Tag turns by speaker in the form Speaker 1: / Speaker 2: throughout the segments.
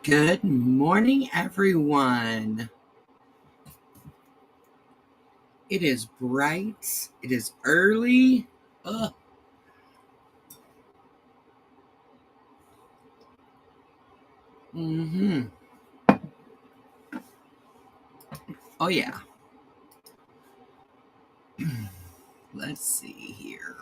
Speaker 1: Good morning, everyone. It is bright. It is early. Ugh. Mm-hmm. Oh, yeah. Let's see here.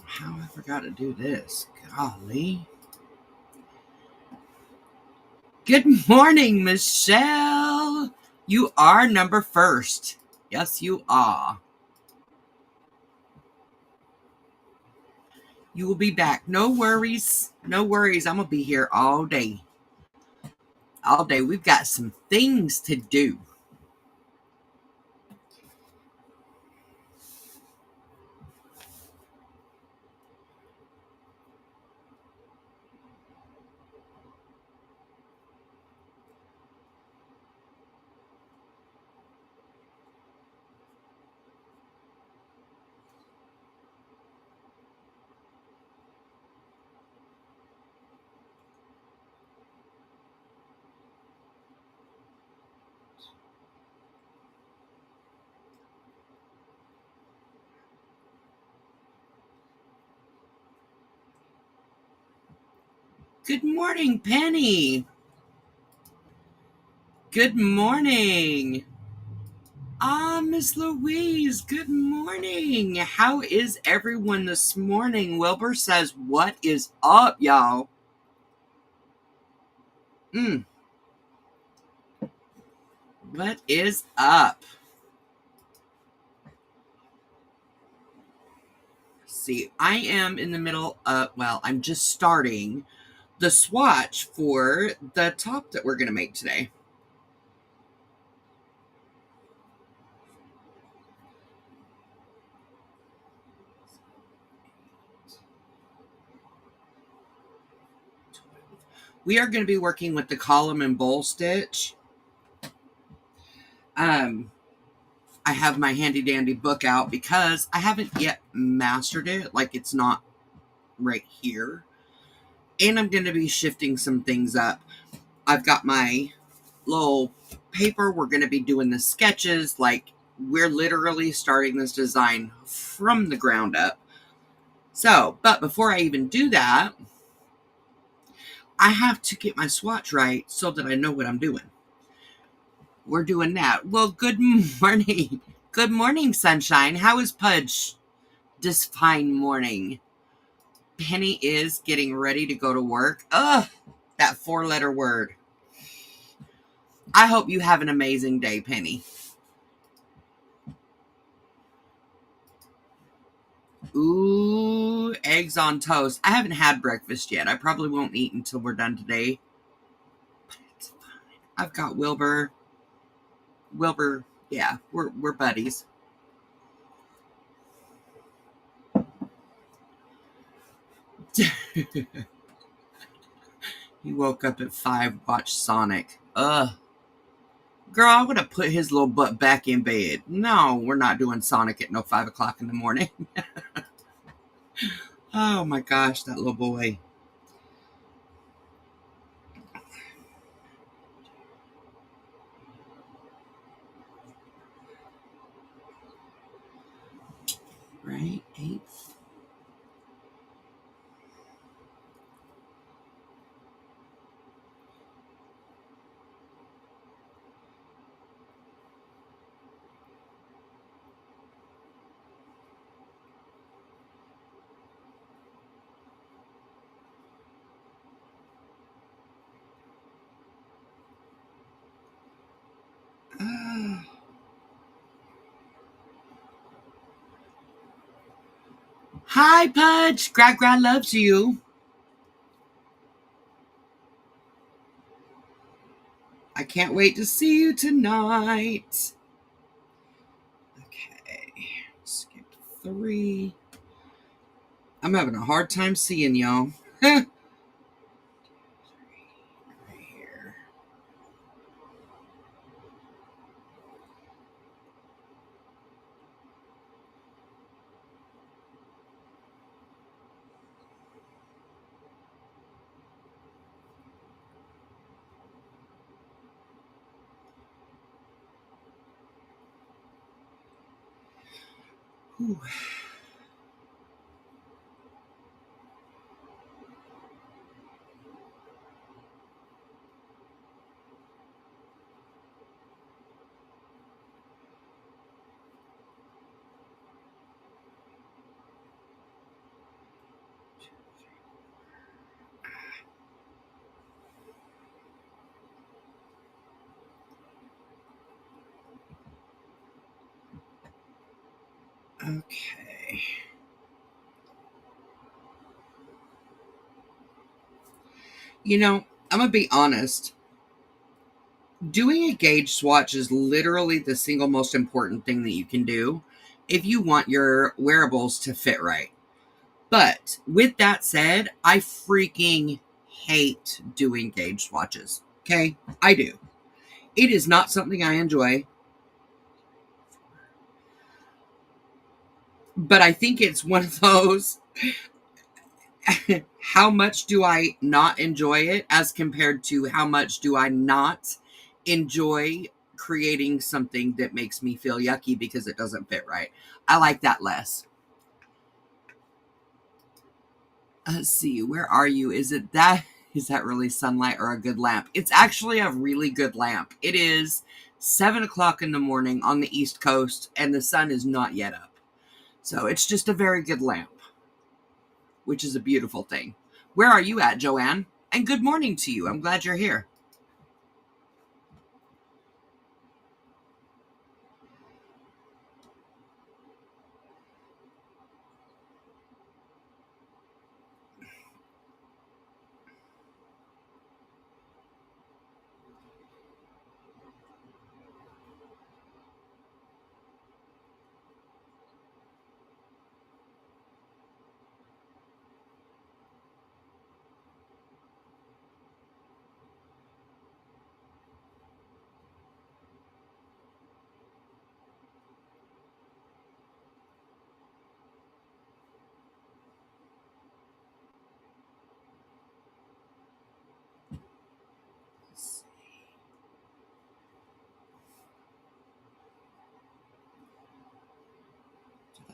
Speaker 1: How I forgot to do this. Golly. Good morning, Michelle. You are number first. Yes, you are. You will be back. No worries. No worries. I'm going to be here all day. All day. We've got some things to do. Good morning, Penny. Good morning. Miss Louise, good morning. How is everyone this morning? Wilbur says, what is up, y'all? What is up? See, I am in the middle of, I'm just starting the swatch for the top that we're going to make today. We are going to be working with the column and bowl stitch. I have my handy dandy book out because I haven't yet mastered it. Like, it's not right here. And I'm going to be shifting some things up. I've got my little paper. We're going to be doing the sketches. Like, we're literally starting this design from the ground up. So, but before I even do that, I have to get my swatch right so that I know what I'm doing. We're doing that. Well, good morning. Good morning, sunshine. How is Pudge this fine morning? Penny is getting ready to go to work. Ugh, that 4-letter word. I hope you have an amazing day, Penny. Ooh, eggs on toast. I haven't had breakfast yet. I probably won't eat until we're done today. But it's fine. I've got Wilbur. Wilbur, yeah, we're buddies. He woke up at 5, watched Sonic. Ugh. Girl, I would have put his little butt back in bed. No, we're not doing Sonic at no 5 o'clock in the morning. Oh my gosh, that little boy. Right? 8. Hi, Pudge. Gra loves you. I can't wait to see you tonight. Okay. Skip 3. I'm having a hard time seeing y'all. Whew. Okay. You know, I'm going to be honest. Doing a gauge swatch is literally the single most important thing that you can do if you want your wearables to fit right. But with that said, I freaking hate doing gauge swatches. Okay? I do. It is not something I enjoy. But I think it's one of those how much do I not enjoy it as compared to how much do I not enjoy creating something that makes me feel yucky because it doesn't fit right. I like that less. Let's see, where are you? Is that really sunlight or a good lamp? It's actually a really good lamp. It is 7 o'clock in the morning on the East Coast and the sun is not yet up. So it's just a very good lamp, which is a beautiful thing. Where are you at, Joanne? And good morning to you. I'm glad you're here.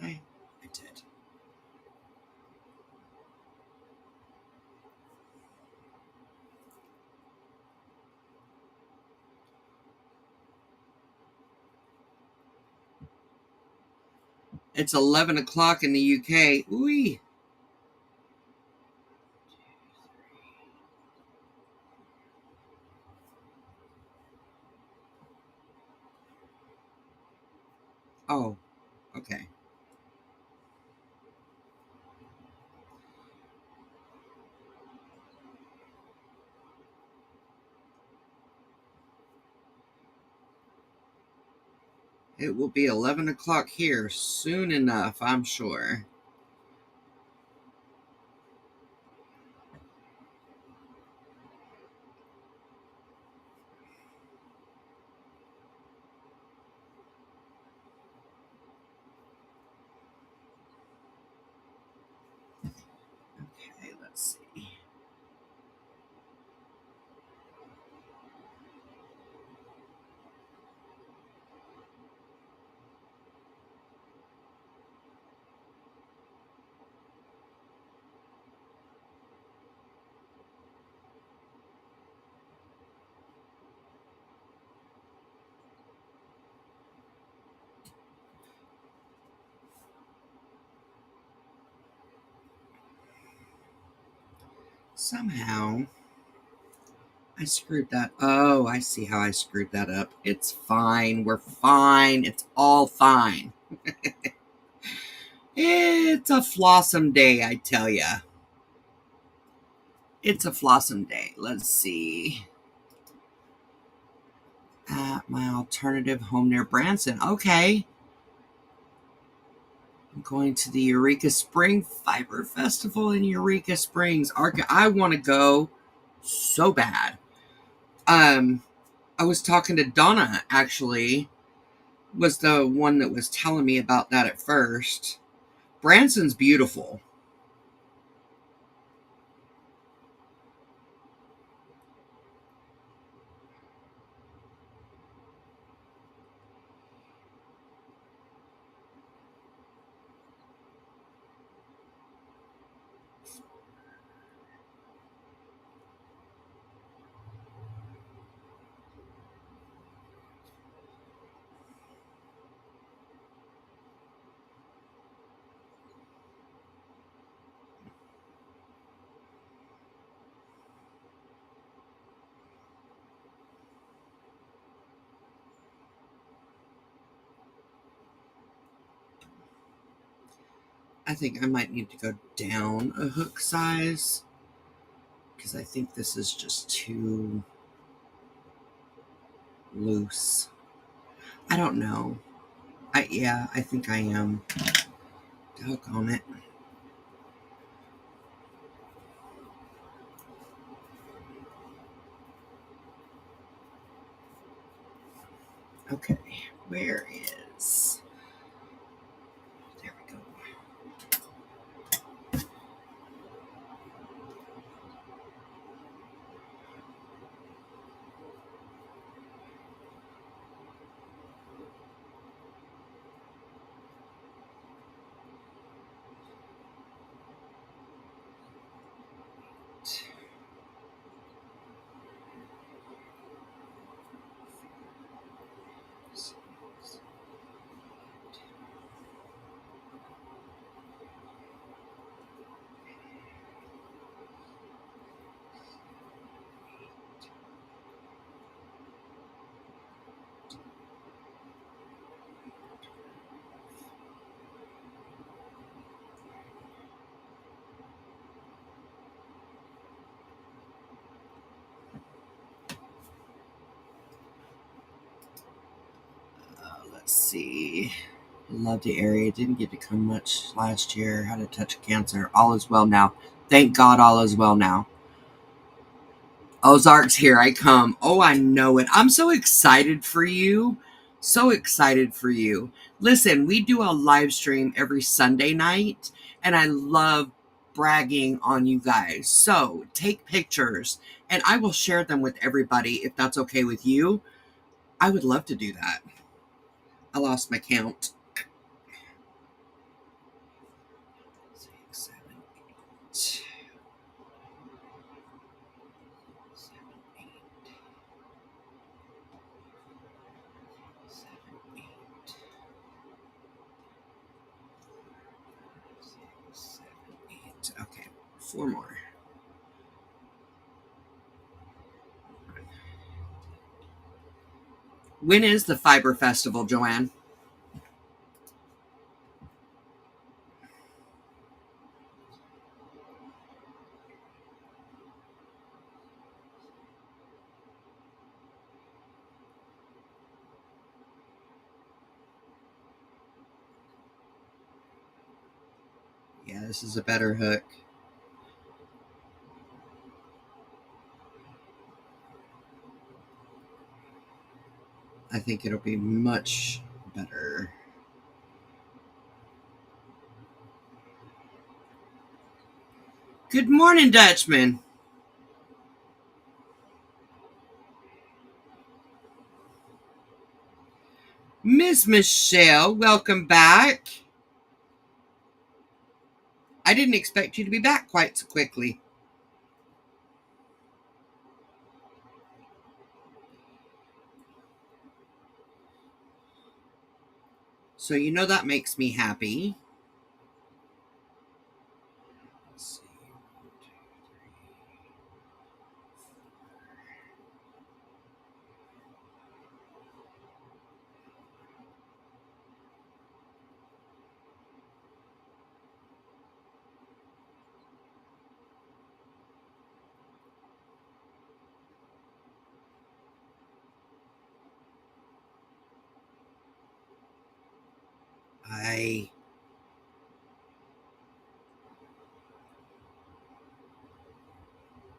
Speaker 1: I did. It's 11 o'clock in the UK. Ooh. Oh, okay. It will be 11 o'clock here soon enough, I'm sure. Okay, let's see. Somehow I screwed that. Oh, I see how I screwed that up. It's fine. We're fine. It's all fine. It's a Flawsome day, I tell ya. It's a Flawsome day. Let's see. At my alternative home near Branson. Okay. I'm going to the Eureka Spring Fiber Festival in Eureka Springs. I want to go so bad. I was talking to Donna, actually, was the one that was telling me about that at first. Branson's beautiful. I think I might need to go down a hook size because I think this is just too loose. I don't know. I think I am. Doggone it. Okay, where is... There we go. Let's see. Love the area. Didn't get to come much last year. Had a touch of cancer. All is well now. Thank God all is well now. Ozarks, here I come. Oh, I know it. I'm so excited for you. So excited for you. Listen, we do a live stream every Sunday night, and I love bragging on you guys. So take pictures, and I will share them with everybody if that's okay with you. I would love to do that. I lost my count. 6, 7, 8, 7, 8, 7, 8, 6, 7, 8. Okay, 4 more. When is the Fiber Festival, Joanne? Yeah, this is a better hook. I think it'll be much better. Good morning, Dutchman. Miss Michelle, welcome back. I didn't expect you to be back quite so quickly. So you know that makes me happy. Let's see.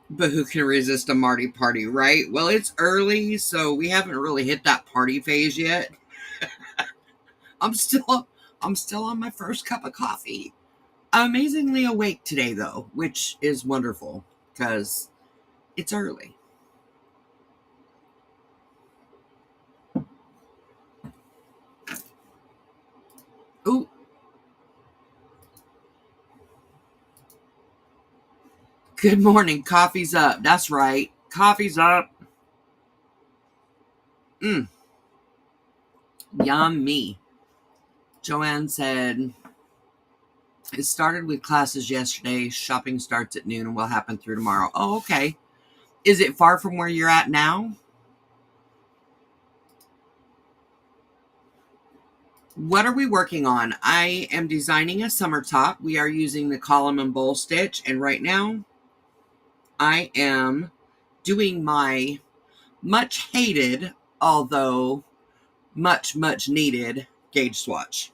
Speaker 1: But who can resist a Marty party, right? Well, it's early, so we haven't really hit that party phase yet. I'm still on my first cup of coffee. I'm amazingly awake today, though, which is wonderful because it's early. Ooh. Good morning. Coffee's up. That's right. Coffee's up. Yummy. Joanne said, it started with classes yesterday. Shopping starts at noon and will happen through tomorrow. Oh, okay. Is it far from where you're at now? What are we working on? I am designing a summer top. We are using the column and bowl stitch, and right now I am doing my much hated, although much needed gauge swatch.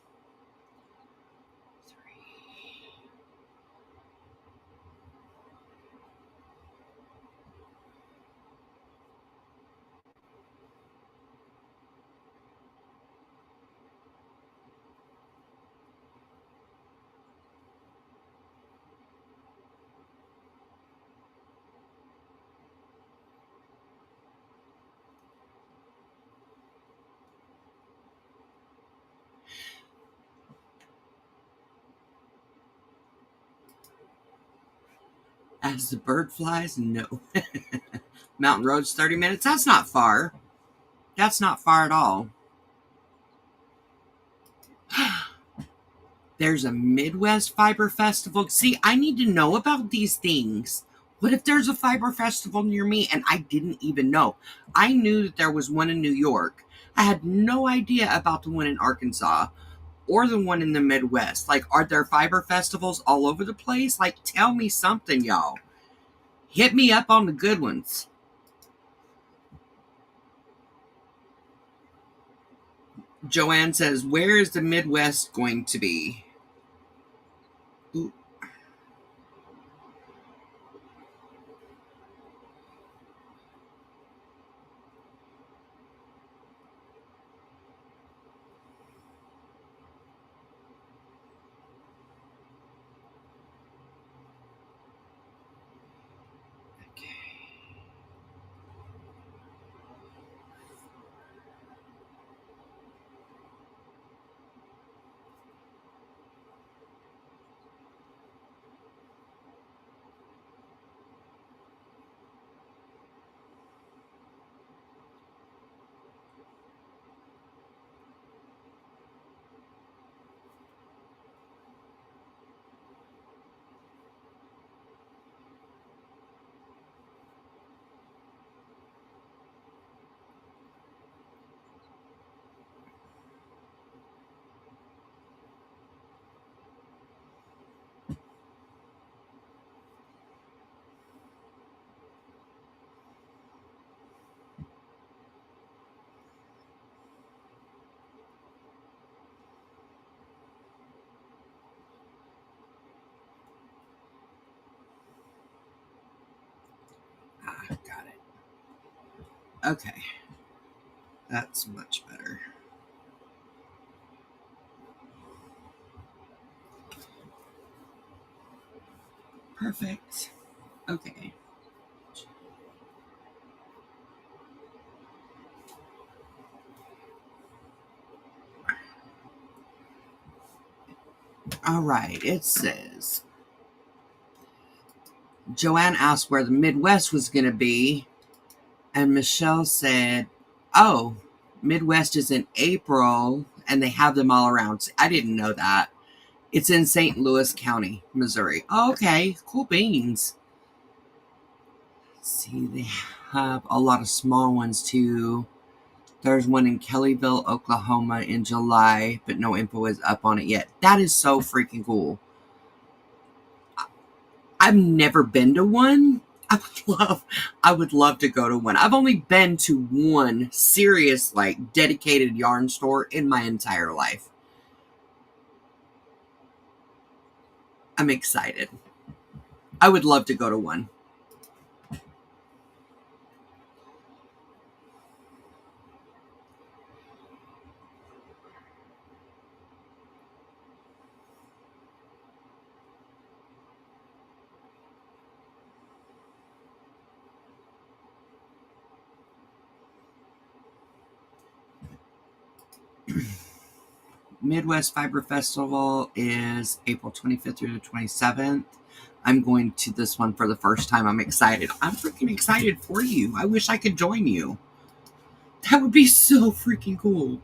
Speaker 1: As the bird flies, no. Mountain Road's 30 minutes. That's not far. That's not far at all. There's a Midwest Fiber Festival. See, I need to know about these things. What if there's a fiber festival near me and I didn't even know? I knew that there was one in New York. I had no idea about the one in Arkansas or the one in the Midwest. Like, are there fiber festivals all over the place? Like, tell me something, y'all. Hit me up on the good ones. Joanne says, where is the Midwest going to be? Ooh. Got it. Okay. That's much better. Perfect. Okay. All right. It says Joanne asked where the Midwest was going to be, and Michelle said, "Oh, Midwest is in April, and they have them all around." I didn't know that. It's in St. Louis County, Missouri. Oh, okay, cool beans. See, they have a lot of small ones too. There's one in Kellyville, Oklahoma in July, but no info is up on it yet. That is so freaking cool. I've never been to one. I would love to go to one. I've only been to one serious, like, dedicated yarn store in my entire life. I'm excited. I would love to go to one. Midwest Fiber Festival is April 25th through the 27th. I'm going to this one for the first time. I'm excited. I'm freaking excited for you. I wish I could join you. That would be so freaking cool.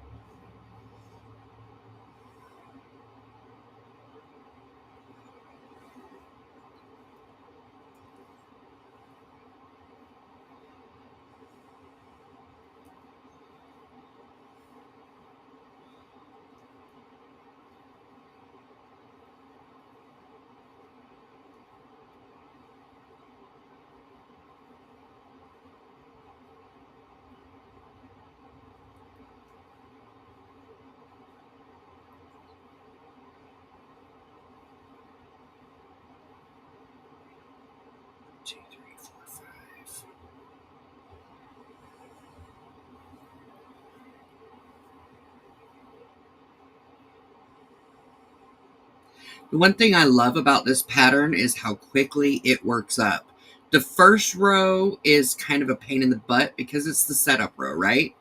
Speaker 1: The one thing I love about this pattern is how quickly it works up. The first row is kind of a pain in the butt because it's the setup row, right?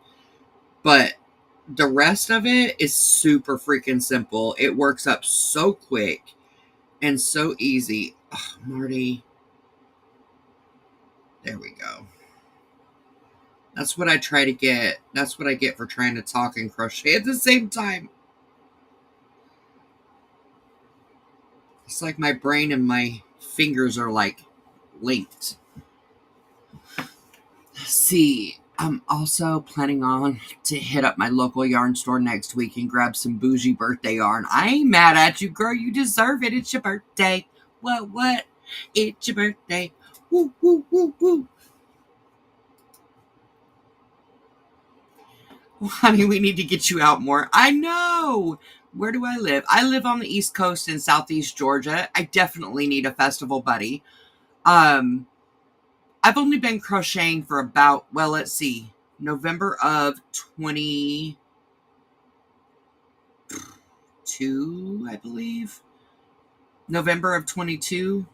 Speaker 1: But the rest of it is super freaking simple. It works up so quick and so easy. Oh, Marty. There we go. That's what I try to get. That's what I get for trying to talk and crochet at the same time. It's like my brain and my fingers are like linked. See, I'm also planning on to hit up my local yarn store next week and grab some bougie birthday yarn. I ain't mad at you, girl. You deserve it. It's your birthday. What? It's your birthday. Woo, woo, woo, woo. Well, honey, we need to get you out more. I know. Where do I live? I live on the East Coast in Southeast Georgia. I definitely need a festival buddy. I've only been crocheting for about, well, let's see, November of 22, I believe. November of 22.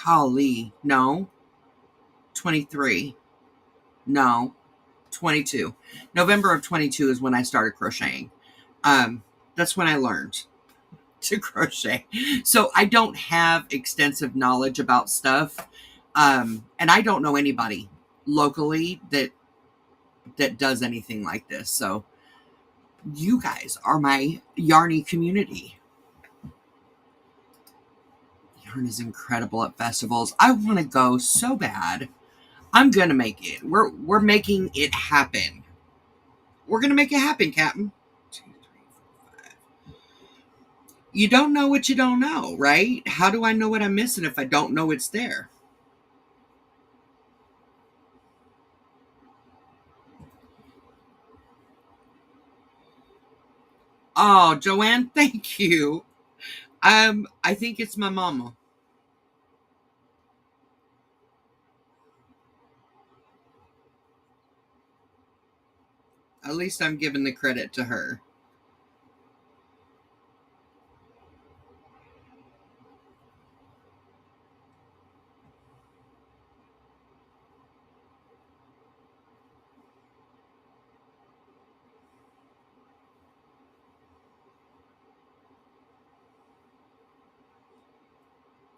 Speaker 1: Golly, no. 23. No. 22. November of 22 is when I started crocheting. That's when I learned to crochet. So I don't have extensive knowledge about stuff. And I don't know anybody locally that does anything like this. So you guys are my yarny community. Yarn is incredible at festivals. I want to go so bad. I'm gonna make it. We're making it happen. We're gonna make it happen, Captain. 2, 3, 4, 5. You don't know what you don't know, right? How do I know what I'm missing if I don't know it's there? Oh, Joanne, thank you. I think it's my mama. At least I'm giving the credit to her.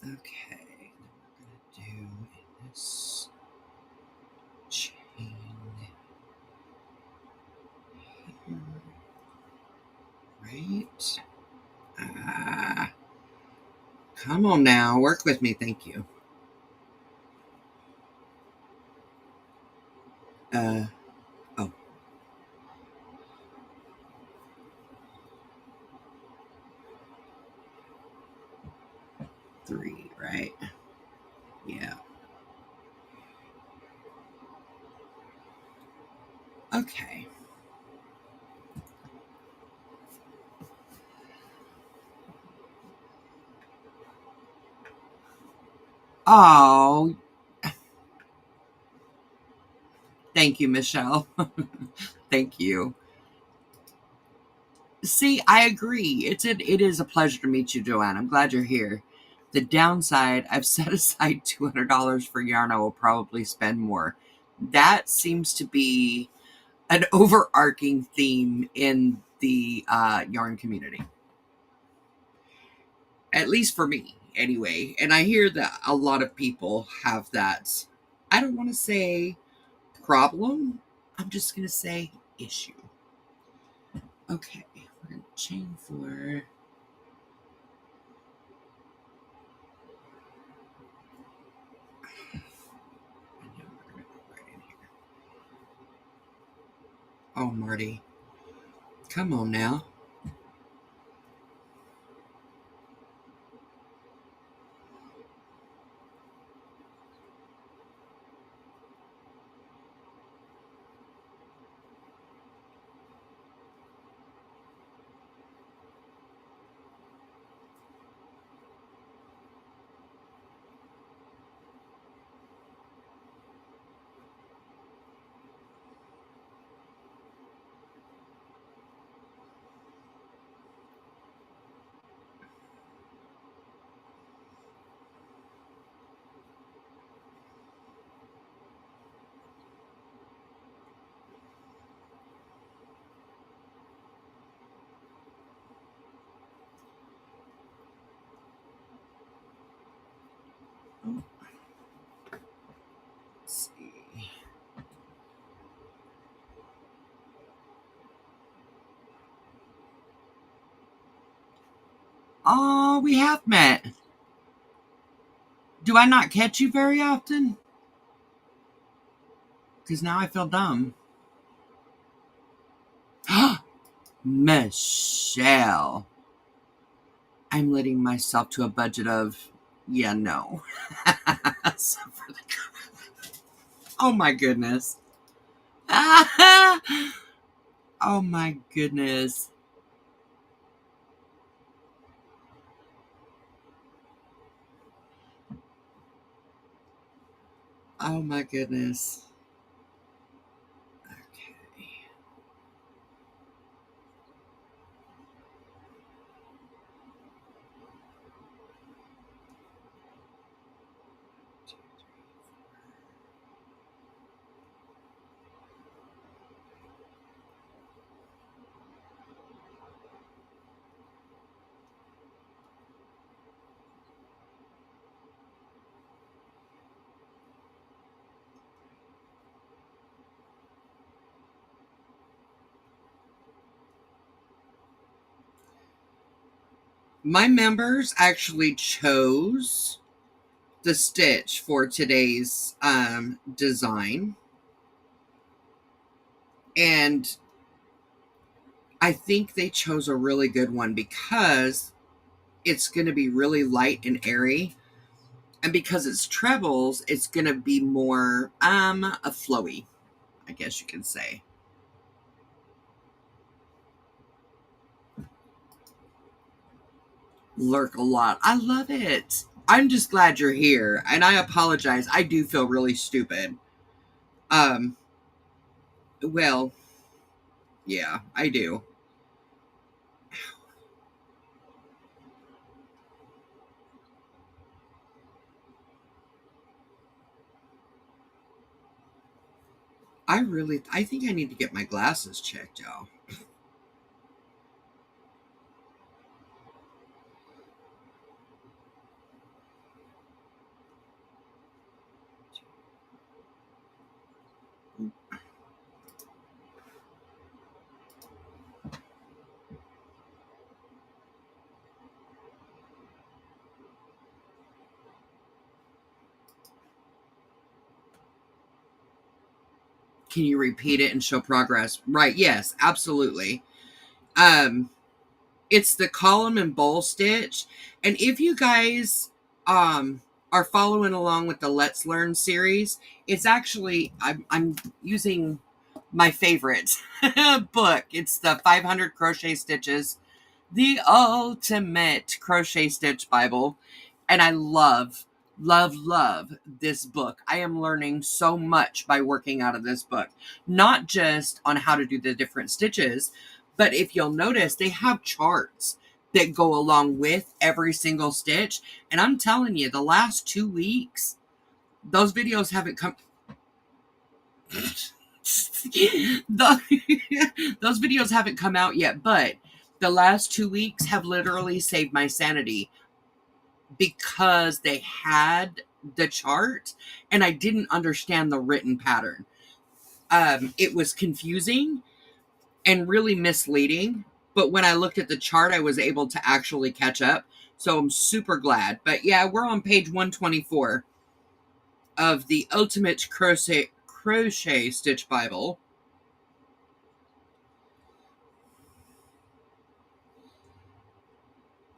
Speaker 1: Okay, we're gonna do this chain here, right? Come on now, work with me, thank you. Oh, 3, right? Yeah. Okay. Oh, thank you, Michelle. Thank you. See, I agree. It is a pleasure to meet you, Joanne. I'm glad you're here. The downside, I've set aside $200 for yarn. I will probably spend more. That seems to be an overarching theme in the yarn community. At least for me, anyway. And I hear that a lot of people have that, I don't want to say problem, I'm just going to say issue. Okay, we're going to chain 4. Oh, Marty. Come on now. Let's see. Oh, we have met. Do I not catch you very often? Because now I feel dumb. Michelle. I'm letting myself to a budget of, yeah, no. Oh my goodness. Oh my goodness. Oh my goodness. Okay. My members actually chose the stitch for today's design. And I think they chose a really good one because it's going to be really light and airy. And because it's trebles, it's going to be more a flowy, I guess you can say. Lurk a lot. I love it. I'm just glad you're here. And I apologize. I do feel really stupid. Um, well, yeah, I do. I think I need to get my glasses checked out. Can you repeat it and show progress? Right, yes, absolutely. Um, it's the column and bowl stitch. And if you guys are following along with the Let's Learn series, it's actually I'm using my favorite book. It's the 500 crochet stitches, the ultimate crochet stitch Bible. And I love this book. I am learning so much by working out of this book, not just on how to do the different stitches, but if you'll notice, they have charts that go along with every single stitch. And I'm telling you, the last 2 weeks, those videos haven't come. Those videos haven't come out yet, but the last 2 weeks have literally saved my sanity because they had the chart and I didn't understand the written pattern. It was confusing and really misleading, but when I looked at the chart, I was able to actually catch up. So I'm super glad. But yeah, we're on page 124 of the Ultimate Crochet Stitch Bible.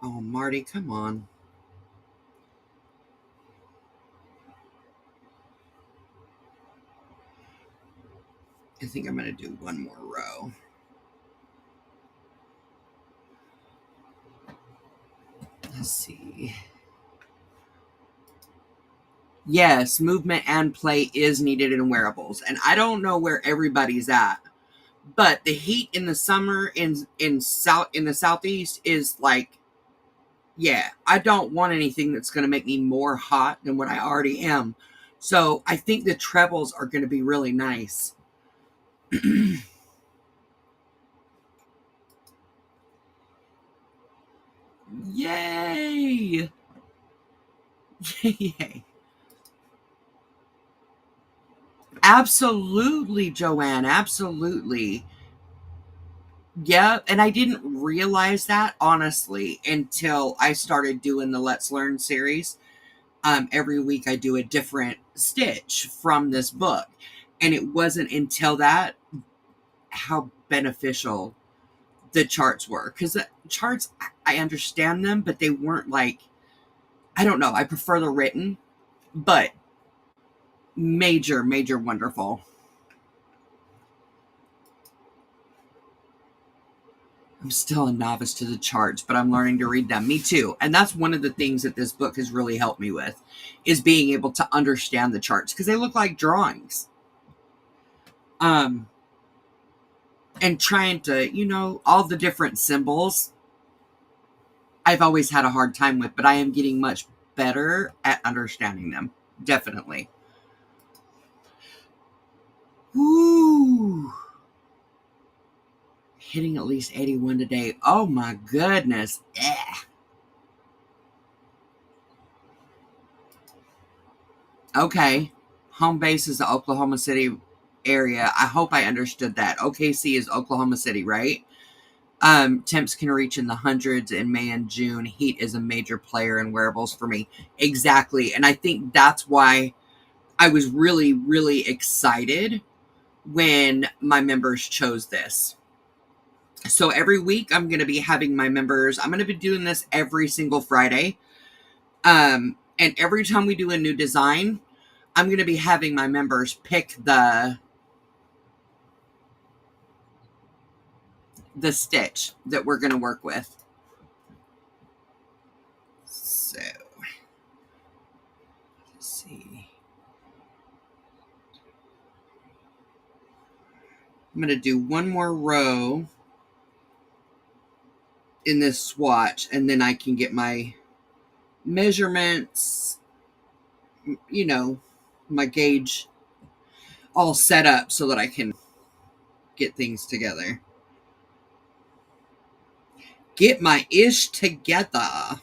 Speaker 1: Oh, Marty, come on. I think I'm going to do one more row. Let's see. Yes, movement and play is needed in wearables. And I don't know where everybody's at, but the heat in the summer in the southeast is like, yeah, I don't want anything that's going to make me more hot than what I already am. So I think the trebles are going to be really nice. Yay! Yay! Absolutely, Joanne. Absolutely. Yeah. And I didn't realize that, honestly, until I started doing the Let's Learn series. Every week I do a different stitch from this book. And it wasn't until that how beneficial the charts were. Because the charts, I understand them, but they weren't like, I don't know. I prefer the written, but major, major wonderful. I'm still a novice to the charts, but I'm learning to read them. Me too. And that's one of the things that this book has really helped me with, is being able to understand the charts, because they look like drawings. And trying to, all the different symbols, I've always had a hard time with, but I am getting much better at understanding them. Definitely. Woo! Hitting at least 81 today. Oh my goodness. Okay. Home base is the Oklahoma City area. I hope I understood that. OKC is Oklahoma City, right? Temps can reach in the hundreds in May and June. Heat is a major player in wearables for me. Exactly. And I think that's why I was really, really excited when my members chose this. So every week I'm going to be having my members, I'm going to be doing this every single Friday. And every time we do a new design, I'm going to be having my members pick the stitch that we're going to work with. So, let's see. I'm going to do one more row in this swatch, and then I can get my measurements, my gauge all set up so that I can get things together. Get my ish together.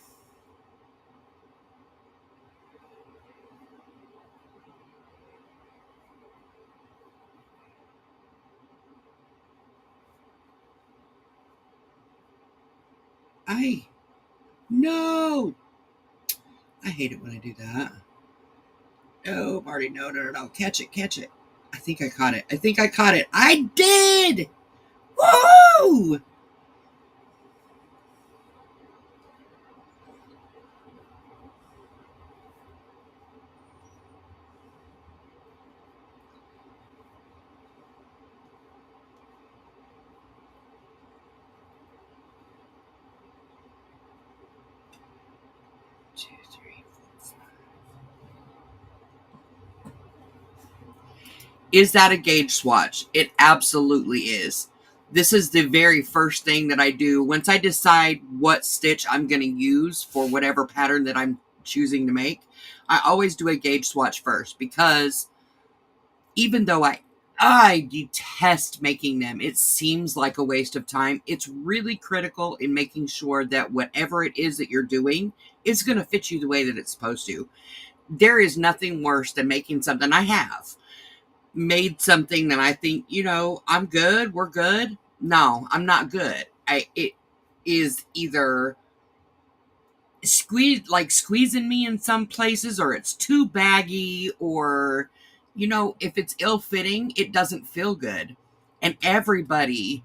Speaker 1: No. I hate it when I do that. Oh, Marty, no. Catch it. I think I caught it. I did! Woo! Is that a gauge swatch? It absolutely is. This is the very first thing that I do. Once I decide what stitch I'm going to use for whatever pattern that I'm choosing to make, I always do a gauge swatch first, because even though I detest making them, it seems like a waste of time. It's really critical in making sure that whatever it is that you're doing is going to fit you the way that it's supposed to. There is nothing worse than making something. I have made something that I think, I'm good, we're good. No, I'm not good. It is either squeezing me in some places, or it's too baggy, or, if it's ill-fitting, it doesn't feel good. And everybody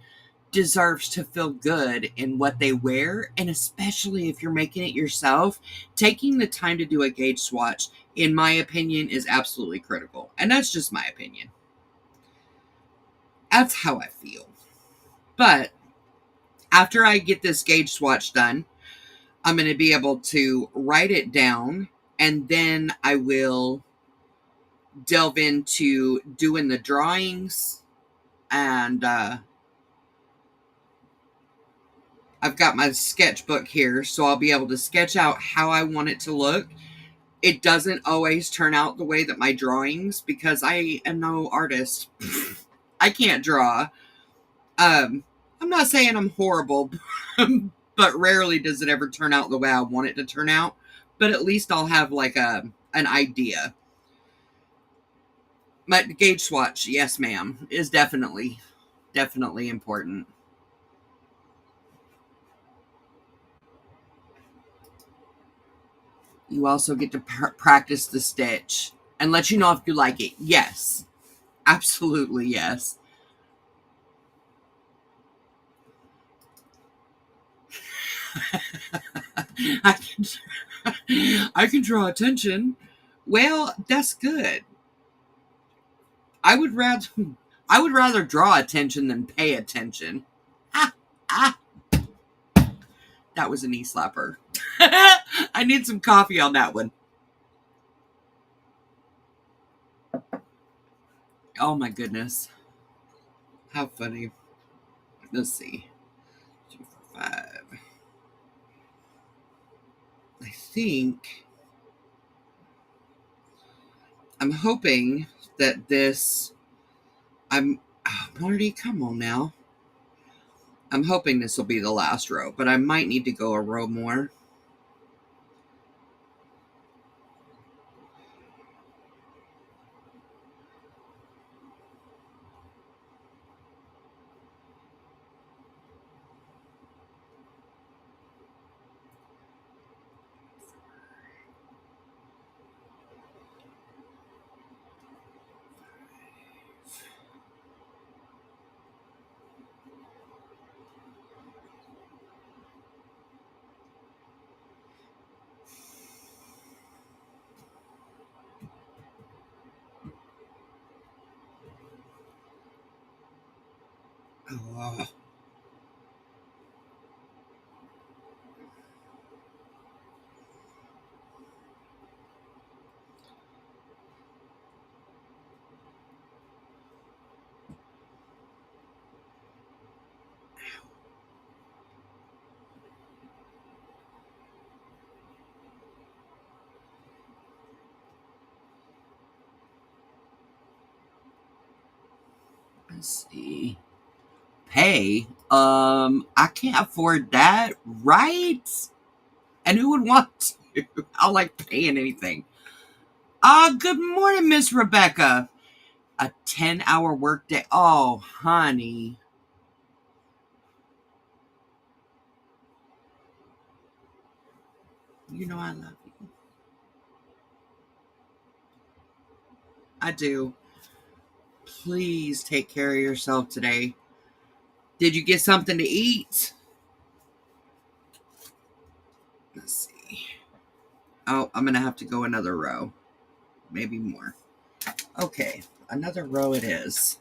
Speaker 1: deserves to feel good in what they wear. And especially if you're making it yourself, taking the time to do a gauge swatch, in my opinion, is absolutely critical. And that's just my opinion. That's how I feel. But after I get this gauge swatch done, I'm going to be able to write it down, and then I will delve into doing the drawings. And I've got my sketchbook here, so I'll be able to sketch out how I want it to look. It doesn't always turn out the way that my drawings, because I am no artist. I can't draw. I'm not saying I'm horrible, but rarely does it ever turn out the way I want it to turn out. But at least I'll have like an idea. But gauge swatch, yes, ma'am, is definitely important. You also get to practice the stitch and let you know if you like it. Yes, absolutely, yes. I can, I can draw attention. Well, that's good. I would rather draw attention than pay attention. Ah, ah, that was a knee slapper. I need some coffee on that one. Oh my goodness. How funny. Let's see. 2, 4, 5. I think I'm hoping that this Marty, come on now. I'm hoping this will be the last row, but I might need to go a row more. Oh, let's see. Pay? I can't afford that, right? And who would want to? I like paying anything. Good morning, Miss Rebecca. A 10-hour workday. Oh, honey. You know I love you. I do. Please take care of yourself today. Did you get something to eat? Let's see. Oh, I'm going to have to go another row. Maybe more. Okay, another row it is.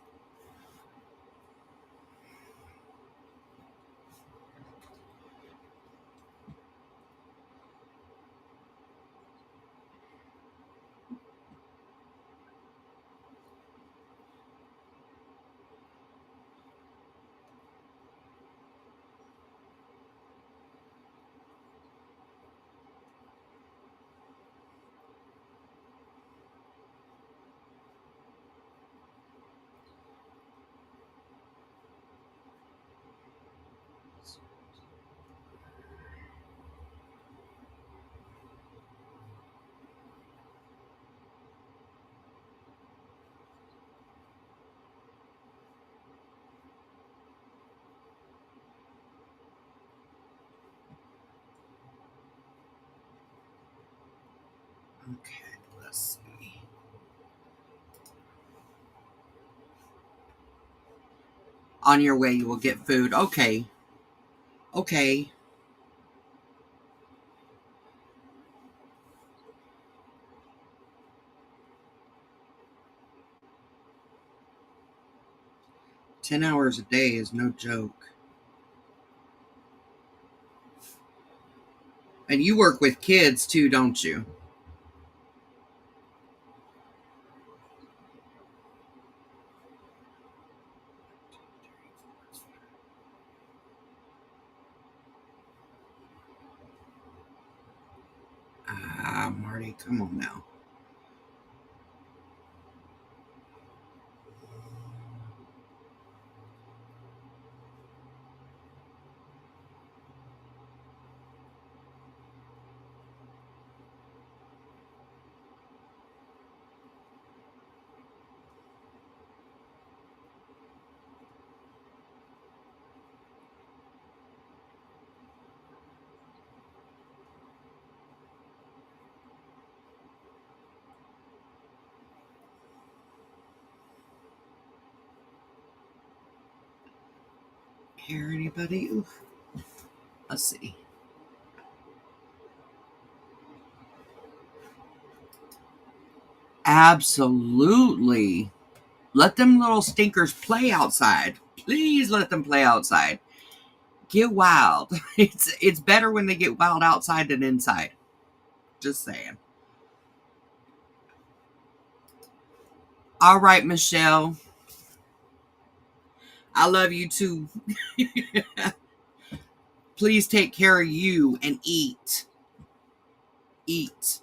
Speaker 1: Okay, let's see. On your way, you will get food. Okay. Okay. $10 a day is no joke. And you work with kids too, don't you? Marty, come on now. hear anybody? Ooh. Let's see. Absolutely. Let them little stinkers play outside. Please let them play outside. Get wild. It's better when they get wild outside than inside. Just saying. All right, Michelle. I love you too. Please take care of you and eat. Eat.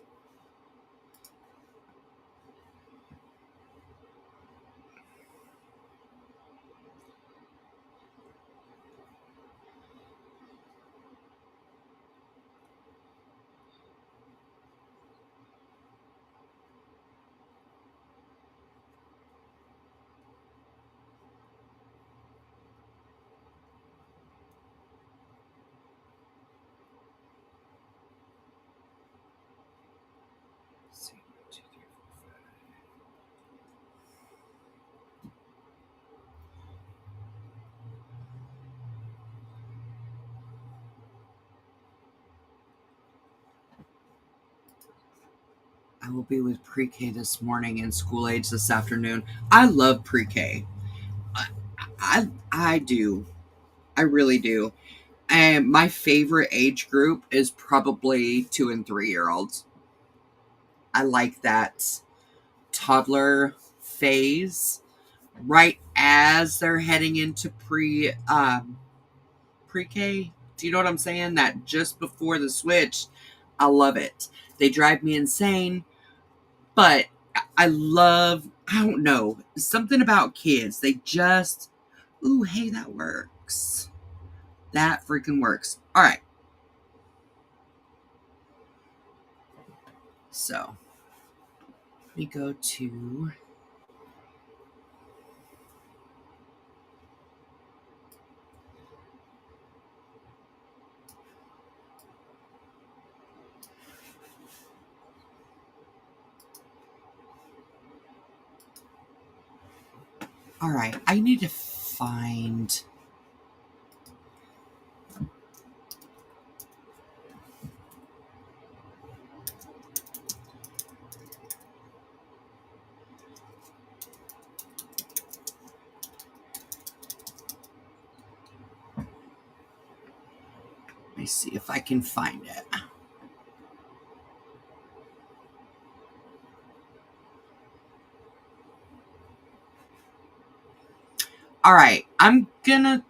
Speaker 1: I will be with pre-K this morning and school age this afternoon. I love pre-K. I do. I really do. And my favorite age group is probably 2 and 3-year-olds. I like that toddler phase right as they're heading into pre-K. Do you know what I'm saying? That just before the switch. I love it. They drive me insane, but I don't know, something about kids. They just, ooh, hey, that works. That freaking works. All right. So, let me go to... All right, I need to find... Let me see if I can find it. All right, I'm gonna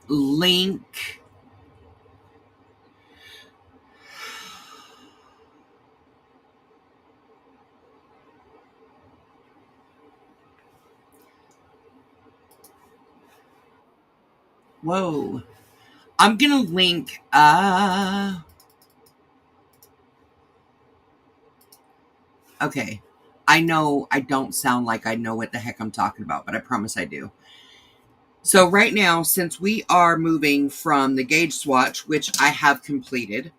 Speaker 1: link... Whoa. I'm gonna link... Okay. I know I don't sound like I know what the heck I'm talking about, but I promise I do. So right now, since we are moving from the gauge swatch, which I have completed,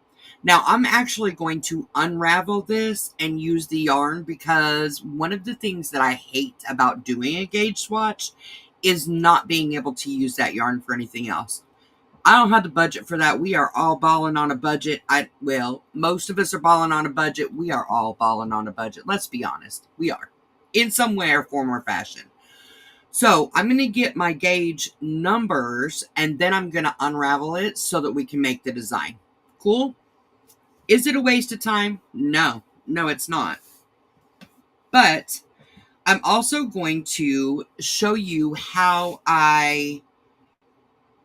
Speaker 1: now I'm actually going to unravel this and use the yarn, because one of the things that I hate about doing a gauge swatch is not being able to use that yarn for anything else. I don't have the budget for that. We are all balling on a budget. Well, most of us are balling on a budget. We are all balling on a budget. Let's be honest. We are. In some way or form or fashion. So I'm going to get my gauge numbers and then I'm going to unravel it so that we can make the design. Cool? Is it a waste of time? No. No, it's not. But I'm also going to show you how I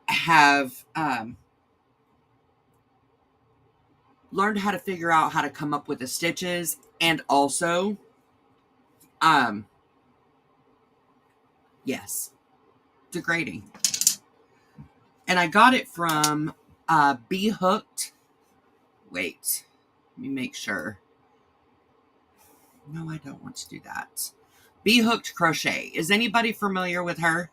Speaker 1: have learned how to figure out how to come up with the stitches, and also yes, degrading. And I got it from Be Hooked. Wait, let me make sure. No, I don't want to do that. Be Hooked Crochet. Is anybody familiar with her?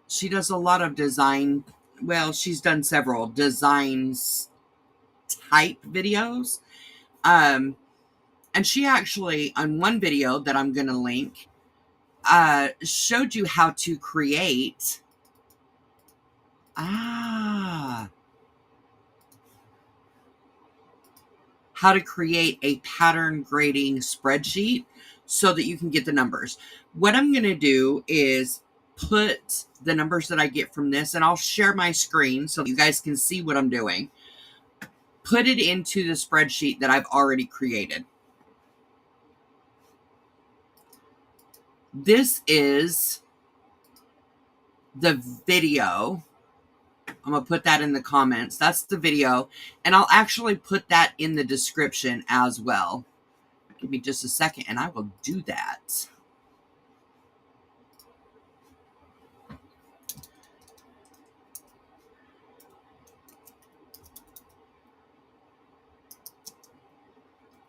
Speaker 1: She does a lot of design. Well, she's done several designs type videos. And she actually, on one video that I'm going to link, showed you how to create Ah. How to create a pattern grading spreadsheet so that you can get the numbers. What I'm going to do is put the numbers that I get from this, and I'll share my screen so you guys can see what I'm doing. Put it into the spreadsheet that I've already created. This is the video. I'm going to put that in the comments. That's the video. And I'll actually put that in the description as well. Give me just a second and I will do that.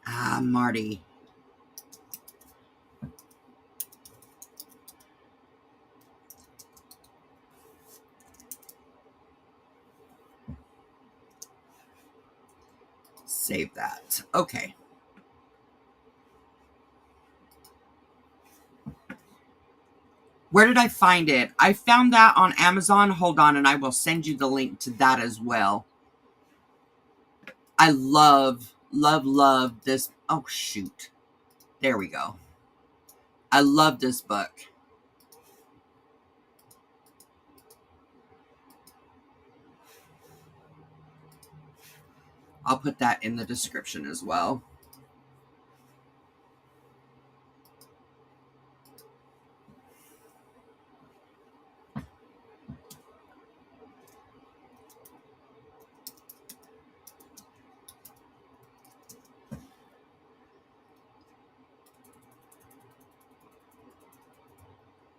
Speaker 1: Ah, Marty. Save that. Okay. Where did I find it? I found that on Amazon. Hold on, and I will send you the link to that as well. I love this. Oh, shoot. There we go. I love this book. I'll put that in the description as well.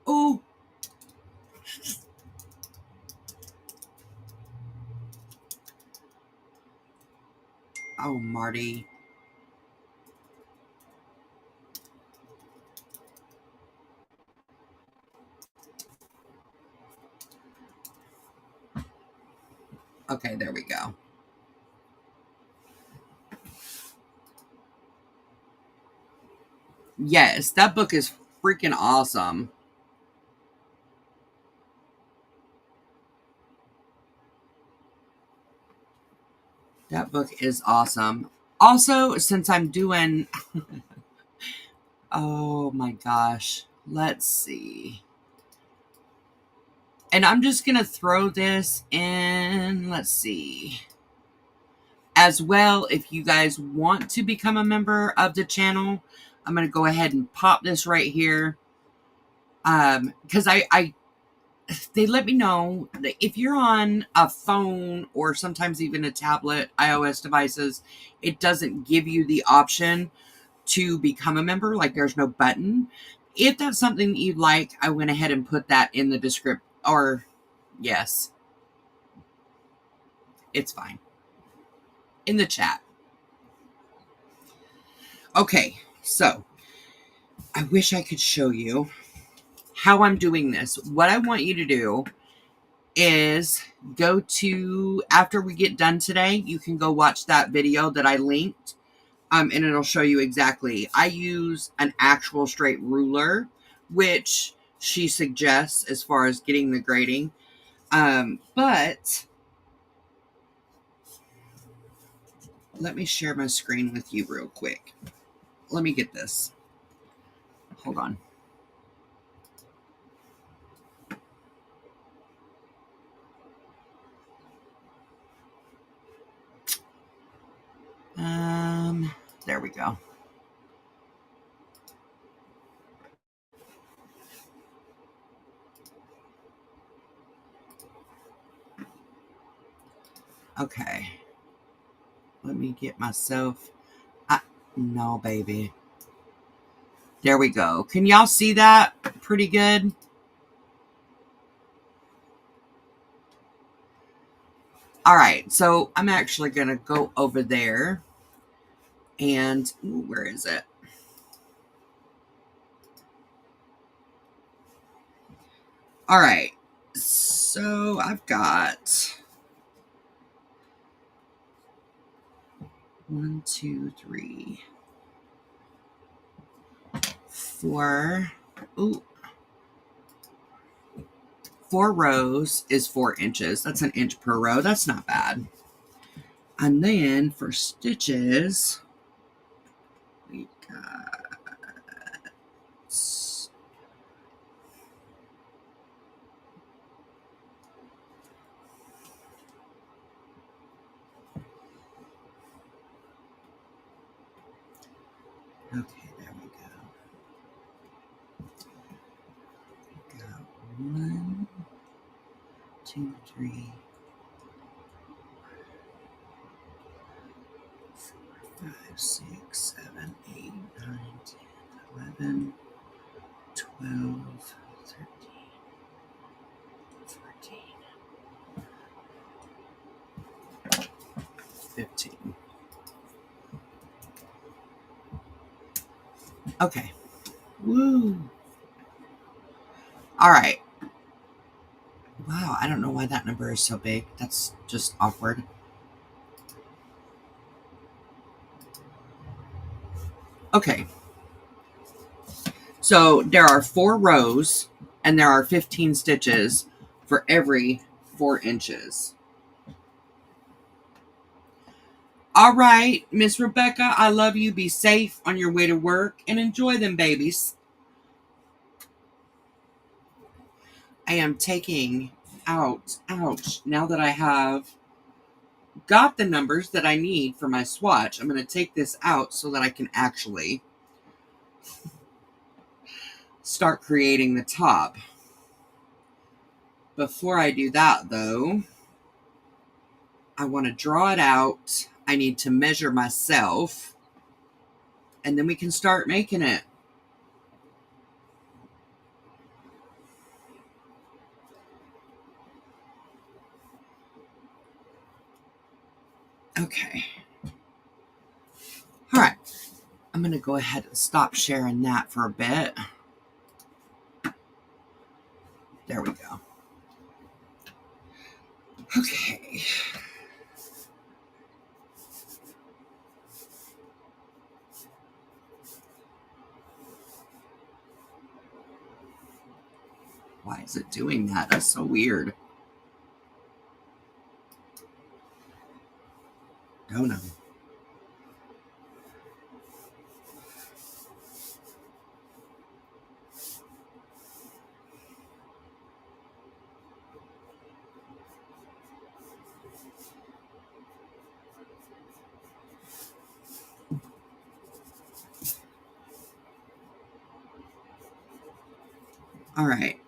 Speaker 1: Oh. Oh, Marty. Okay, there we go. Yes, that book is freaking awesome. That book is awesome. Also, since I'm doing... oh my gosh. Let's see. And I'm just going to throw this in. Let's see. As well, if you guys want to become a member of the channel, I'm going to go ahead and pop this right here. Because they let me know that if you're on a phone or sometimes even a tablet, iOS devices, it doesn't give you the option to become a member. Like there's no button. If that's something that you'd like, I went ahead and put that in the description. Or, yes, it's fine. In the chat. Okay, so I wish I could show you how I'm doing this. What I want you to do is go to, after we get done today, you can go watch that video that I linked, and it'll show you exactly. I use an actual straight ruler, which she suggests as far as getting the grading. But let me share my screen with you real quick. Let me get this. Hold on. There we go. Okay. Let me get myself... no, baby. There we go. Can y'all see that pretty good? All right. So I'm actually going to go over there. And where is it? All right. So I've got 1, 2, 3, 4. Ooh. 4 rows is 4 inches. That's an inch per row. That's not bad. And then for stitches, we got, okay, there we go. We got 1, 2, 3, 4, 5, 6, 7, 8, 9, 10, 11, 12, 13, 14, 15. Okay. Woo. All right. Wow, I don't know why that number is so big. That's just awkward. Okay. So there are 4 rows and there are 15 stitches for every 4 inches. All right, Miss Rebecca, I love you. Be safe on your way to work and enjoy them babies. I am taking out, ouch, now that I have got the numbers that I need for my swatch, I'm going to take this out so that I can actually start creating the top. Before I do that, though, I want to draw it out. I need to measure myself, and then we can start making it. Okay. All right. I'm going to go ahead and stop sharing that for a bit. There we go. Okay. Why is it doing that? That's so weird. Don't know. All right.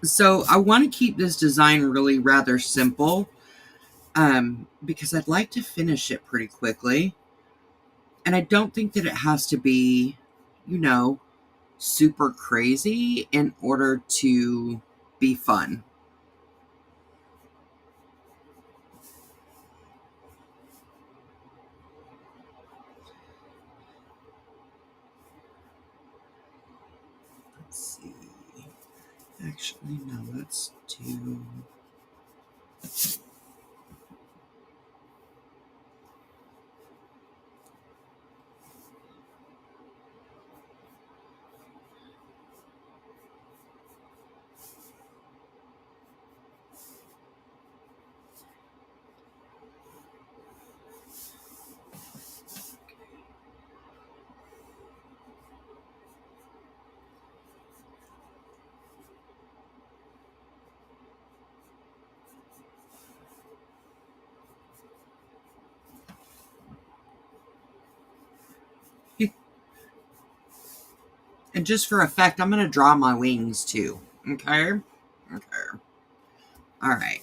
Speaker 1: So I want to keep this design really rather simple because I'd like to finish it pretty quickly. And I don't think that it has to be, you know, super crazy in order to be fun. Let's see. Actually, no, let's do... And just for effect, I'm going to draw my wings too. Okay? Okay. All right.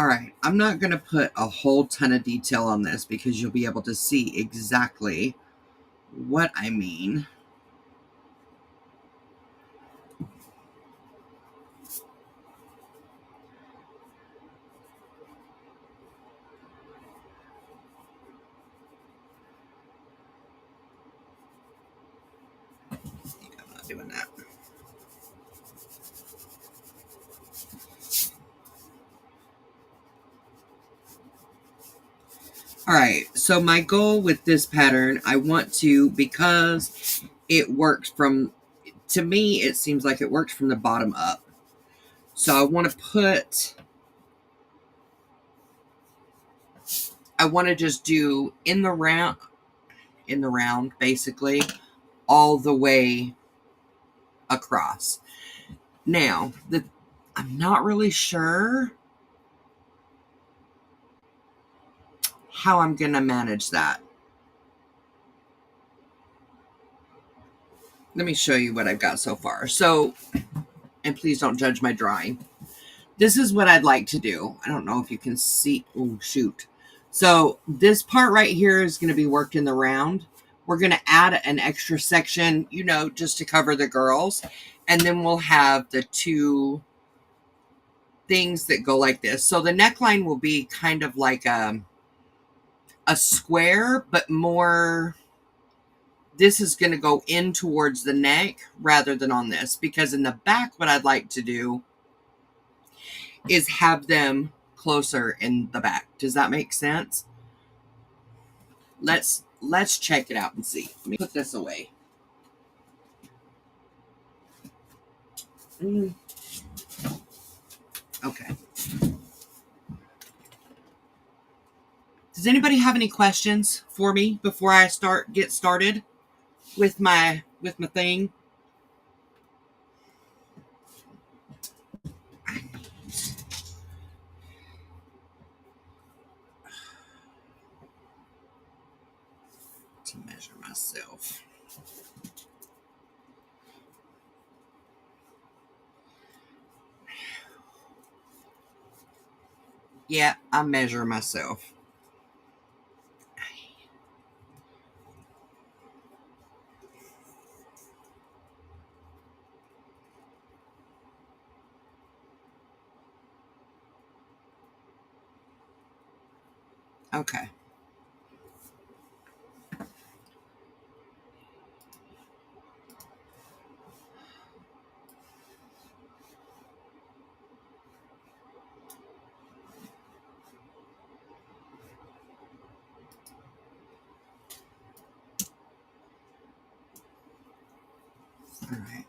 Speaker 1: All right, I'm not going to put a whole ton of detail on this because you'll be able to see exactly what I mean. I'm not doing that. All right, so my goal with this pattern, I want to, because it works from, to me, it seems like it works from the bottom up. So I want to just do in the round, basically, all the way across. Now, I'm not really sure how I'm going to manage that. Let me show you what I've got so far. So, and please don't judge my drawing. This is what I'd like to do. I don't know if you can see. Oh, shoot. So this part right here is going to be worked in the round. We're going to add an extra section, you know, just to cover the girls. And then we'll have the two things that go like this. So the neckline will be kind of like a square, but more, this is going to go in towards the neck rather than on this. Because in the back, what I'd like to do is have them closer in the back. Does that make sense? Let's check it out and see. Let me put this away. Okay. Does anybody have any questions for me before I get started with my thing? To measure myself. Yeah, I measure myself. Okay. All right.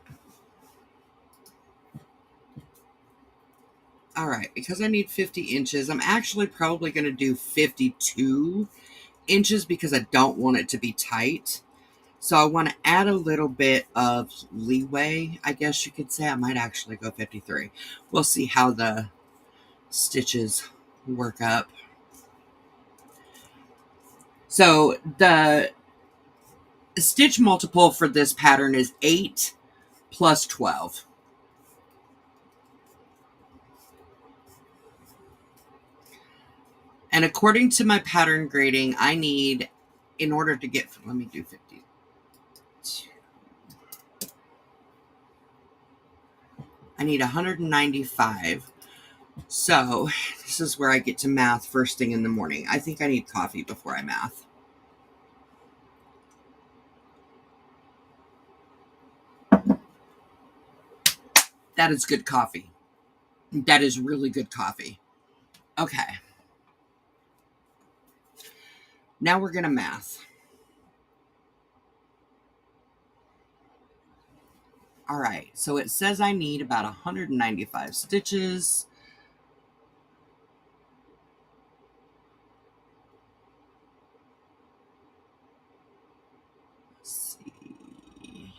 Speaker 1: All right, because I need 50 inches, I'm actually probably going to do 52 inches because I don't want it to be tight. So I want to add a little bit of leeway, I guess you could say. I might actually go 53. We'll see how the stitches work up. So the stitch multiple for this pattern is 8 plus 12. And according to my pattern grading, I need, in order to get, let me do 50. I need 195. So this is where I get to math first thing in the morning. I think I need coffee before I math. That is good coffee. That is really good coffee. Okay. Now we're going to math. All right. So it says I need about 195 stitches. Let's see.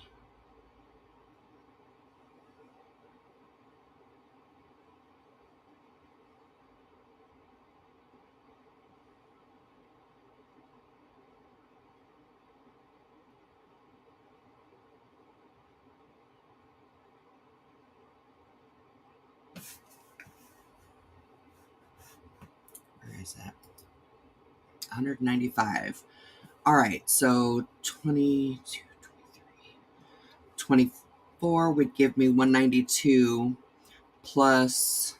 Speaker 1: is that? 195. All right, so 22, 23, 24 would give me 192 plus.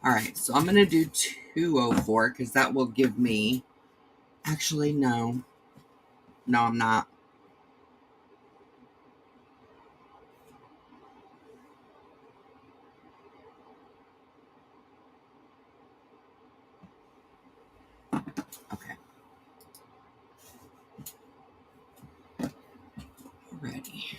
Speaker 1: All right, so I'm going to do 204 because that will give me. Actually, no. No, I'm not. Okay. Ready.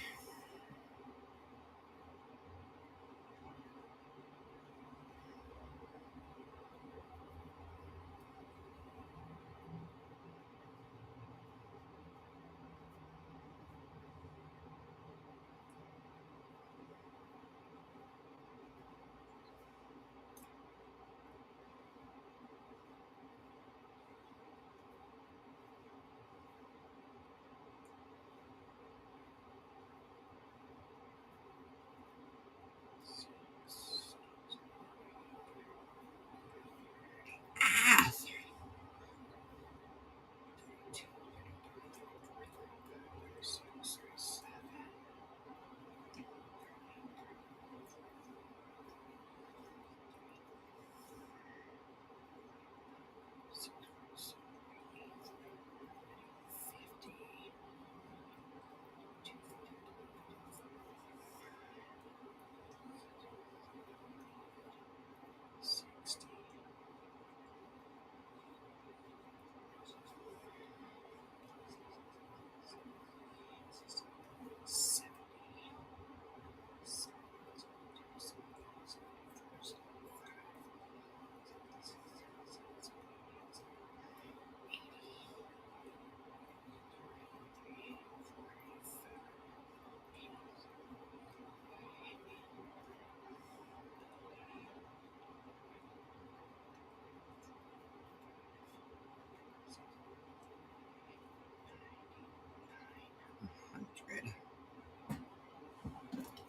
Speaker 1: Ah, 60.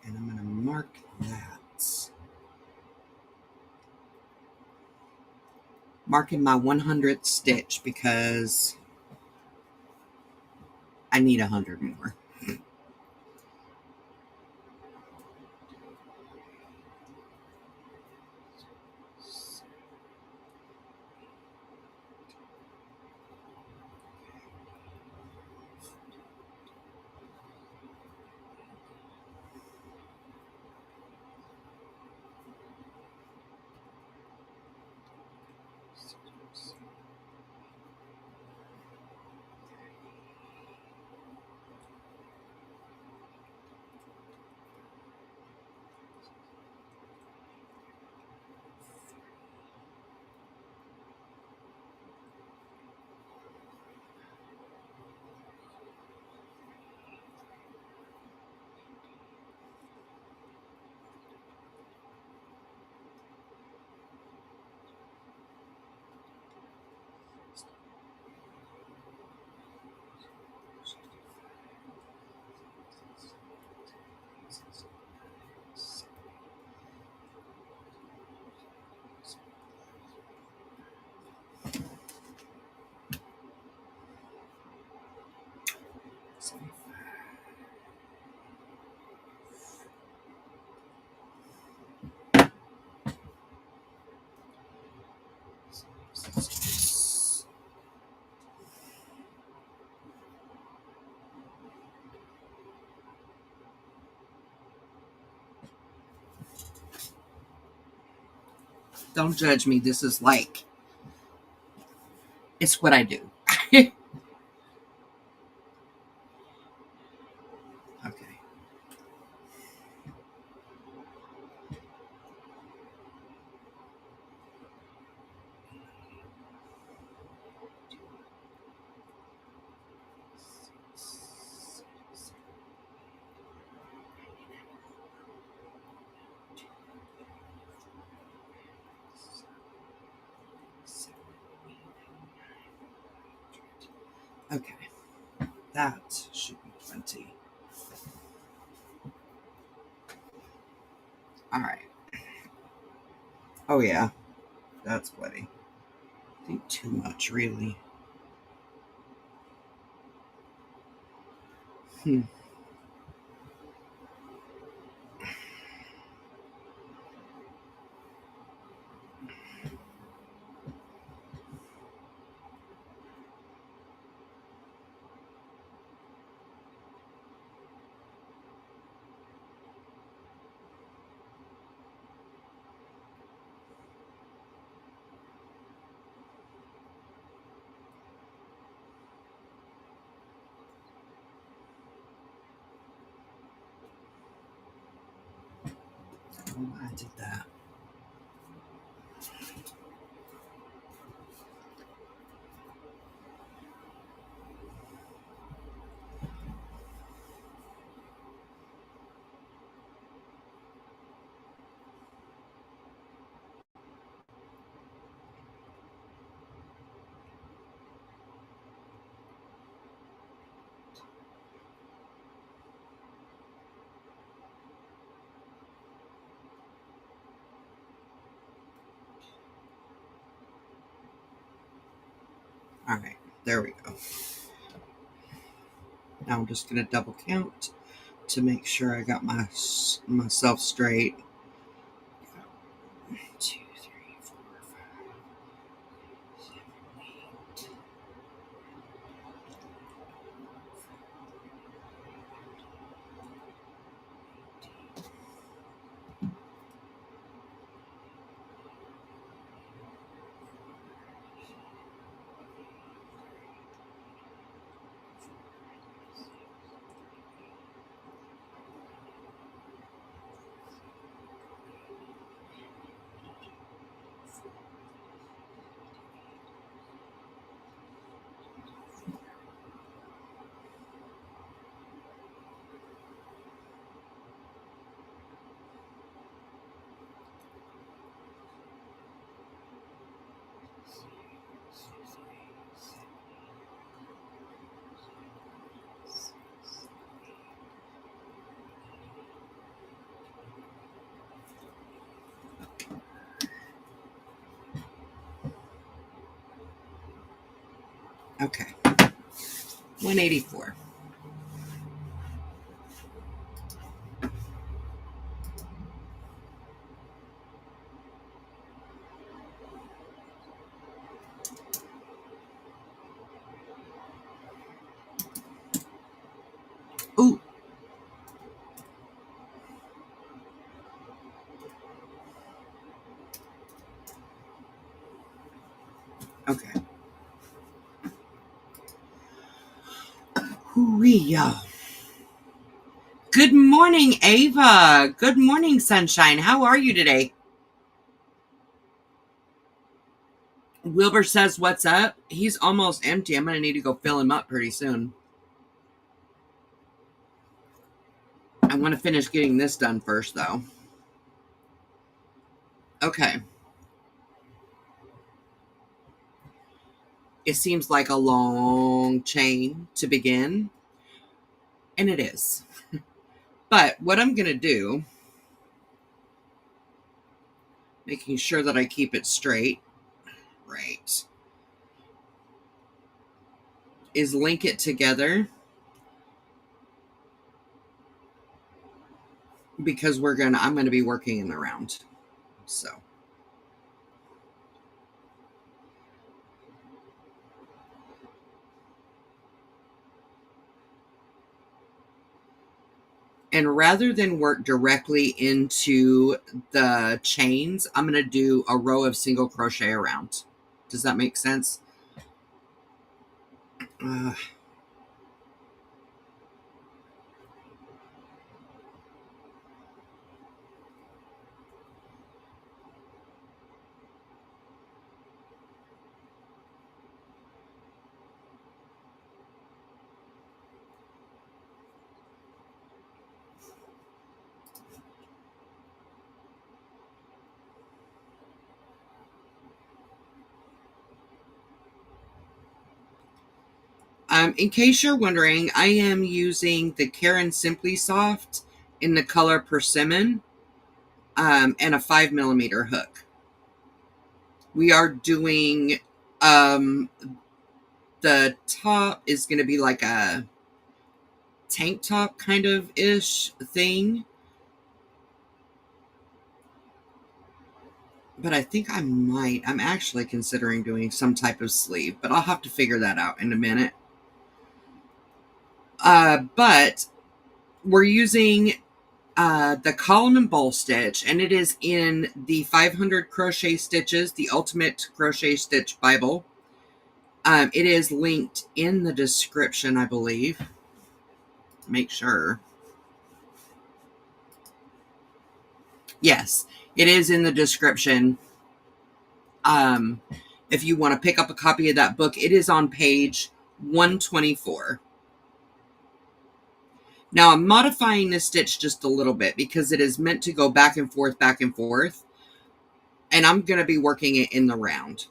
Speaker 1: And I'm going to mark that. Marking my 100th stitch because I need 100 more. Don't judge me. This is like, it's what I do. Okay. Okay, that should be plenty. All right. Oh yeah, that's plenty. I think too much, really. Hmm. Oh, I did that. All right, there we go. Now I'm just going to double count to make sure I got myself straight. 1, 2, 3, 4, 5, 7, 8. Okay, 184. Ooh. Okay. Hooey. Good morning, Ava. Good morning, sunshine. How are you today? Wilbur says, "What's up?" He's almost empty. I'm going to need to go fill him up pretty soon. I want to finish getting this done first, though. Okay. It seems like a long chain to begin, and it is. But what I'm going to do, making sure that I keep it straight, right, is link it together because I'm going to be working in the round. So. And rather than work directly into the chains, I'm going to do a row of single crochet around. Does that make sense? In case you're wondering, I am using the Karen Simply Soft in the color Persimmon, and a 5mm hook. We are doing, the top is going to be like a tank top kind of ish thing. But I think I'm actually considering doing some type of sleeve, but I'll have to figure that out in a minute. But we're using the column and bowl stitch, and it is in the 500 crochet stitches, the Ultimate Crochet Stitch Bible. It is linked in the description, I believe. Make sure. Yes, it is in the description. If you want to pick up a copy of that book, it is on page 124. Now I'm modifying this stitch just a little bit because it is meant to go back and forth, and I'm going to be working it in the round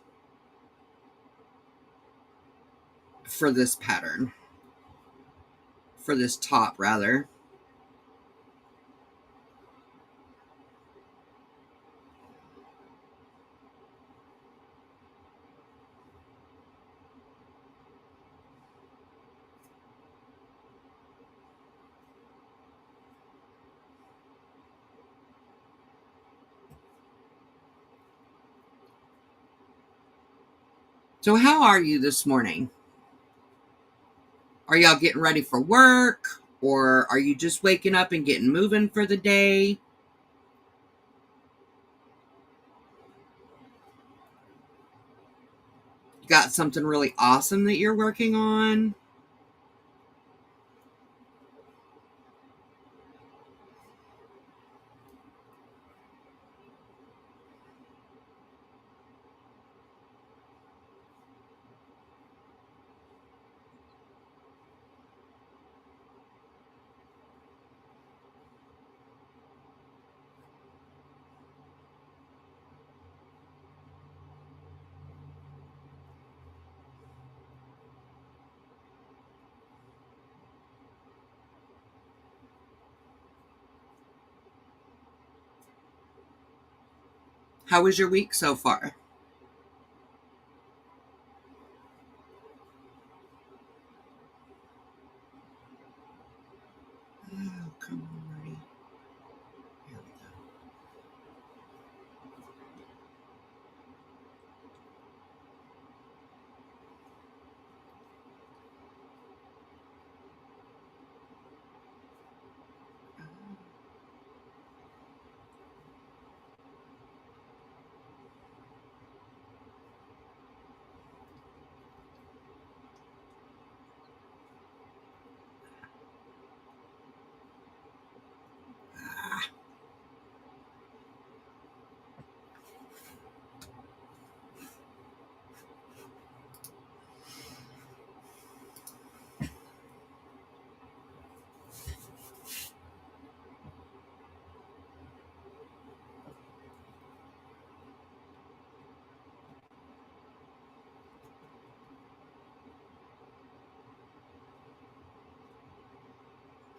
Speaker 1: for this pattern, for this top rather. So how are you this morning? Are y'all getting ready for work, or are you just waking up and getting moving for the day? You got something really awesome that you're working on? How was your week so far? Oh, come on, Marty. Here we go.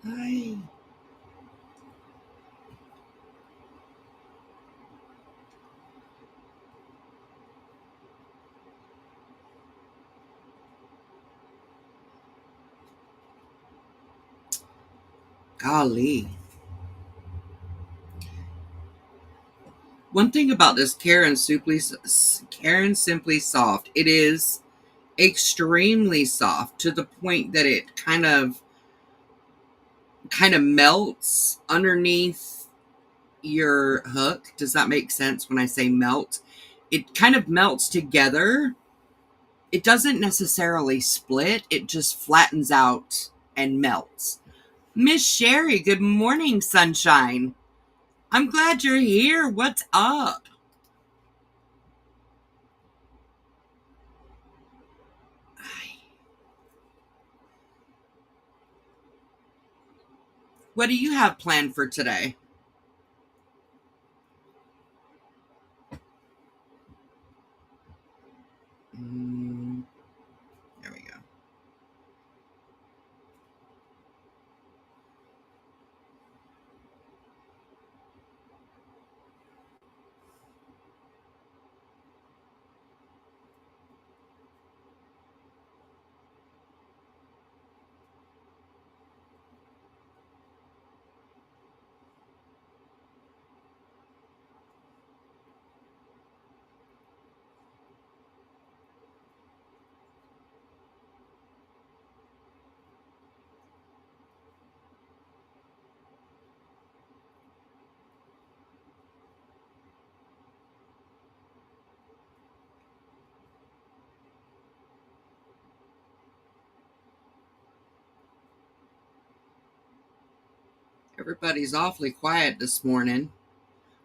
Speaker 1: Hi. Golly. One thing about this Karen Simply Soft, it is extremely soft to the point that it kind of melts underneath your hook. Does that make sense when I say melt? It kind of melts together. It doesn't necessarily split. It just flattens out and melts. Miss Sherry, good morning, sunshine. I'm glad you're here. What's up? What do you have planned for today? There we go. Everybody's awfully quiet this morning.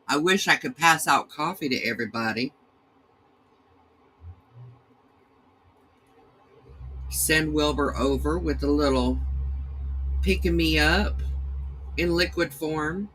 Speaker 1: I wish I could pass out coffee to everybody. Send Wilbur over with a little picking me up in liquid form.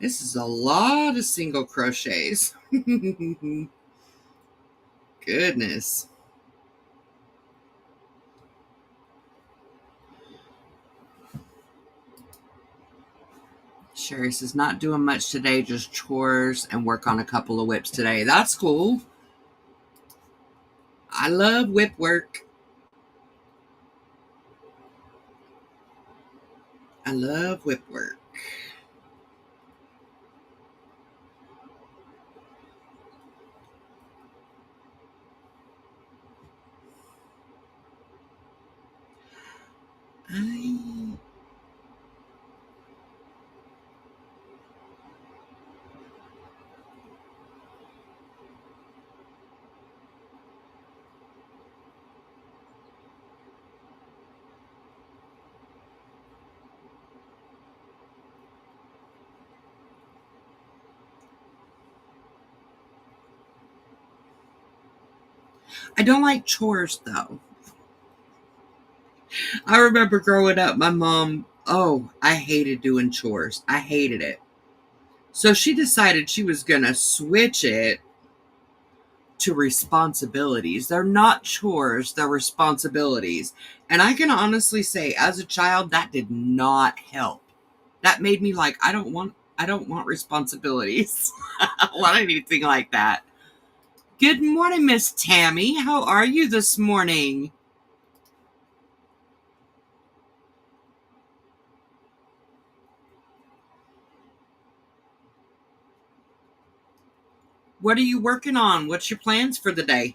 Speaker 1: This is a lot of single crochets. Goodness. Sherry says, not doing much today, just chores and work on a couple of whips today. That's cool. I love whip work. I love whip work. I don't like chores, though. I remember growing up, my mom, I hated doing chores. I hated it. So she decided she was going to switch it to responsibilities. They're not chores, they're responsibilities. And I can honestly say, as a child, that did not help. That made me like, I don't want responsibilities. I don't want anything like that. Good morning, Miss Tammy. How are you this morning? What are you working on? What's your plans for the day?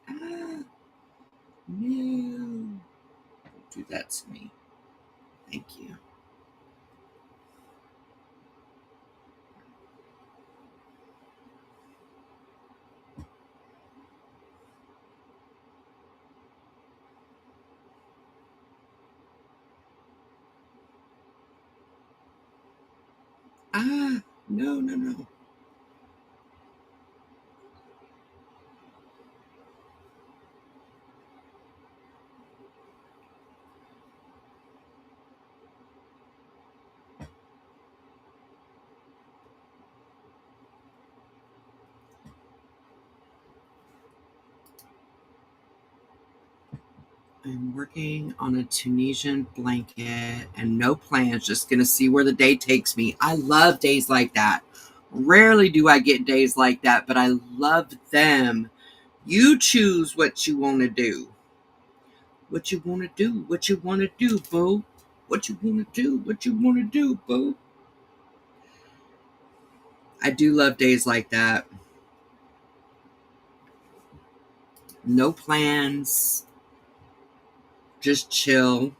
Speaker 1: Ah, no. Don't do that to me. Thank you. No. I'm working on a Tunisian blanket and no plans, just going to see where the day takes me. I love days like that. Rarely do I get days like that, but I love them. You choose what you want to do. What you want to do. What you want to do, boo. What you want to do. What you want to do, boo. I do love days like that. No plans. Just chill.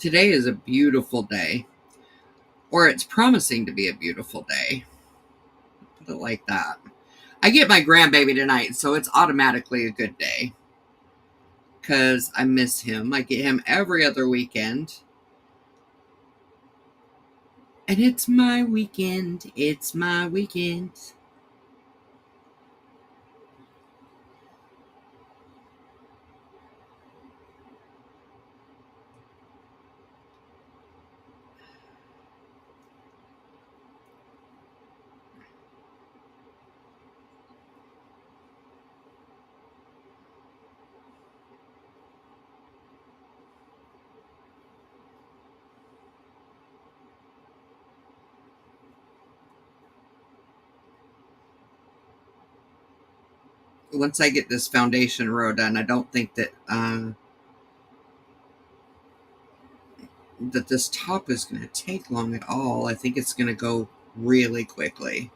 Speaker 1: Today is a beautiful day, or it's promising to be a beautiful day. Put it like that. I get my grandbaby tonight, so it's automatically a good day because I miss him. I get him every other weekend. And it's my weekend. It's my weekend. Once I get this foundation row done, I don't think that that this top is going to take long at all. I think it's going to go really quickly.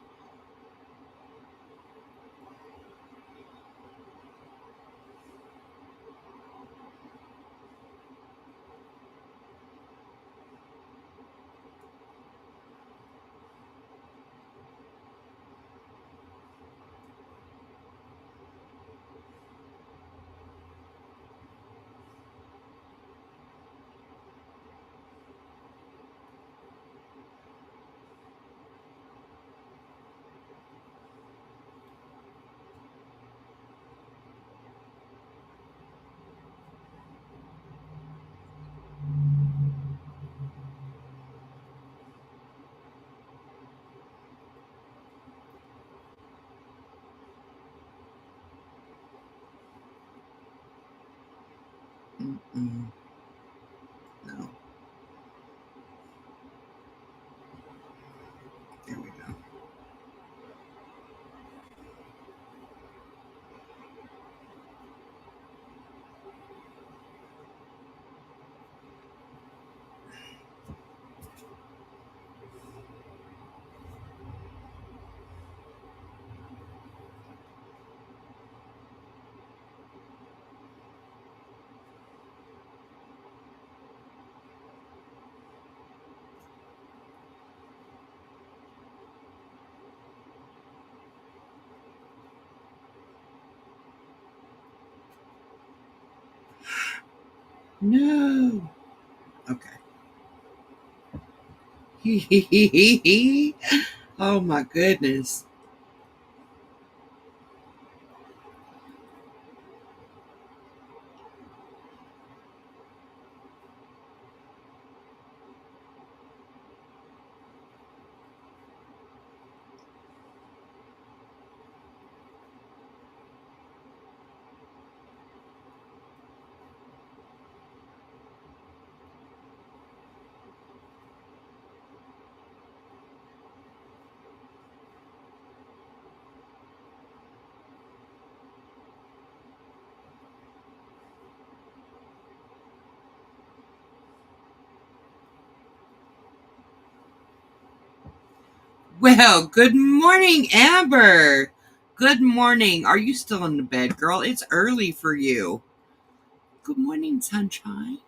Speaker 1: Mm-mm. No. There we go. No. Okay. Oh my goodness. Well, good morning, Amber. Good morning. Are you still in the bed, girl? It's early for you. Good morning, sunshine.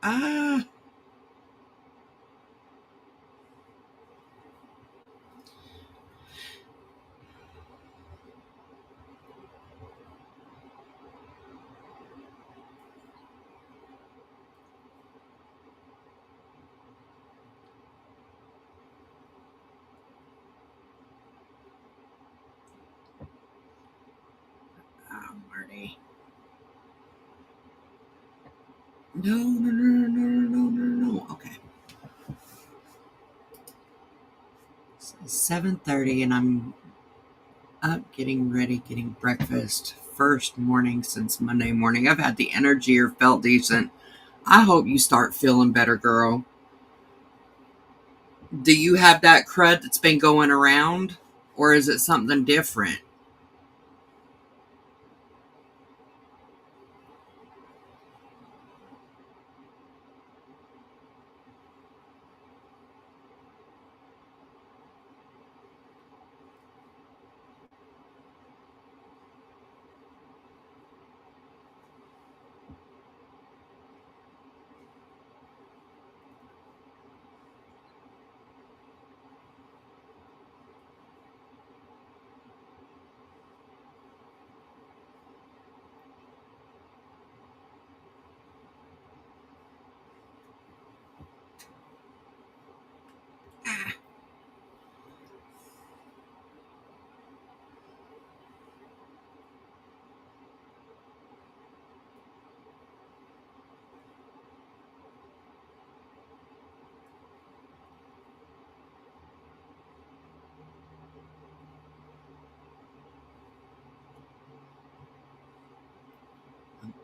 Speaker 1: Ah, No. Okay. So 7:30 and I'm up getting ready, getting breakfast. First morning since Monday morning. I've had the energy or felt decent. I hope you start feeling better, girl. Do you have that crud that's been going around? Or is it something different?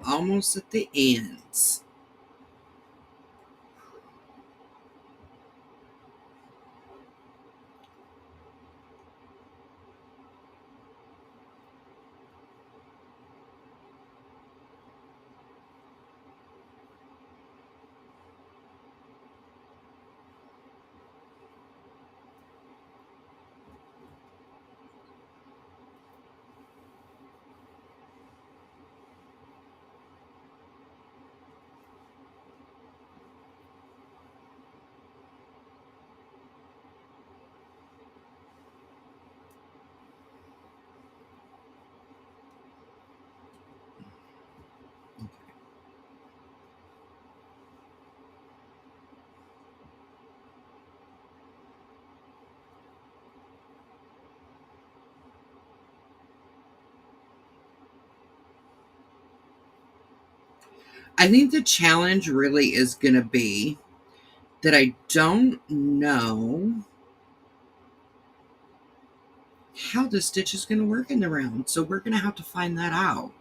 Speaker 1: Almost at the ends. I think the challenge really is going to be that I don't know how the stitch is going to work in the round. So we're going to have to find that out.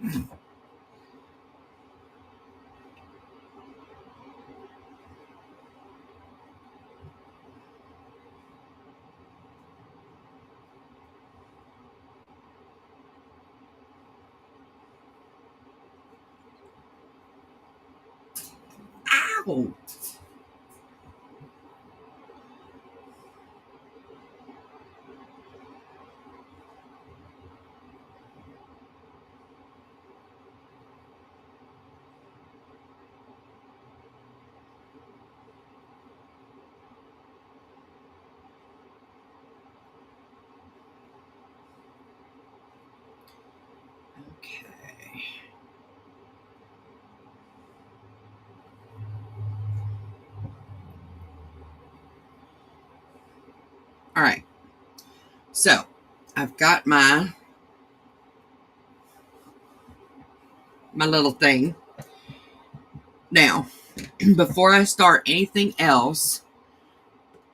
Speaker 1: Ow! Okay. All right. So I've got my little thing. Now, before I start anything else,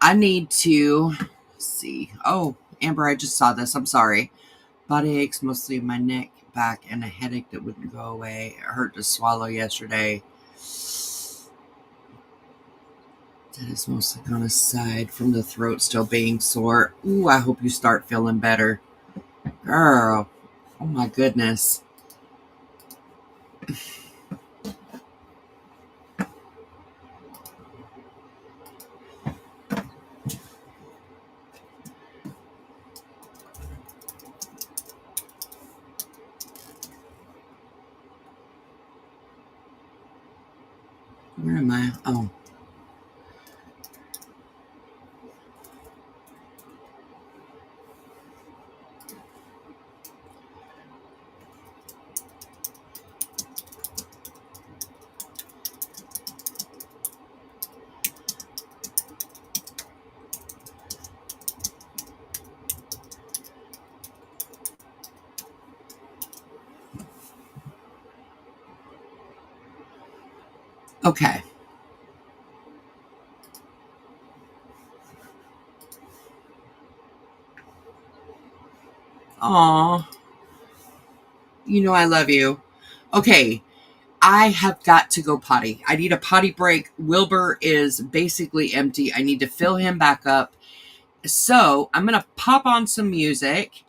Speaker 1: I need to see. Oh, Amber, I just saw this. I'm sorry. Body aches mostly in my neck, back, and a headache that wouldn't go away. It hurt to swallow yesterday. That is mostly gone aside from the throat still being sore. Ooh, I hope you start feeling better. Girl. Oh my goodness. Where am I? Oh. Okay. Aw. You know I love you. Okay. I have got to go potty. I need a potty break. Wilbur is basically empty. I need to fill him back up. So I'm going to pop on some music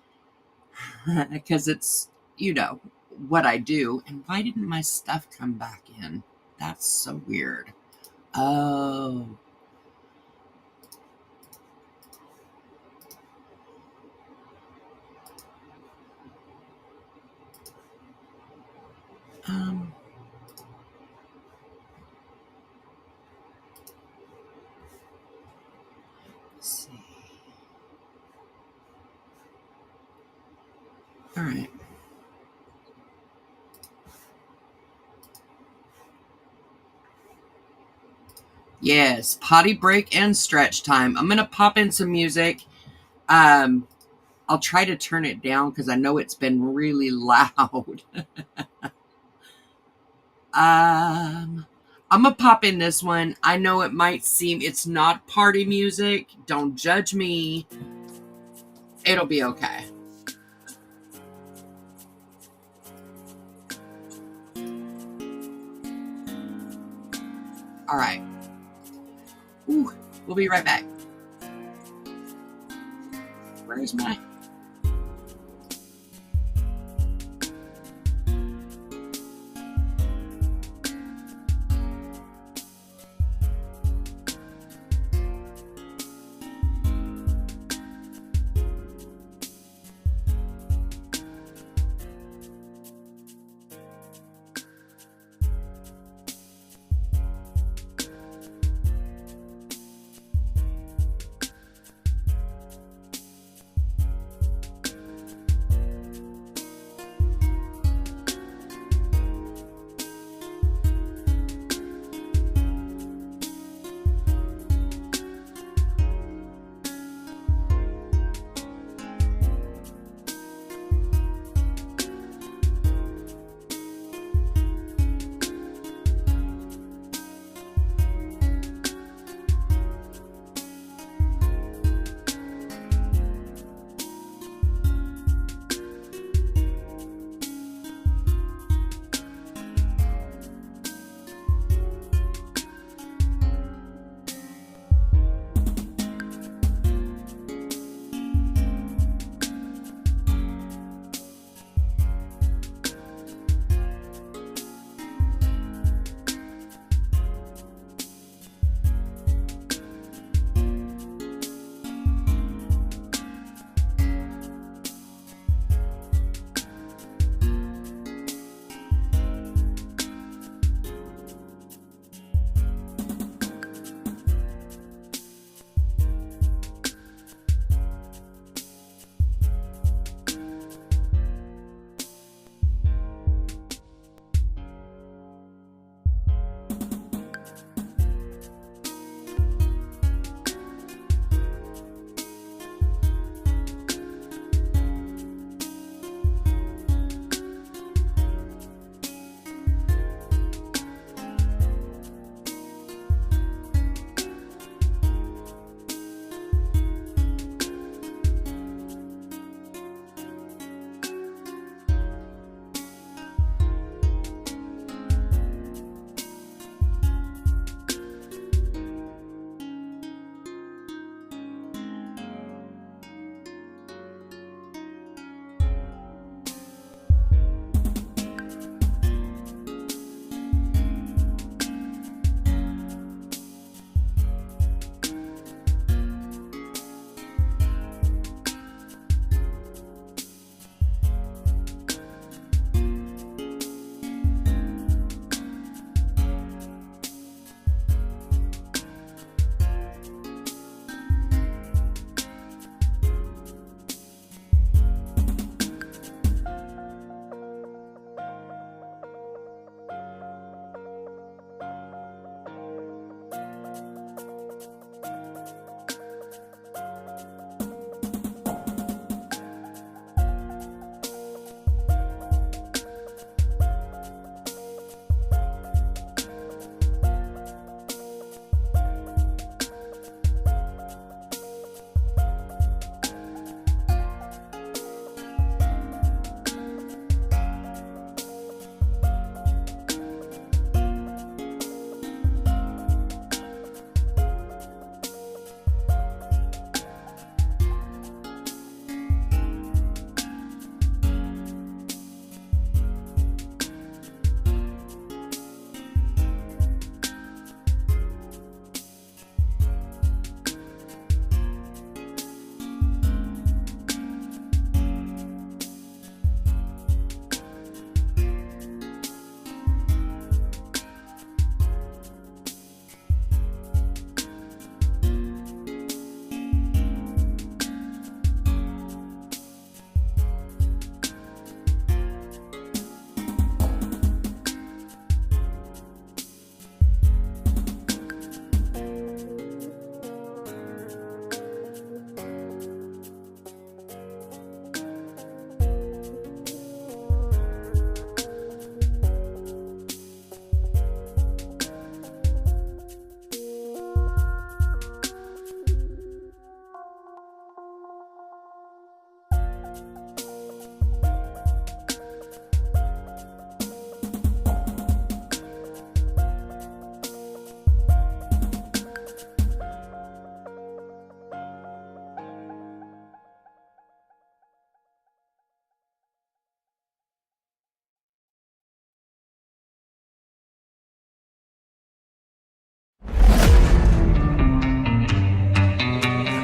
Speaker 1: because it's, you know, what I do. And why didn't my stuff come back in? That's so weird. Oh. Um. Let's see. All right. Yes, potty break and stretch time. I'm going to pop in some music. Um, I'll try to turn it down because I know it's been really loud. I'm gonna pop in this one. I know it might seem it's not party music. Don't judge me. It'll be okay. All right. Ooh, we'll be right back. Where's my...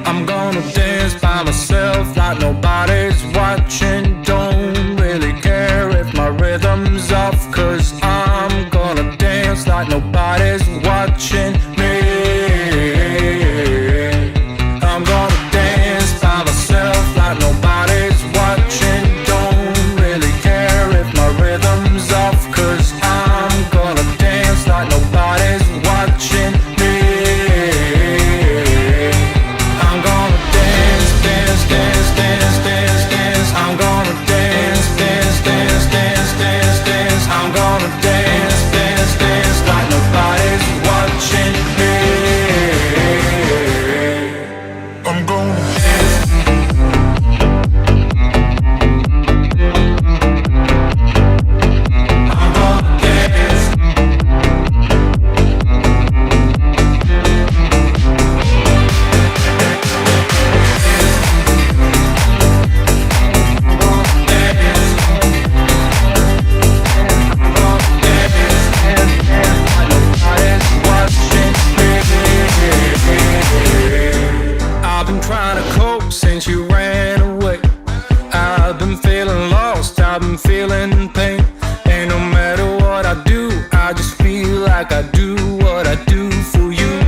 Speaker 2: I'm gonna dance by myself like nobody's watching. Don't really care if my rhythm's off, 'cause I'm gonna dance like nobody's watching me. I'm gonna dance by myself like nobody's watching. Don't really care if my rhythm's off, 'cause I'm gonna dance like nobody's watching me. I'm gonna dance, dance, dance, dance, dance, dance. I'm gonna dance, dance, dance, dance, dance, dance. I'm gonna dance, dance, dance like nobody's watching me. I'm gonna dance. I'm gonna dance. I've been trying to cope since you ran away. I've been feeling lost, I've been feeling pain. And no matter what I do, I just feel like I do what I do for you.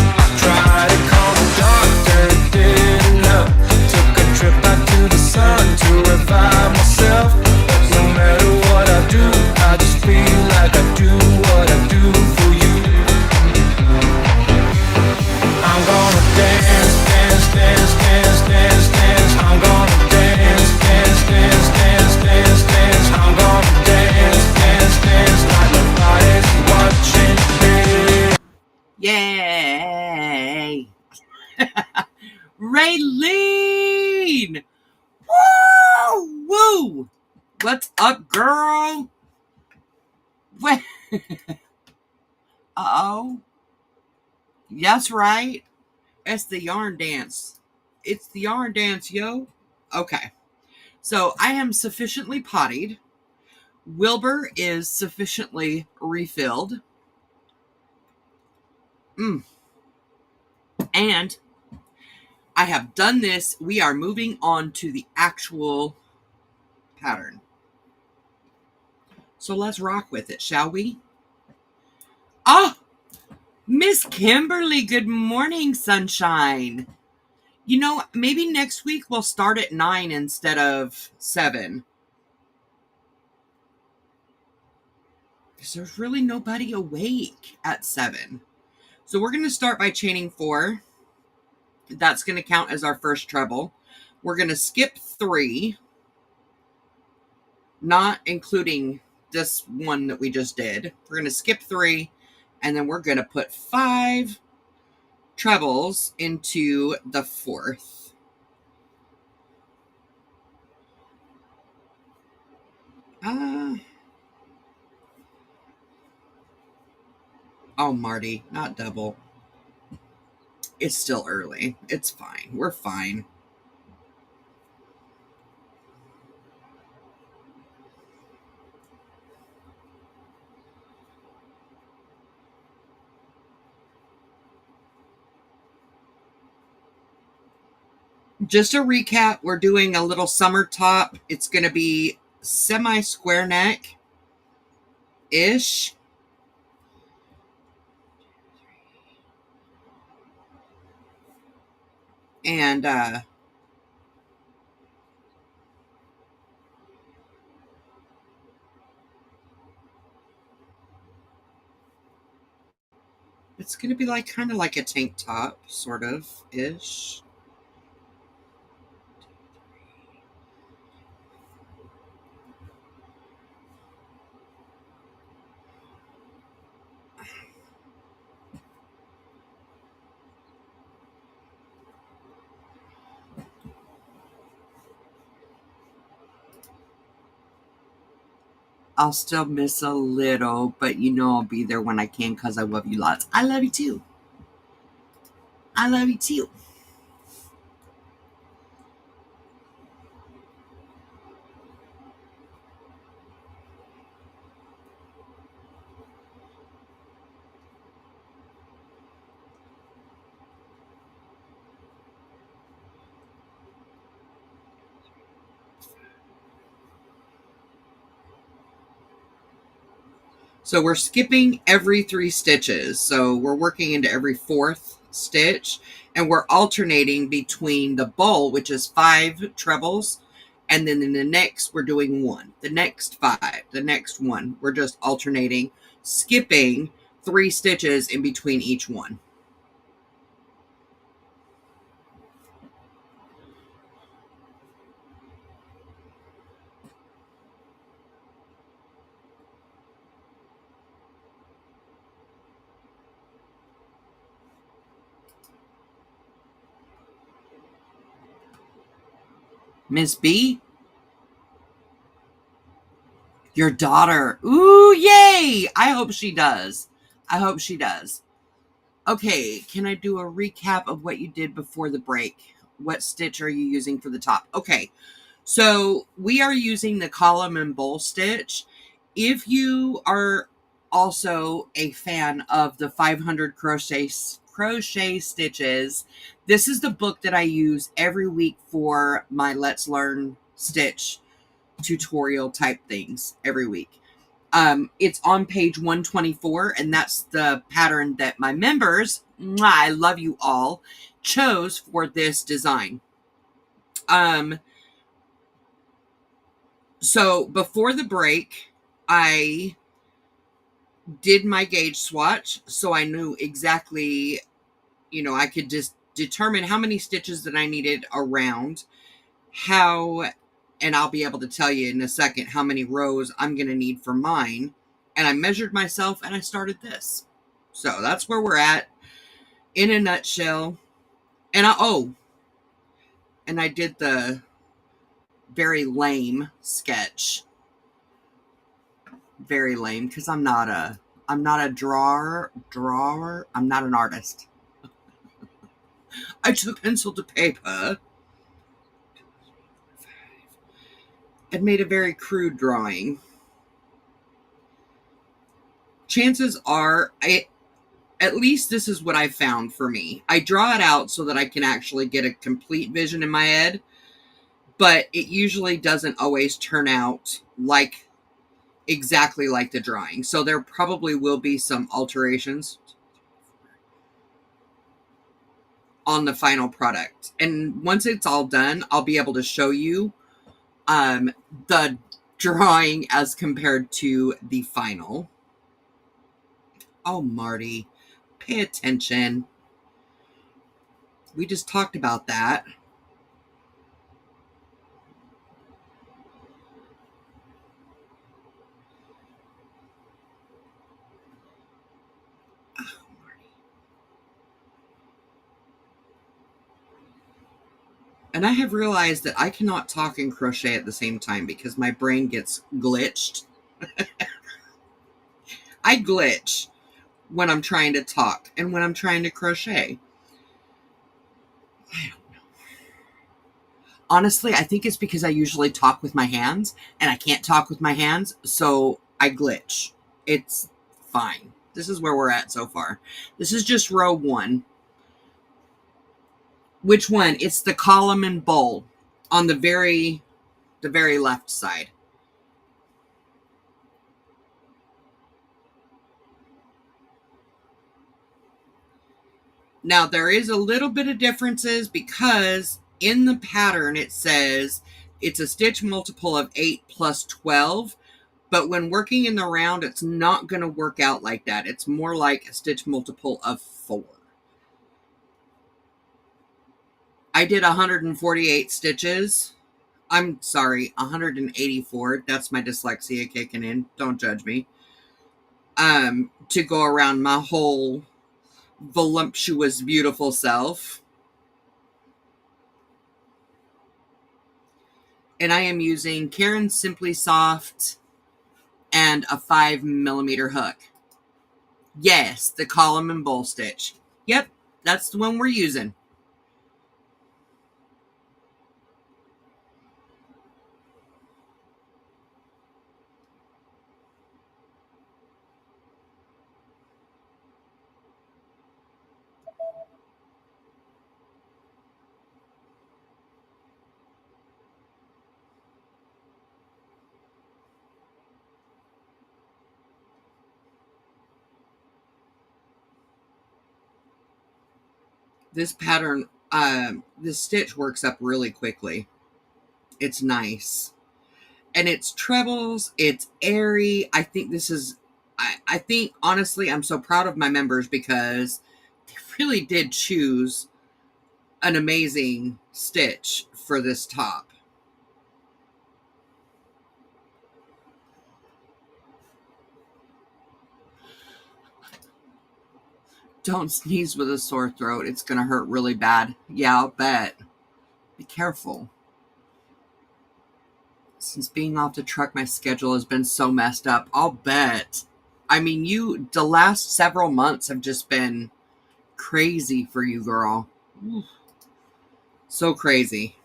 Speaker 2: I tried to call the doctor, it didn't help. Took a trip out to the sun to revive myself. But no matter what I do, I just feel like I do what I do for you. I'm gonna dance, dance, dance, dance, dance, dance. I'm gonna dance, dance, dance, dance, dance, dance. I'm gonna dance, dance, dance like nobody's watching me.
Speaker 1: Yay! Raylene! Woo! Woo! What's up, girl? Uh-oh. That's right. It's the yarn dance. It's the yarn dance, yo. Okay. So I am sufficiently pottied. Wilbur is sufficiently refilled. And I have done this. We are moving on to the actual pattern. So let's rock with it, shall we? Oh, Miss Kimberly, good morning, sunshine. You know, maybe next week we'll start at 9 instead of 7. Because there's really nobody awake at 7. So we're going to start by chaining 4. That's going to count as our first treble. We're going to skip 3, not including this one that we just did. We're going to skip 3, and then we're going to put 5 trebles into the 4th. Oh, Marty, not double. It's still early. It's fine. We're fine. Just a recap, we're doing a little summer top. It's going to be semi-square neck-ish. And it's going to be like kind of like a tank top, sort of ish. I'll still miss a little, but you know I'll be there when I can because I love you lots. I love you too. I love you too. So we're skipping every 3 stitches. So we're working into every 4th stitch, and we're alternating between the bowl, which is 5 trebles, and then in the next we're doing 1, the next 5, the next 1. We're just alternating, skipping 3 stitches in between each one. Miss B? Your daughter. Ooh, yay! I hope she does. I hope she does. Okay, can I do a recap of what you did before the break? What stitch are you using for the top? Okay, so we are using the column and bowl stitch. If you are also a fan of the 500 crochet stitches, this is the book that I use every week for my Let's Learn Stitch tutorial type things every week. It's on page 124, and that's the pattern that my members, I love you all, chose for this design. So before the break, I did my gauge swatch, so I knew exactly, I could just determine how many stitches that I needed around, and I'll be able to tell you in a second how many rows I'm going to need for mine. And I measured myself and I started this. So that's where we're at in a nutshell. And I did the very lame sketch. Very lame, because I'm not a drawer. I'm not an artist. I took pencil to paper and made a very crude drawing. Chances are, at least this is what I found for me. I draw it out so that I can actually get a complete vision in my head, but it usually doesn't always turn out exactly like the drawing. So there probably will be some alterations on the final product. And once it's all done, I'll be able to show you the drawing as compared to the final. Oh, Marty, pay attention. We just talked about that. And I have realized that I cannot talk and crochet at the same time because my brain gets glitched. I glitch when I'm trying to talk and when I'm trying to crochet. I don't know. Honestly, I think it's because I usually talk with my hands and I can't talk with my hands, so I glitch. It's fine. This is where we're at so far. This is just row 1. Which one? It's the column and bowl on the very left side. Now, there is a little bit of differences because in the pattern it says it's a stitch multiple of 8 plus 12, but when working in the round, it's not going to work out like that. It's more like a stitch multiple of 4. I did 148 stitches. I'm sorry, 184. That's my dyslexia kicking in. Don't judge me. To go around my whole voluptuous, beautiful self. And I am using Caron Simply Soft and a 5mm hook. Yes, the column and bowl stitch. Yep, that's the one we're using. This pattern, this stitch works up really quickly. It's nice. And it's trebles, it's airy. I think this is, I think, honestly, I'm so proud of my members because they really did choose an amazing stitch for this top. Don't sneeze with a sore throat. It's going to hurt really bad. Yeah, I'll bet. Be careful. Since being off the truck, my schedule has been so messed up. I'll bet. I mean, the last several months have just been crazy for you, girl. Oof. So crazy.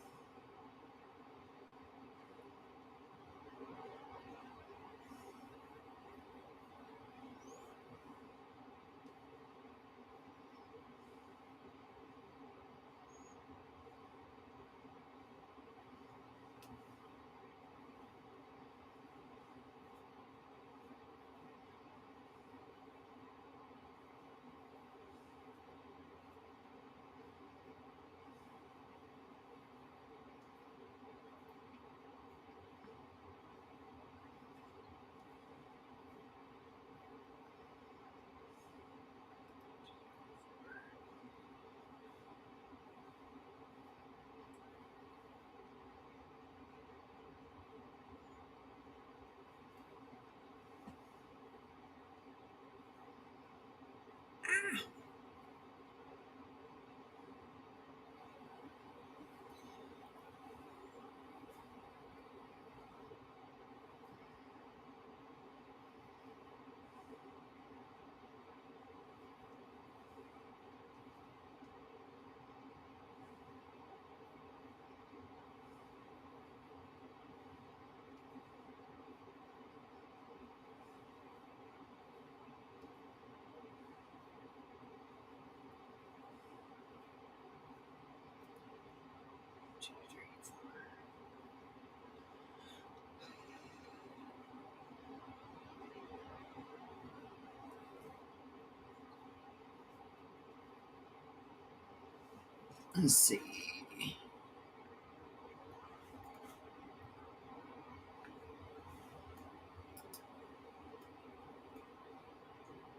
Speaker 1: Let's see.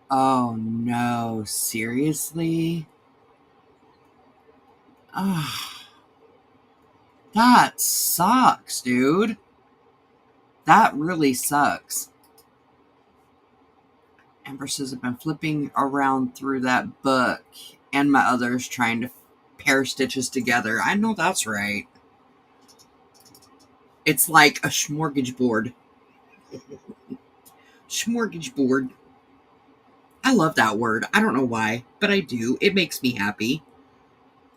Speaker 1: Oh no, seriously? Ah, that sucks, dude. That really sucks. Empresses have been flipping around through that book and my others trying to pair stitches together. I know that's right. It's like a smorgasbord. Smorgasbord. I love that word. I don't know why, but I do. It makes me happy.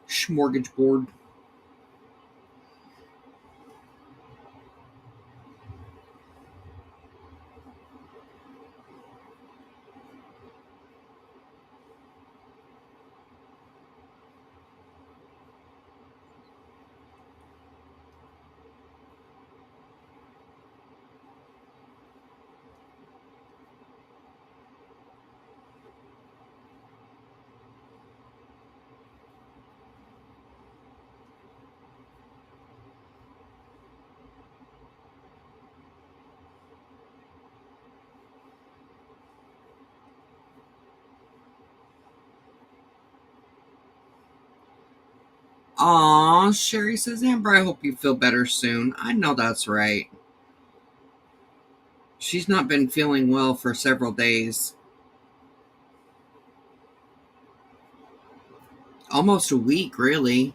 Speaker 1: Smorgasbord. Aw, Sherry says, Amber, I hope you feel better soon. I know that's right. She's not been feeling well for several days. Almost a week, really.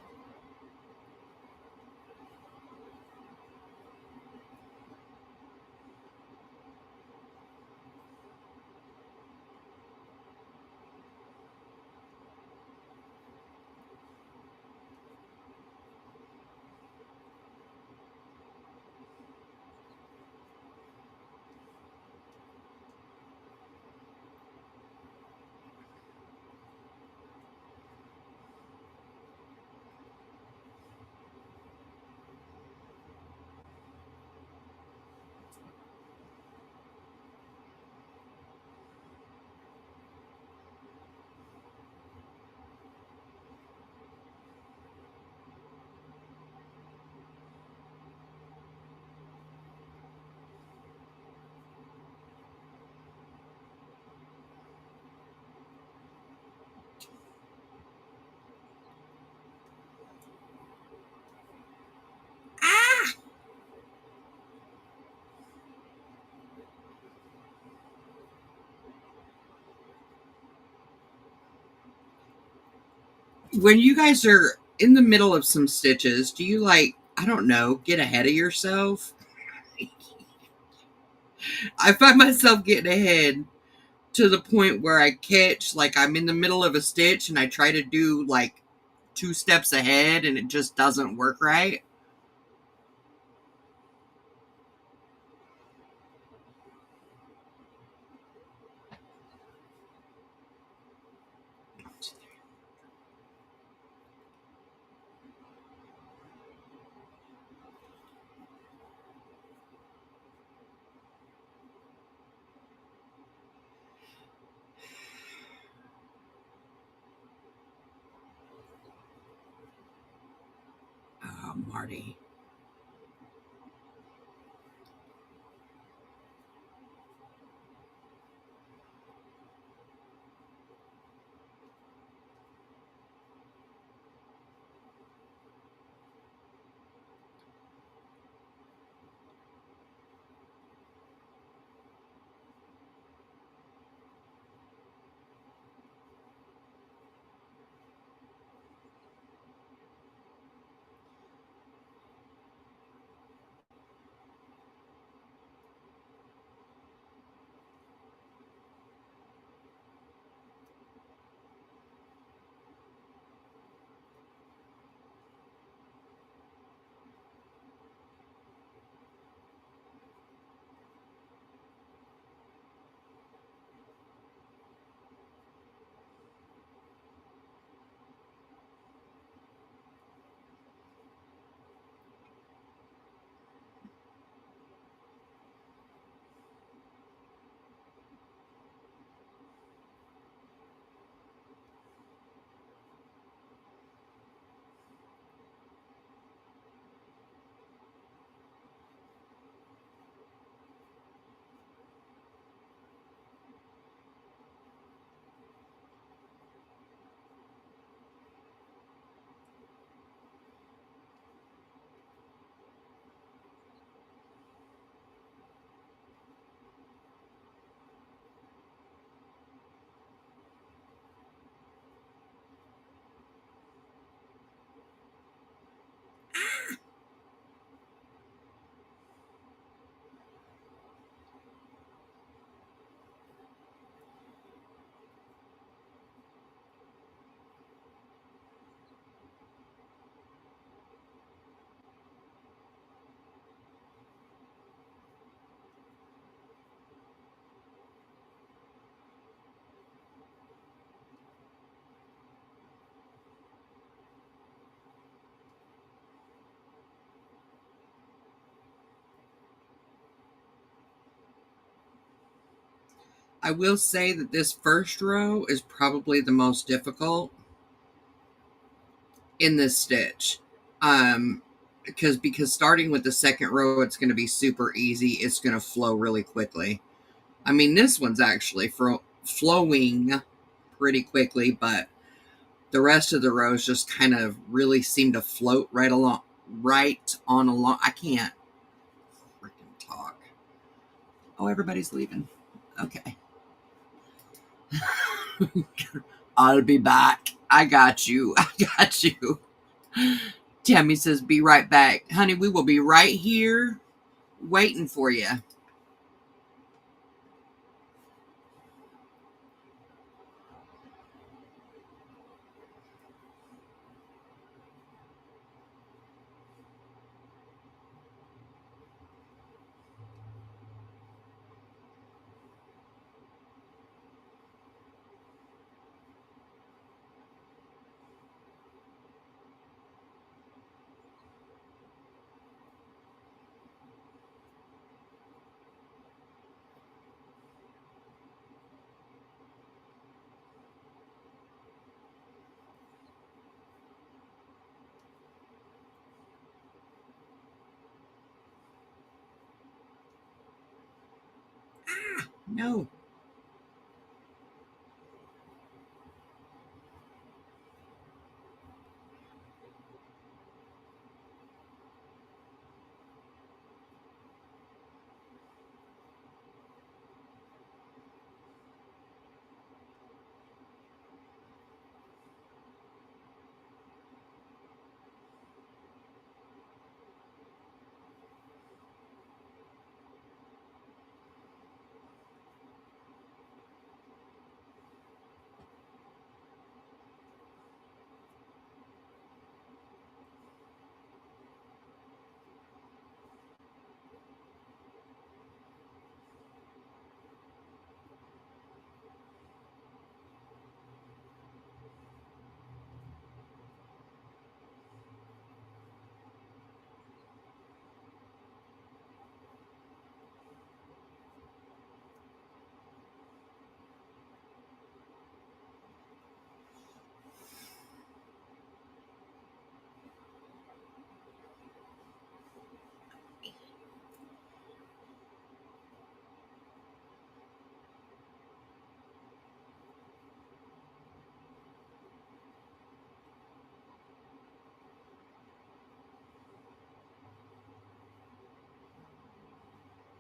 Speaker 1: When you guys are in the middle of some stitches, do you like, I don't know, get ahead of yourself? I find myself getting ahead to the point where I catch, like I'm in the middle of a stitch and I try to do like 2 steps ahead and it just doesn't work right. Oh, Marty. I will say that this first row is probably the most difficult in this stitch. Because starting with the second row, it's going to be super easy. It's going to flow really quickly. I mean, this one's actually flowing pretty quickly, but the rest of the rows just kind of really seem to float right on along. I can't freaking talk. Oh, everybody's leaving. Okay. I'll be back. I got you. I got you. Tammy says, be right back. Honey, we will be right here waiting for you. No.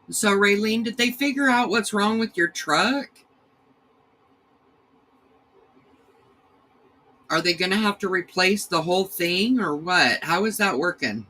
Speaker 1: So, Raylene, did they figure out what's wrong with your truck? Are they going to have to replace the whole thing or what? How is that working?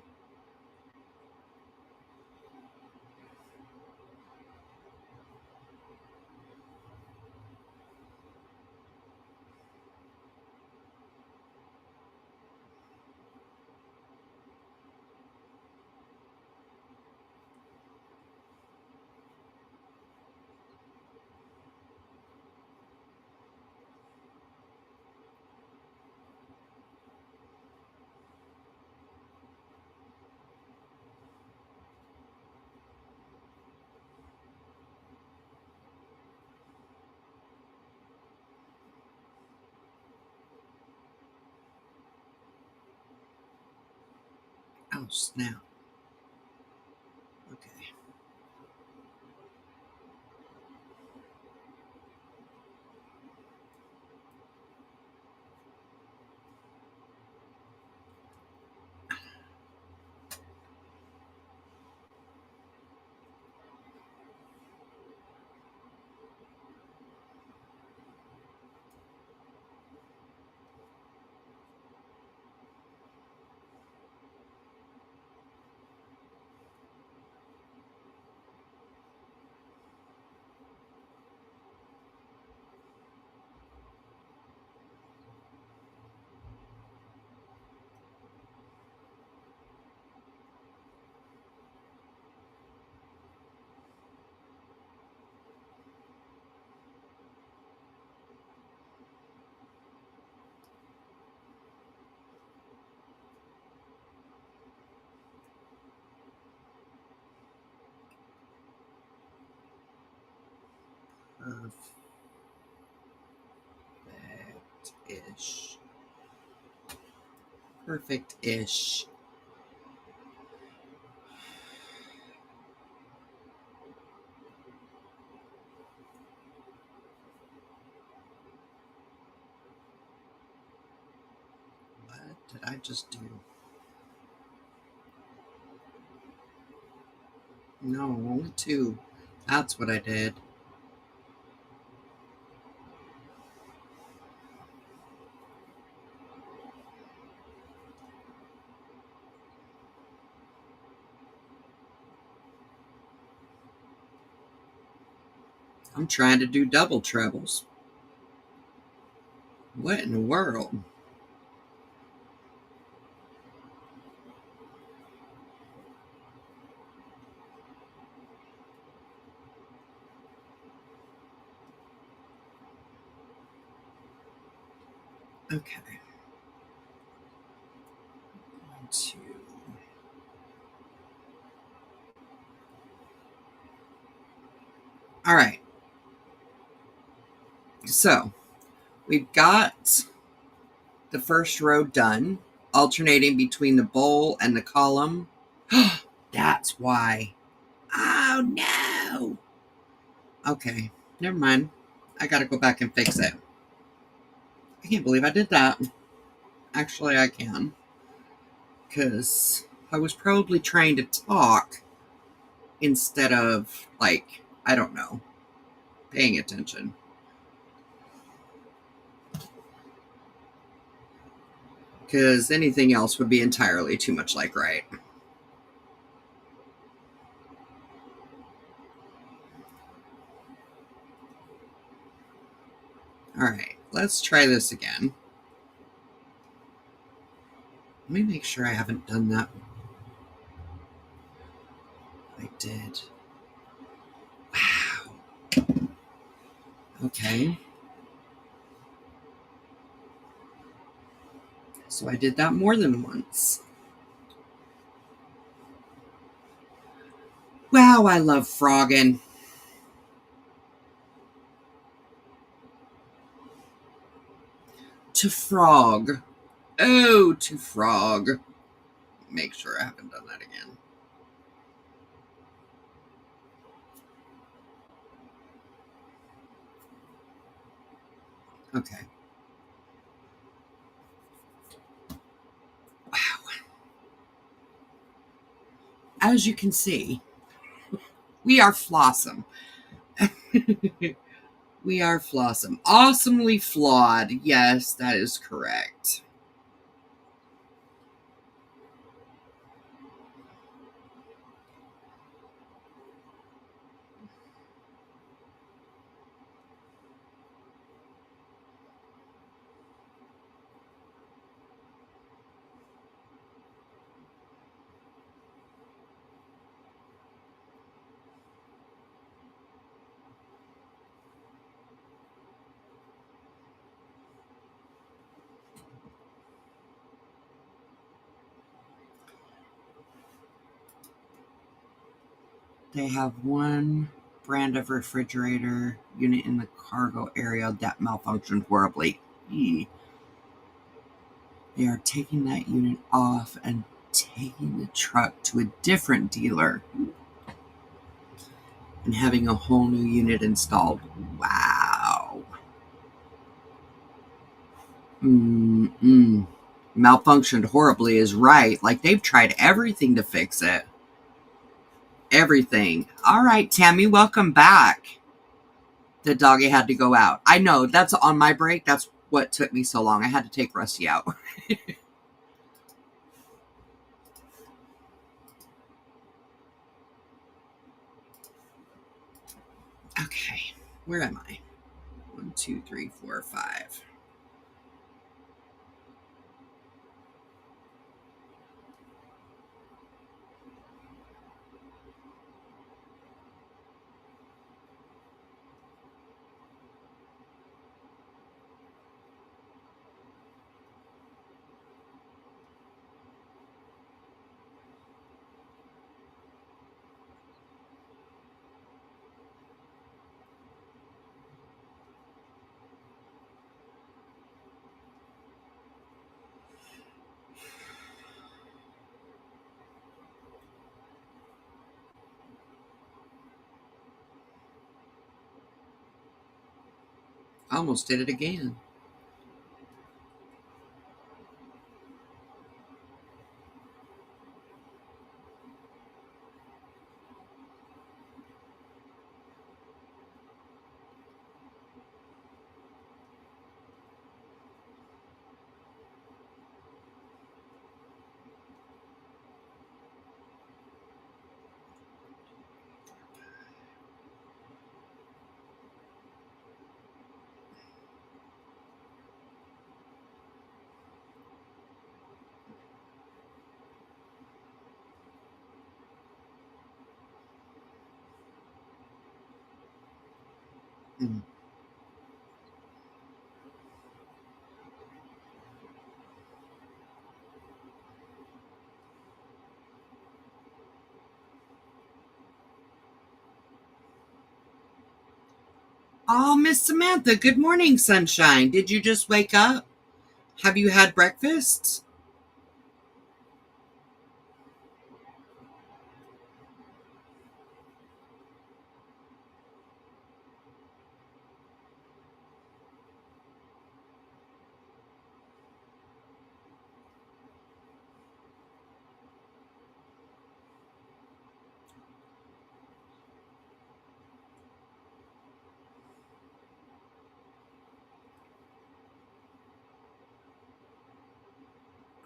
Speaker 1: Oh, snap. Okay. Perfect-ish. Perfect-ish. What did I just do? No, only two. That's what I did. I'm trying to do double trebles. What in the world? Okay. 1, 2. All right. So we've got the first row done, alternating between the bowl and the column. That's why. Oh no. Okay, never mind. I gotta go back and fix it. I can't believe I did that. Actually, I can. Because I was probably trying to talk instead of, like, I don't know, paying attention. Because anything else would be entirely too much like right. Alright, let's try this again. Let me make sure I haven't done that. I did. Wow. Okay. So I did that more than once. Wow, I love frogging. To frog. Oh, to frog. Make sure I haven't done that again. Okay. Wow. As you can see, We are Flawsome. We are Flawsome. Awesomely flawed. Yes, that is correct. They have one brand of refrigerator unit in the cargo area that malfunctioned horribly. They are taking that unit off and taking the truck to a different dealer and having a whole new unit installed. Wow. Malfunctioned horribly is right. Like, they've tried everything to fix it. Everything. All right, Tammy, welcome back. The doggy had to go out. I know, that's on my break. That's what took me so long. I had to take Rusty out. Okay, where am I? 1, 2, 3, 4, 5. I almost did it again. Mm. Oh, Miss Samantha, good morning, sunshine. Did you just wake up? Have you had breakfast?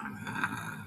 Speaker 1: Ah.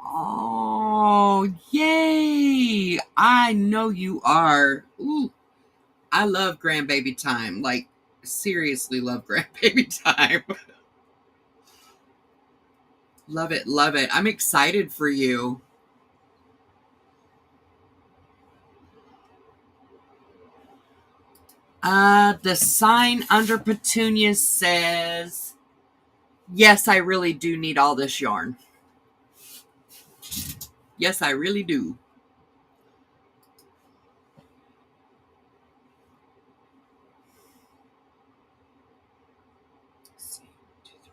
Speaker 1: Oh, yay! I know you are. Ooh, I love grandbaby time. Like, seriously love grandbaby time. Love it, love it. I'm excited for you. The sign under Petunia says, yes, I really do need all this yarn. Yes, I really do. Let's see, 1, 2, 3.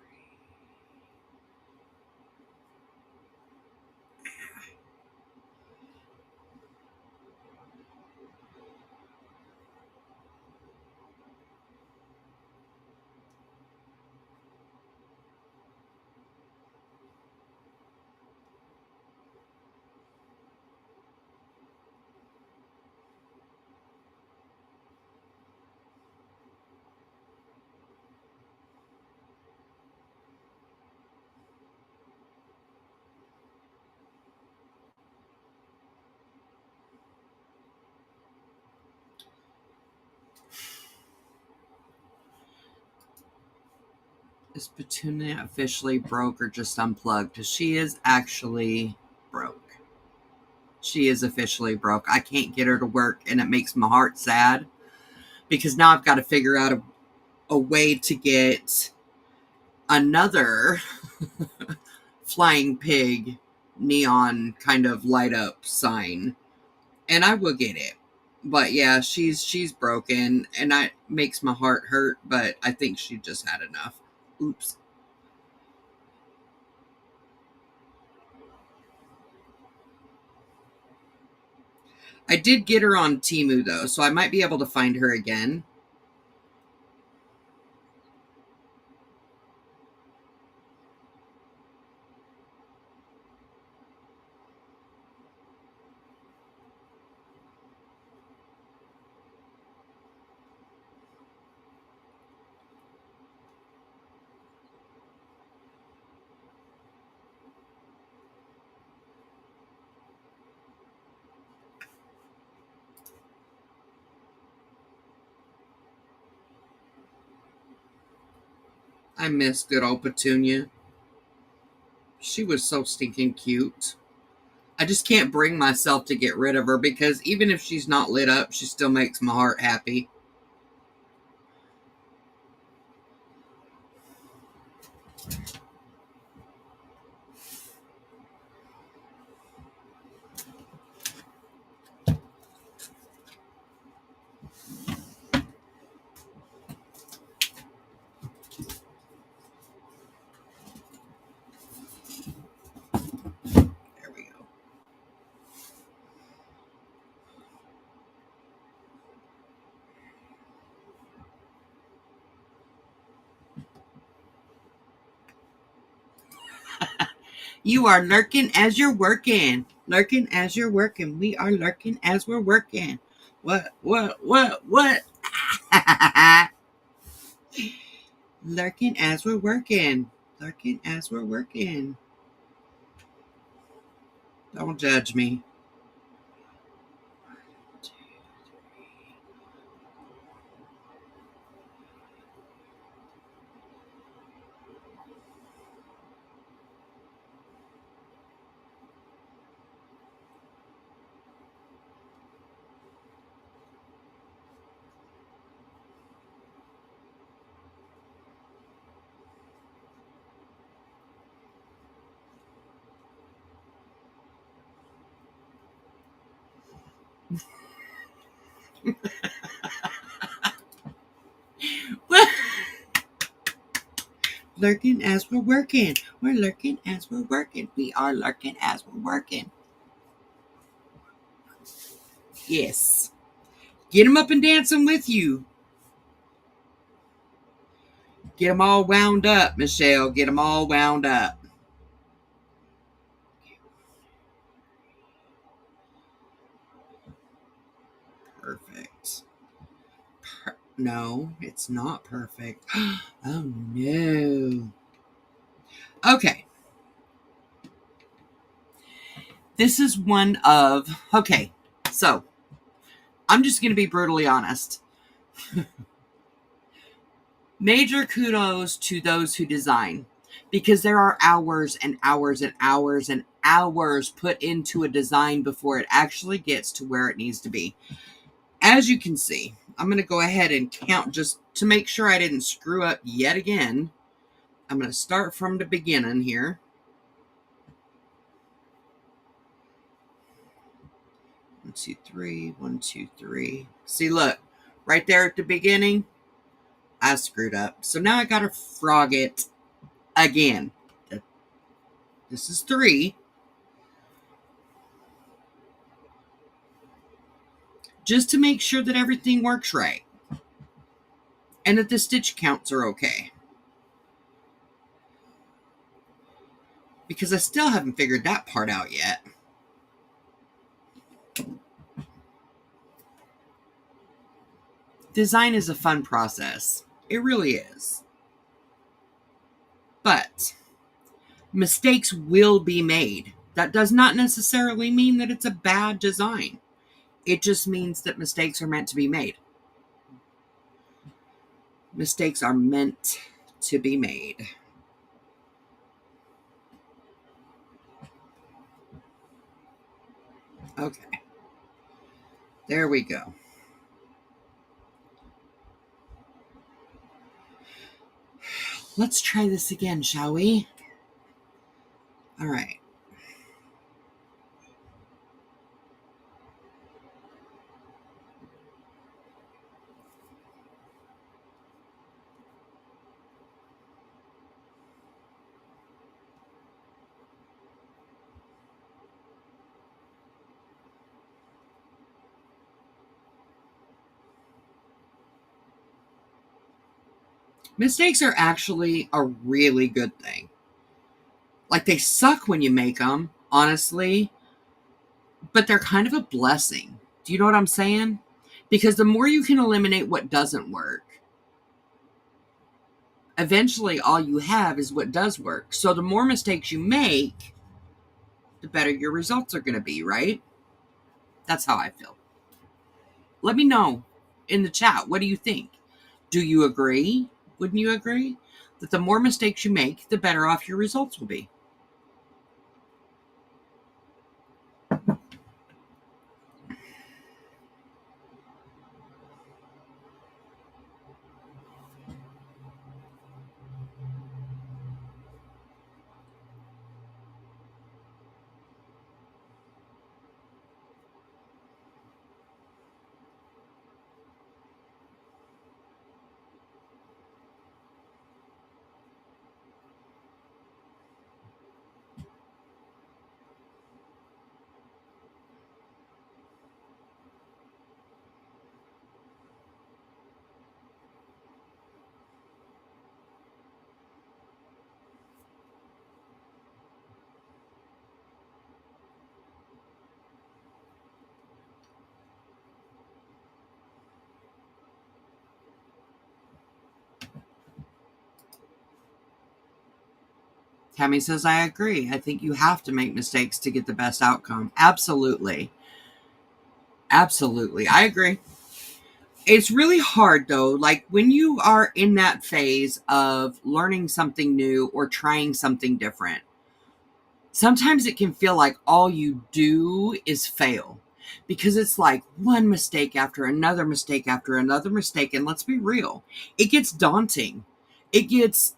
Speaker 1: Is Petunia officially broke or just unplugged? Because she is actually broke. She is officially broke. I can't get her to work, and it makes my heart sad. Because now I've got to figure out a way to get another flying pig neon kind of light up sign. And I will get it. But yeah, she's broken, and it makes my heart hurt, but I think she just had enough. Oops. I did get her on Temu, though, so I might be able to find her again. I miss good old Petunia. She was so stinking cute. I just can't bring myself to get rid of her because even if she's not lit up, she still makes my heart happy. There we go. You are lurking as you're working. Lurking as you're working. We are lurking as we're working. What? Lurking as we're working. Lurking as we're working. Don't judge me. Lurking as we're working. We're lurking as we're working. We are lurking as we're working. Yes. Get them up and dancing with you. Get them all wound up, Michelle. Get them all wound up. Perfect. No, it's not perfect. Oh, no. Okay. This is one of... Okay. So, I'm just going to be brutally honest. Major kudos to those who design, because there are hours and hours and hours and hours put into a design before it actually gets to where it needs to be. As you can see, I'm going to go ahead and count just to make sure I didn't screw up yet again. I'm going to start from the beginning here. 1, 2, 3, 1, 2, 3. See, look, right there at the beginning, I screwed up. So now I got to frog it again. This is 3. Just to make sure that everything works right. And that the stitch counts are okay. Because I still haven't figured that part out yet. Design is a fun process. It really is. But mistakes will be made. That does not necessarily mean that it's a bad design. It just means that mistakes are meant to be made. Mistakes are meant to be made. Okay. There we go. Let's try this again, shall we? All right. Mistakes are actually a really good thing. Like, they suck when you make them, honestly, but they're kind of a blessing. Do you know what I'm saying? Because the more you can eliminate what doesn't work, eventually all you have is what does work. So the more mistakes you make, the better your results are going to be, right? That's how I feel. Let me know in the chat. What do you think? Do you agree? Wouldn't you agree? That the more mistakes you make, the better off your results will be. Tammy says, I agree. I think you have to make mistakes to get the best outcome. Absolutely. Absolutely. I agree. It's really hard, though. Like, when you are in that phase of learning something new or trying something different, sometimes it can feel like all you do is fail. Because it's like one mistake after another mistake after another mistake. And let's be real, it gets daunting. It gets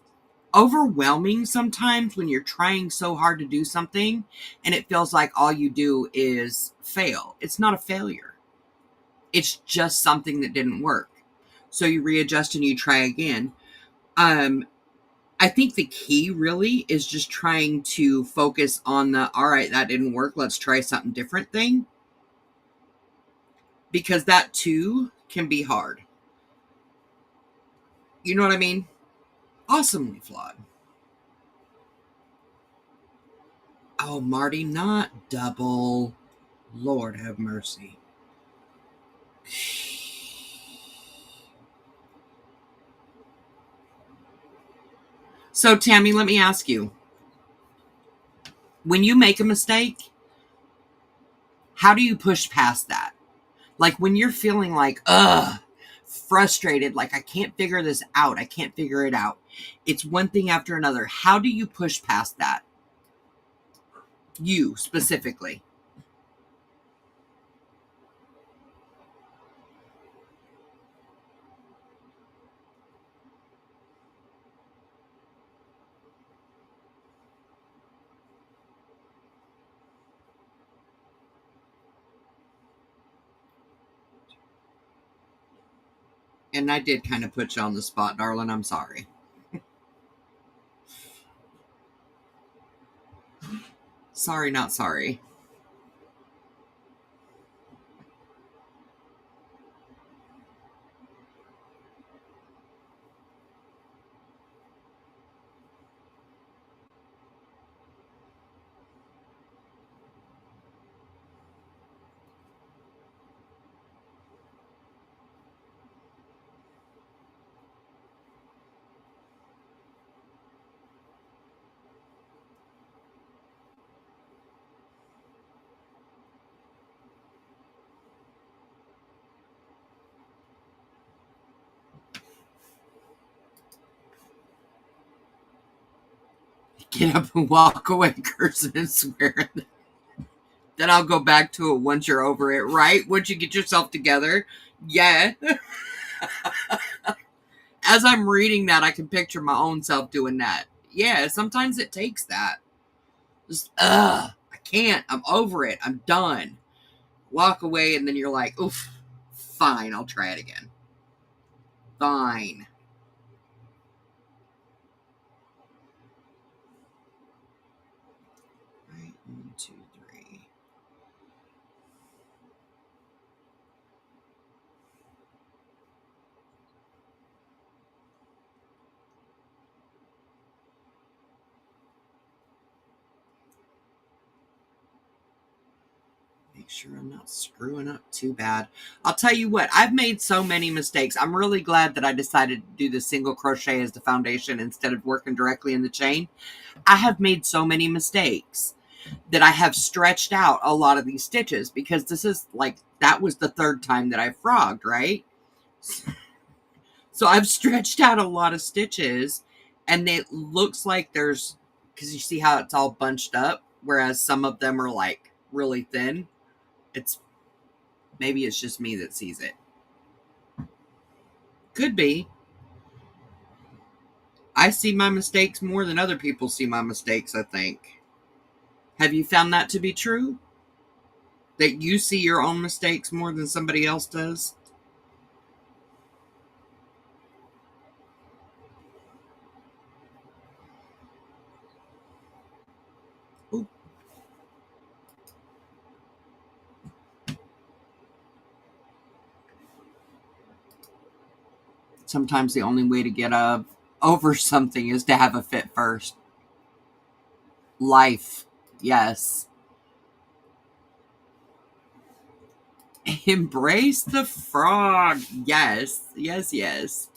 Speaker 1: overwhelming sometimes when you're trying so hard to do something and it feels like all you do is fail. It's not a failure. It's just something that didn't work. So you readjust and you try again. I think the key really is just trying to focus on the, all right, that didn't work, let's try something different thing. Because that too can be hard. You know what I mean? Awesomely flawed. Oh, Marty, not double. Lord have mercy. So, Tammy, let me ask you. When you make a mistake, How do you push past that? Like when you're feeling like, frustrated, like I can't figure this out, I can't figure it out. It's one thing after another. How do you push past that? You specifically. And I did kind of put you on the spot, darling. I'm sorry. Sorry, not sorry. Get up and walk away, cursing and swearing. Then I'll go back to it once you're over it, right? Once you get yourself together. Yeah. As I'm reading that, I can picture my own self doing that. Yeah, sometimes it takes that. Just, I can't. I'm over it. I'm done. Walk away, and then you're like, oof, fine, I'll try it again. Fine. Right, 1, 2, 3. Make sure I'm not screwing up too bad. I'll tell you what, I've made so many mistakes. I'm really glad that I decided to do the single crochet as the foundation instead of working directly in the chain. I have made so many mistakes that I have stretched out a lot of these stitches because this is like, that was the third time that I frogged, right? So I've stretched out a lot of stitches and it looks like there's, because you see how it's all bunched up, whereas some of them are like really thin. Maybe it's just me that sees it. Could be. I see my mistakes more than other people see my mistakes, I think. Have you found that to be true? That you see your own mistakes more than somebody else does? Ooh. Sometimes the only way to get over something is to have a fit first. Life. Yes. Embrace the frog. Yes. Yes, yes.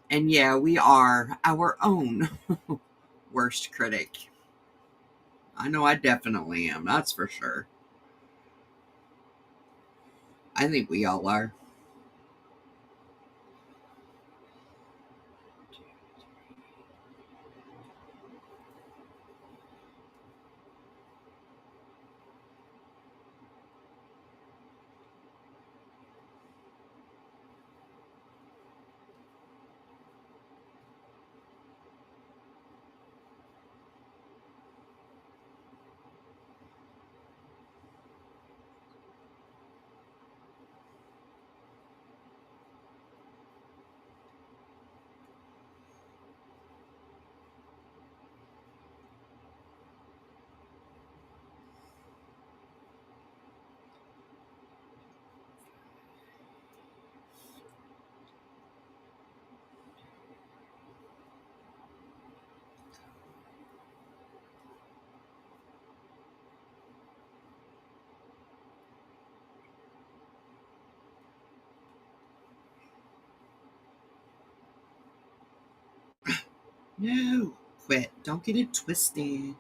Speaker 1: And yeah, we are our own worst critic. I know I definitely am. That's for sure. I think we all are. No, quit. Don't get it twisted.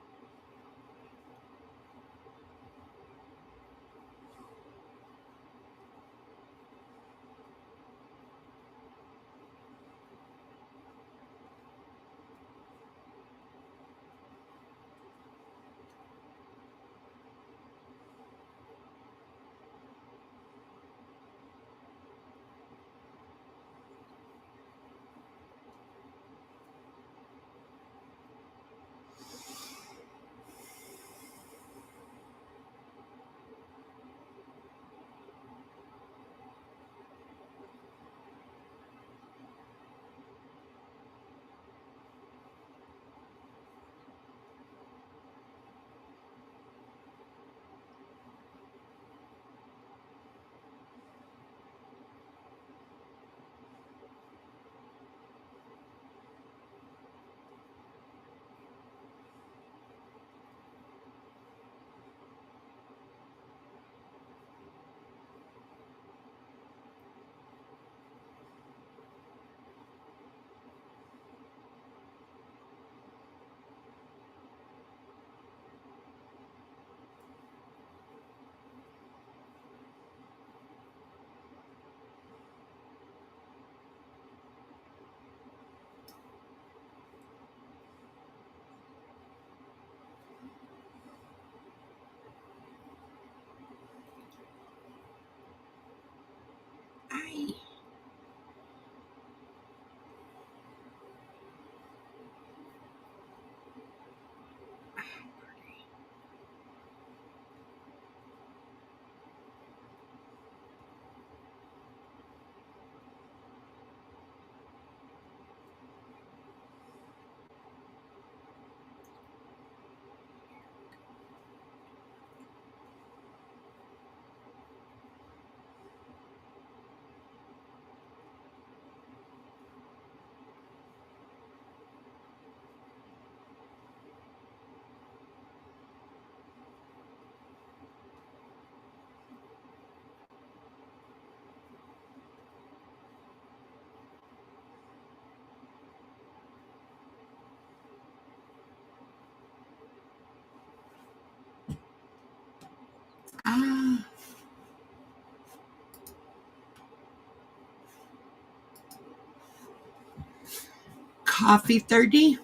Speaker 1: coffee 30.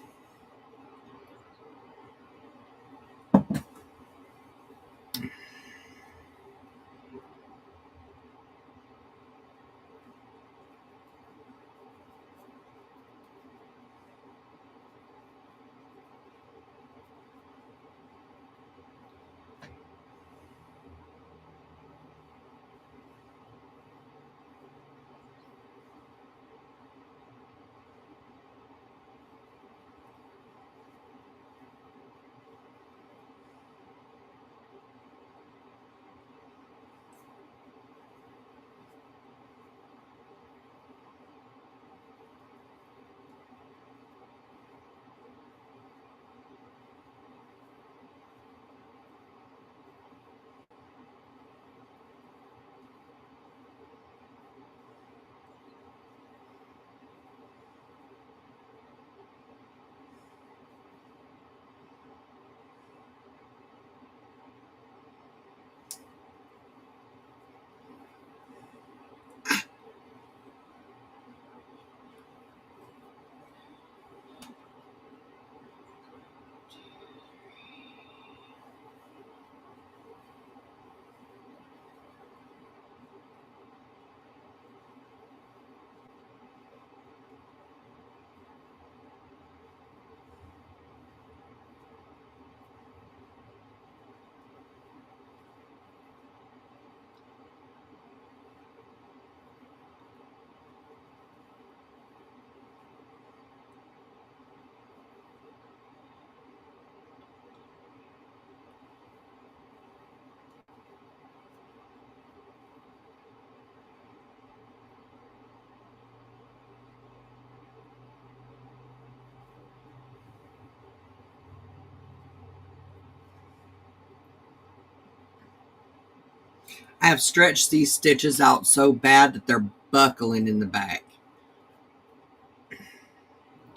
Speaker 1: I have stretched these stitches out so bad that they're buckling in the back.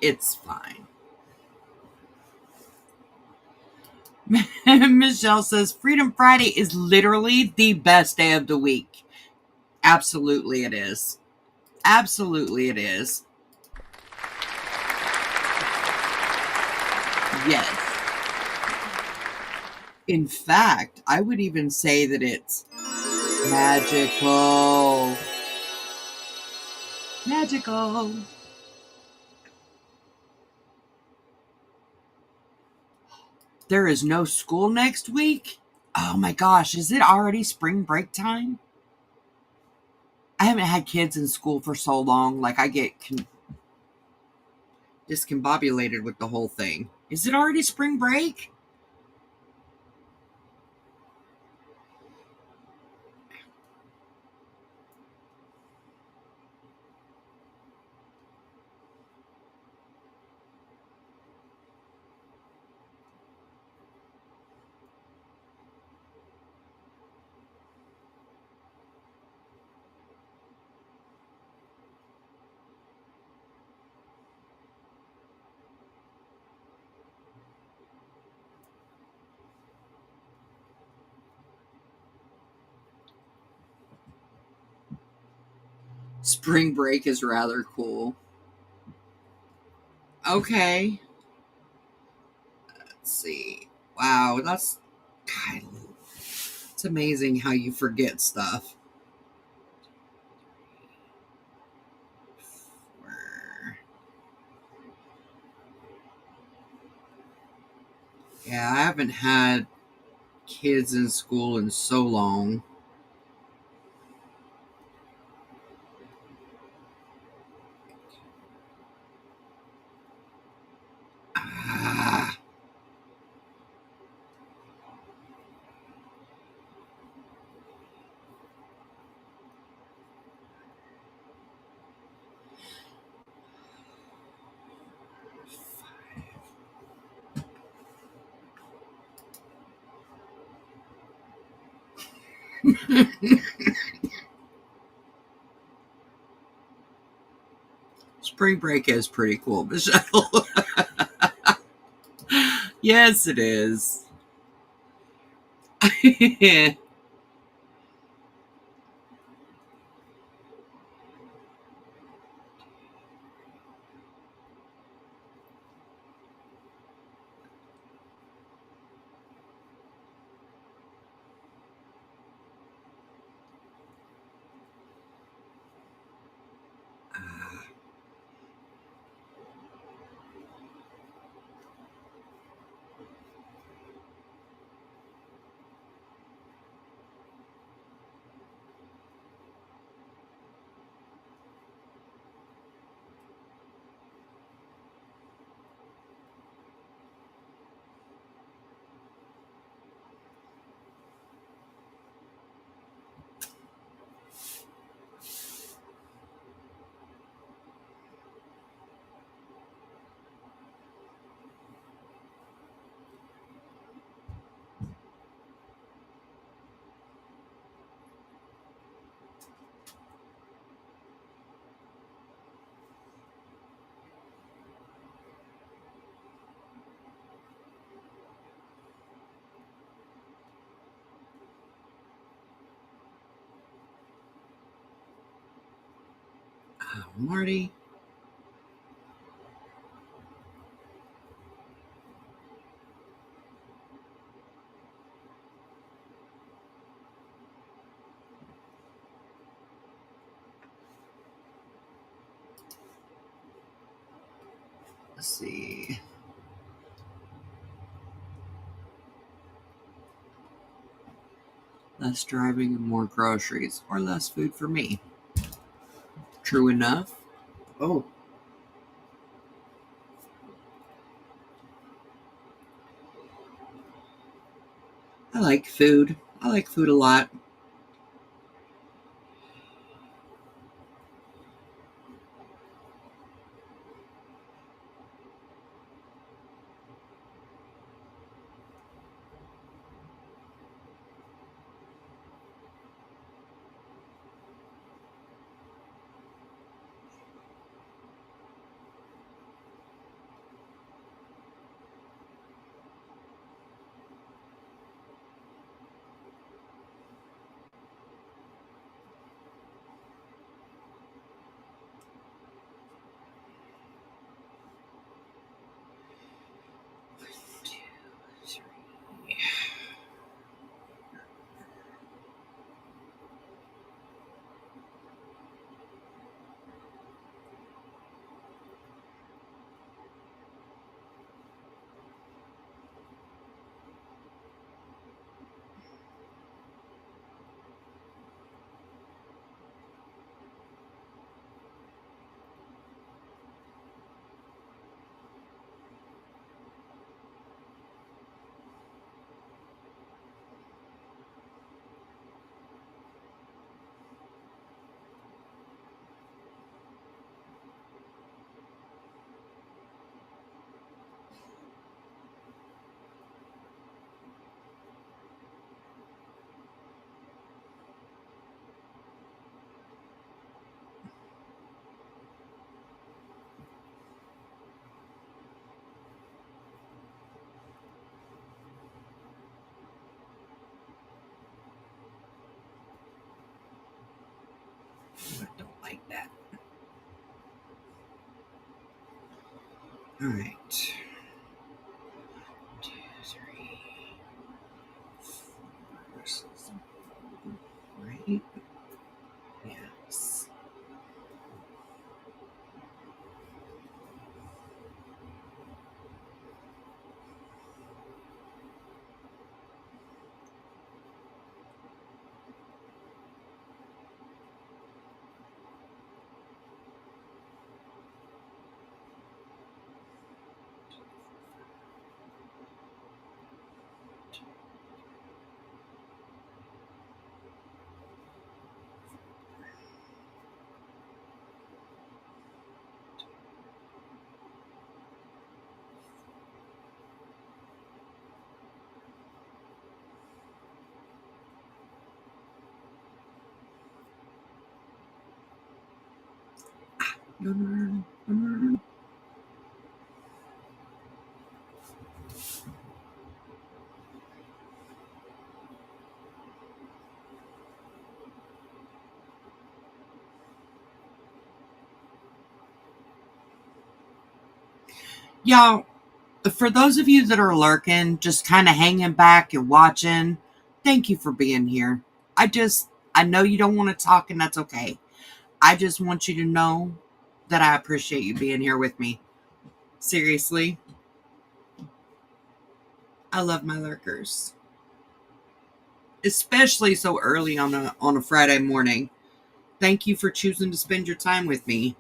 Speaker 1: It's fine. Michelle says, Freedom Friday is literally the best day of the week. Absolutely it is. Absolutely it is. Yes. In fact, I would even say that it's magical. Magical. There is no school next week? Oh my gosh, is it already spring break time? I haven't had kids in school for so long. Like, I get discombobulated with the whole thing. Is it already spring break? Spring break is rather cool. Okay. Let's see. Wow, that's God, it's amazing how you forget stuff. Yeah, I haven't had kids in school in so long. Ah. Spring break is pretty cool, Michelle. Yes, it is. Marty. Let's see. Less driving and more groceries, or less food for me. True enough. Oh. I like food. I like food a lot. I don't like that. All right. 2, 3, 4. Right? Yes. No. Y'all, for those of you that are lurking, just kind of hanging back and watching, thank you for being here. I know you don't want to talk, and that's okay. I just want you to know that I appreciate you being here with me. Seriously, I love my lurkers, especially so early on a Friday morning. Thank you for choosing to spend your time with me.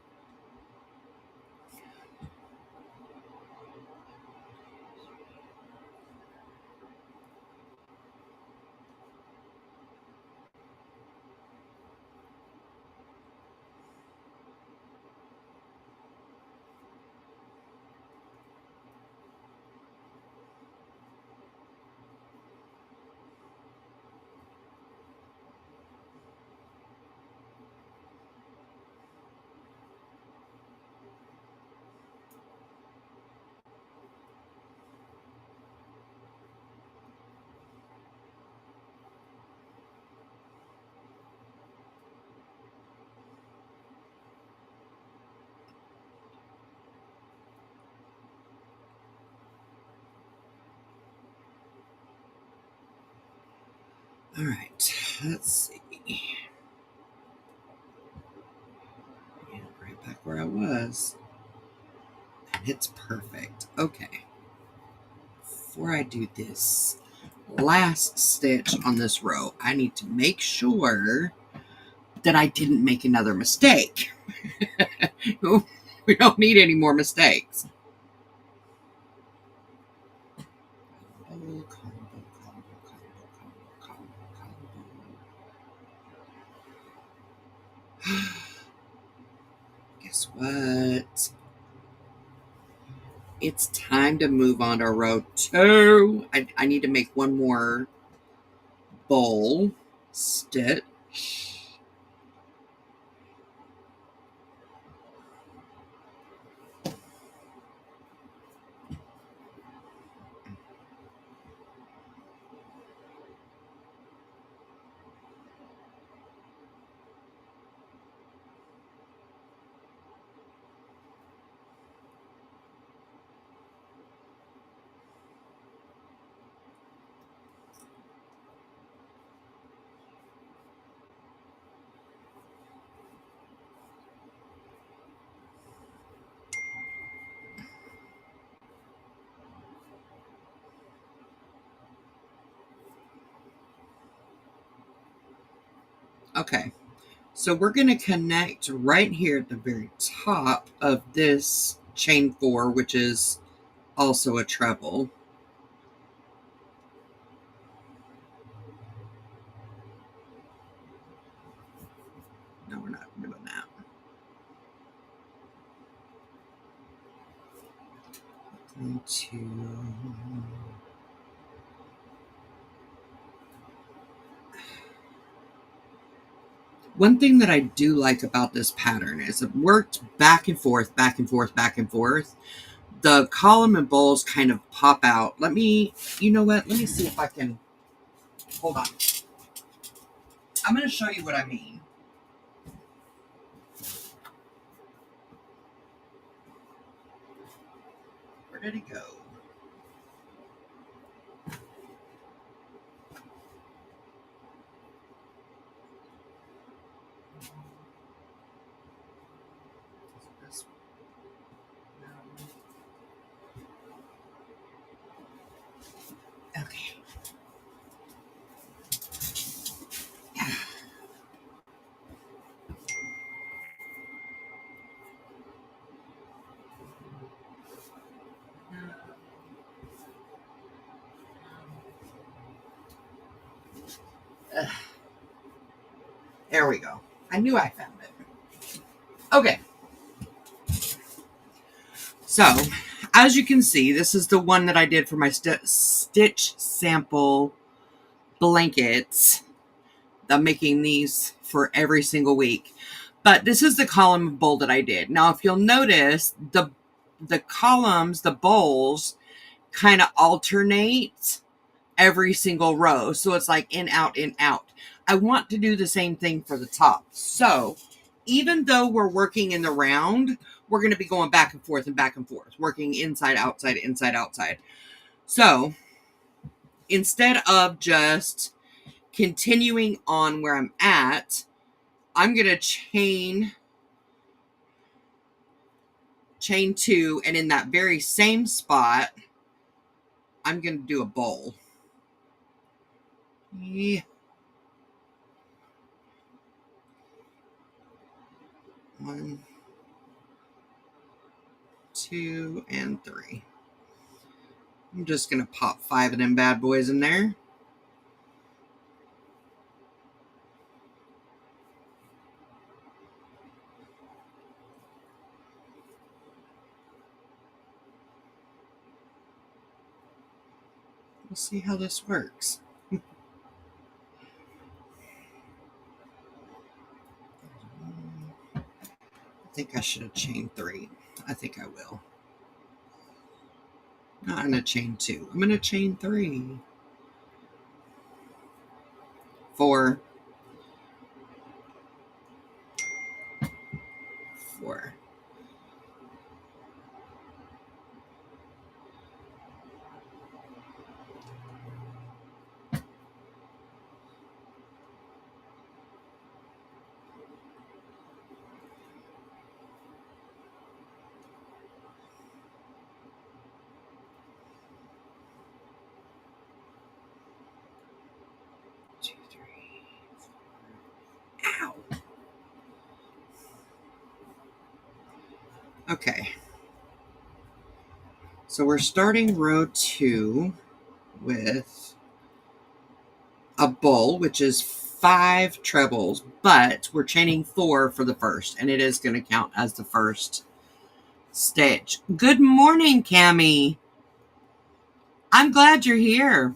Speaker 1: All right, let's see. Yeah, right back where I was. And it's perfect. Okay. Before I do this last stitch on this row, I need to make sure that I didn't make another mistake. We don't need any more mistakes. Guess what? It's time to move on to row 2. I need to make one more bowl stitch. Okay, so we're going to connect right here at the very top of this chain 4, which is also a treble. No, we're not doing that. One thing that I do like about this pattern is it worked back and forth, back and forth, back and forth. The column and bowls kind of pop out. You know what? Let me see if I can, hold on. I'm going to show you what I mean. Where did it go? Okay. There we go. I knew I found it. Okay. So, as you can see, this is the one that I did for my stitch sample blankets. I'm making these for every single week. But this is the column of bowl that I did. Now, if you'll notice, the columns, the bowls, kind of alternate every single row. So it's like in, out, in, out. I want to do the same thing for the top. So even though we're working in the round, we're going to be going back and forth and back and forth, working inside, outside, inside, outside. So instead of just continuing on where I'm at, I'm going to chain 2, and in that very same spot, I'm going to do a bowl. Yeah. 1, 2, and 3. I'm just going to pop 5 of them bad boys in there. We'll see how this works. I think I should have chained 3. I think I will. Not going to chain 2. I'm going to chain 3. 4. 4. Okay. So we're starting row 2 with a bowl, which is 5 trebles, but we're chaining 4 for the first, and it is going to count as the first stitch. Good morning, Cammie. I'm glad you're here.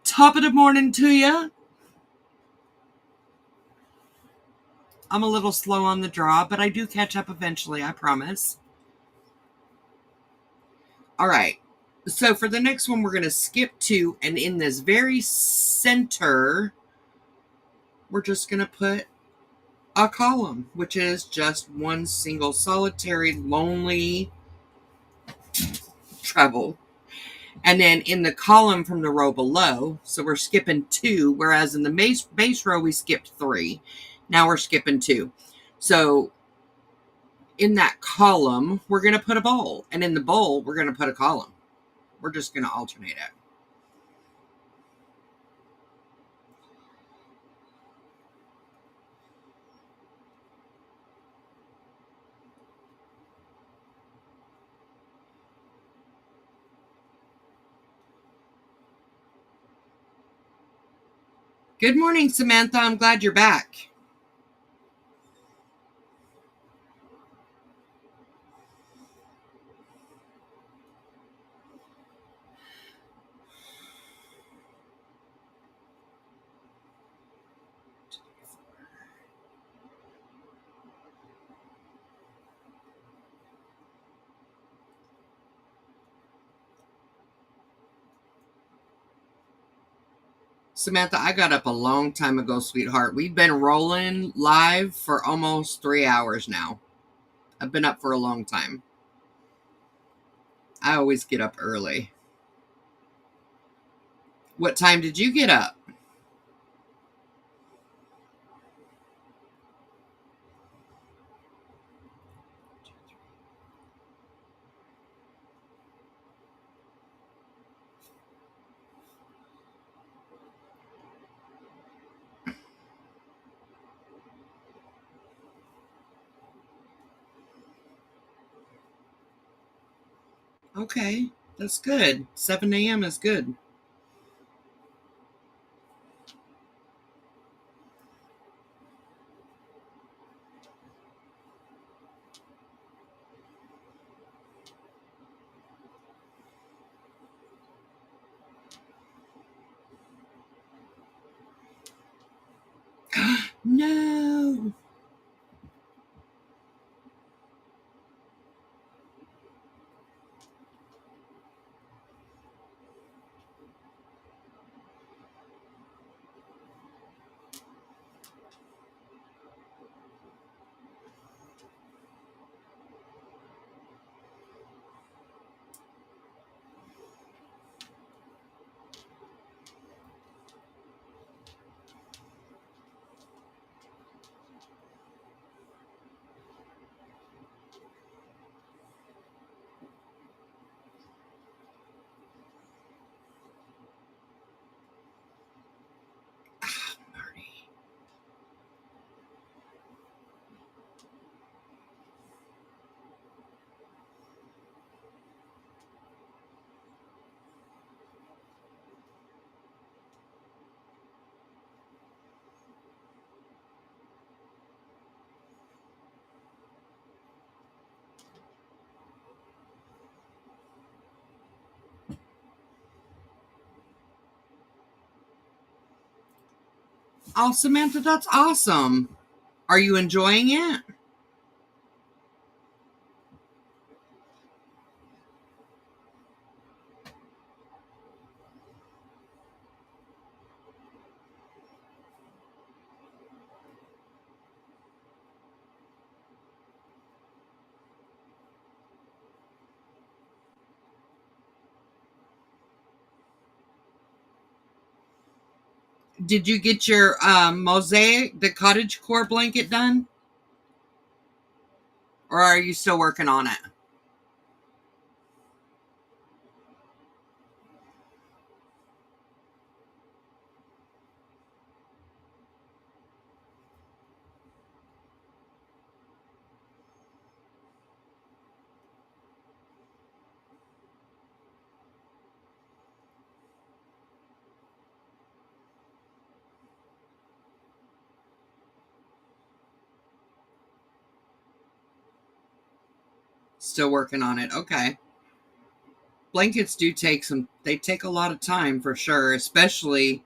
Speaker 1: Top of the morning to you. I'm a little slow on the draw, but I do catch up eventually, I promise. All right. So for the next one, we're going to skip 2, and in this very center, we're just going to put a column, which is just one single solitary lonely treble. And then in the column from the row below, so we're skipping 2, whereas in the base row we skipped 3. Now we're skipping 2. So in that column, we're going to put a bowl, and in the bowl, we're going to put a column. We're just going to alternate it. Good morning, Samantha. I'm glad you're back. Samantha, I got up a long time ago, sweetheart. We've been rolling live for almost 3 hours now. I've been up for a long time. I always get up early. What time did you get up? Okay, that's good. 7 a.m. is good. No. Marty. Oh, Samantha, that's awesome. Are you enjoying it? Did you get your mosaic, the cottage core blanket done? Or are you still working on it? Still working on it. Okay. Blankets do take they take a lot of time for sure, especially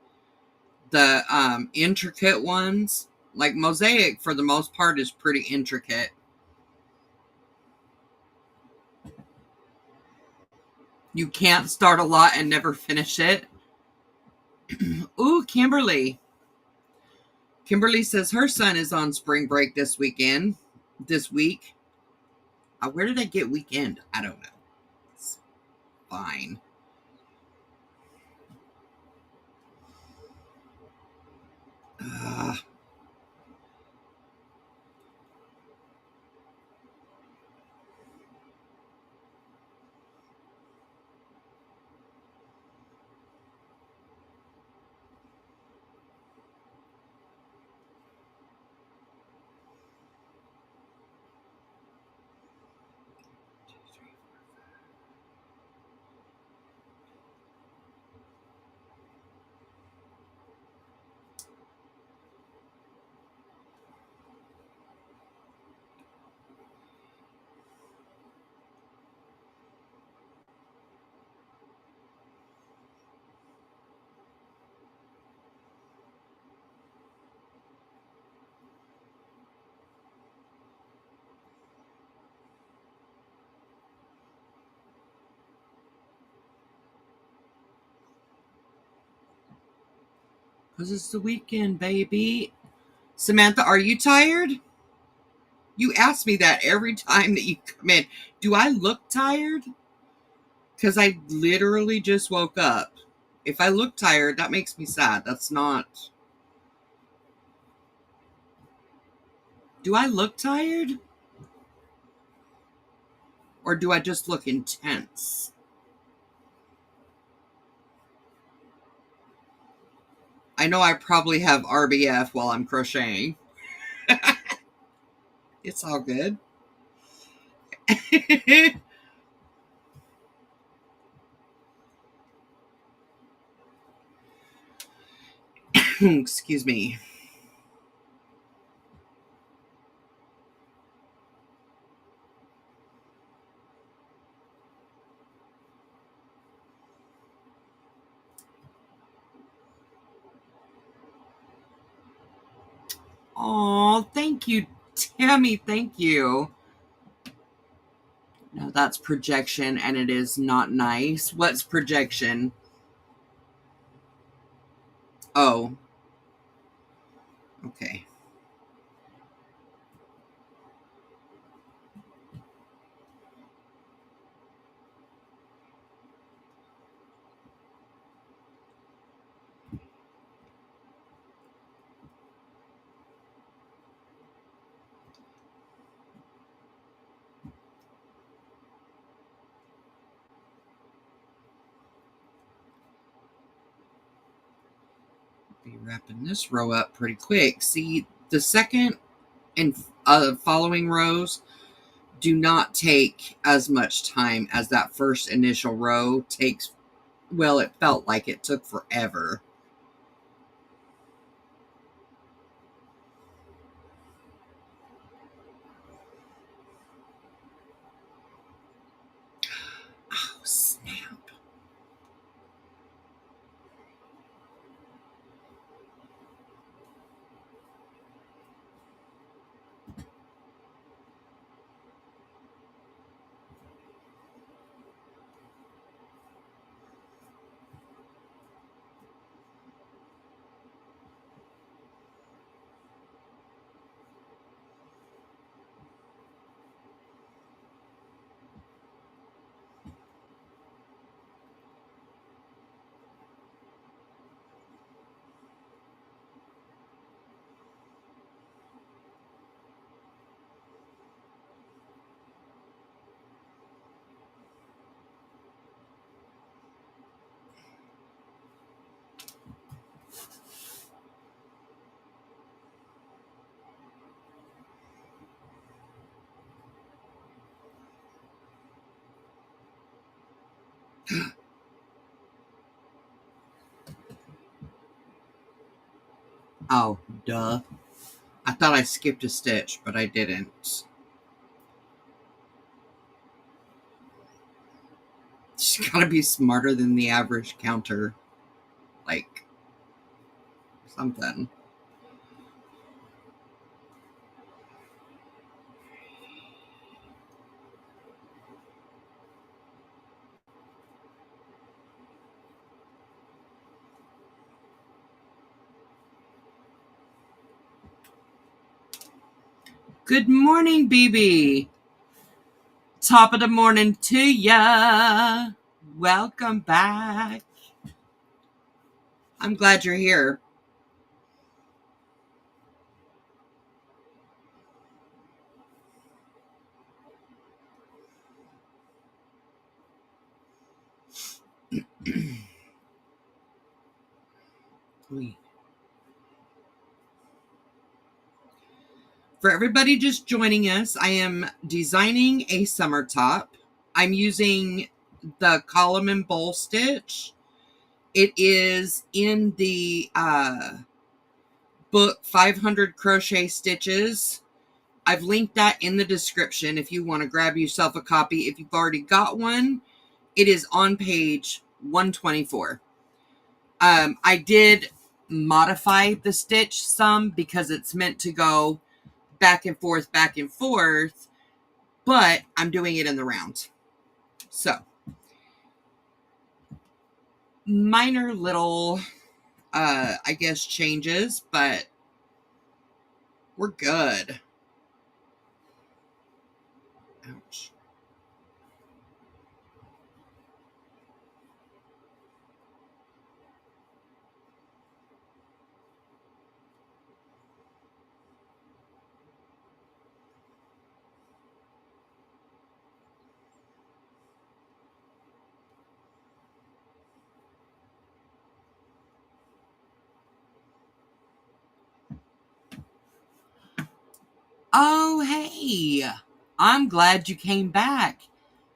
Speaker 1: the intricate ones. Like mosaic for the most part is pretty intricate. You can't start a lot and never finish it. Ooh, Kimberly. Kimberly says her son is on spring break this weekend. This week. Where did I get weekend? I don't know. It's fine. Uh, Because it's the weekend, baby. Samantha, are you tired? You ask me that every time that you come in. Do I look tired? Because I literally just woke up. If I look tired, that makes me sad. That's not. Do I look tired? Or do I just look intense? I know I probably have RBF while I'm crocheting. It's all good. Excuse me. Oh, thank you, Tammy. Thank you. No, that's projection, and it is not nice. What's projection? Oh, okay. Be wrapping this row up pretty quick. See, the second and following rows do not take as much time as that first initial row takes. Well, it felt like it took forever. Oh, snap. Oh, duh. I thought I skipped a stitch, but I didn't. You gotta be smarter than the average counter. Like, something. Good morning, BB. Top of the morning to ya. Welcome back. I'm glad you're here. For everybody just joining us, I am designing a summer top. I'm using the column and bowl stitch. It is in the book 500 Crochet Stitches. I've linked that in the description if you want to grab yourself a copy. If you've already got one, it is on page 124. I did modify the stitch some because it's meant to go back and forth, but I'm doing it in the round. So, minor little, I guess, changes, but we're good. Ouch. Oh, hey. I'm glad you came back.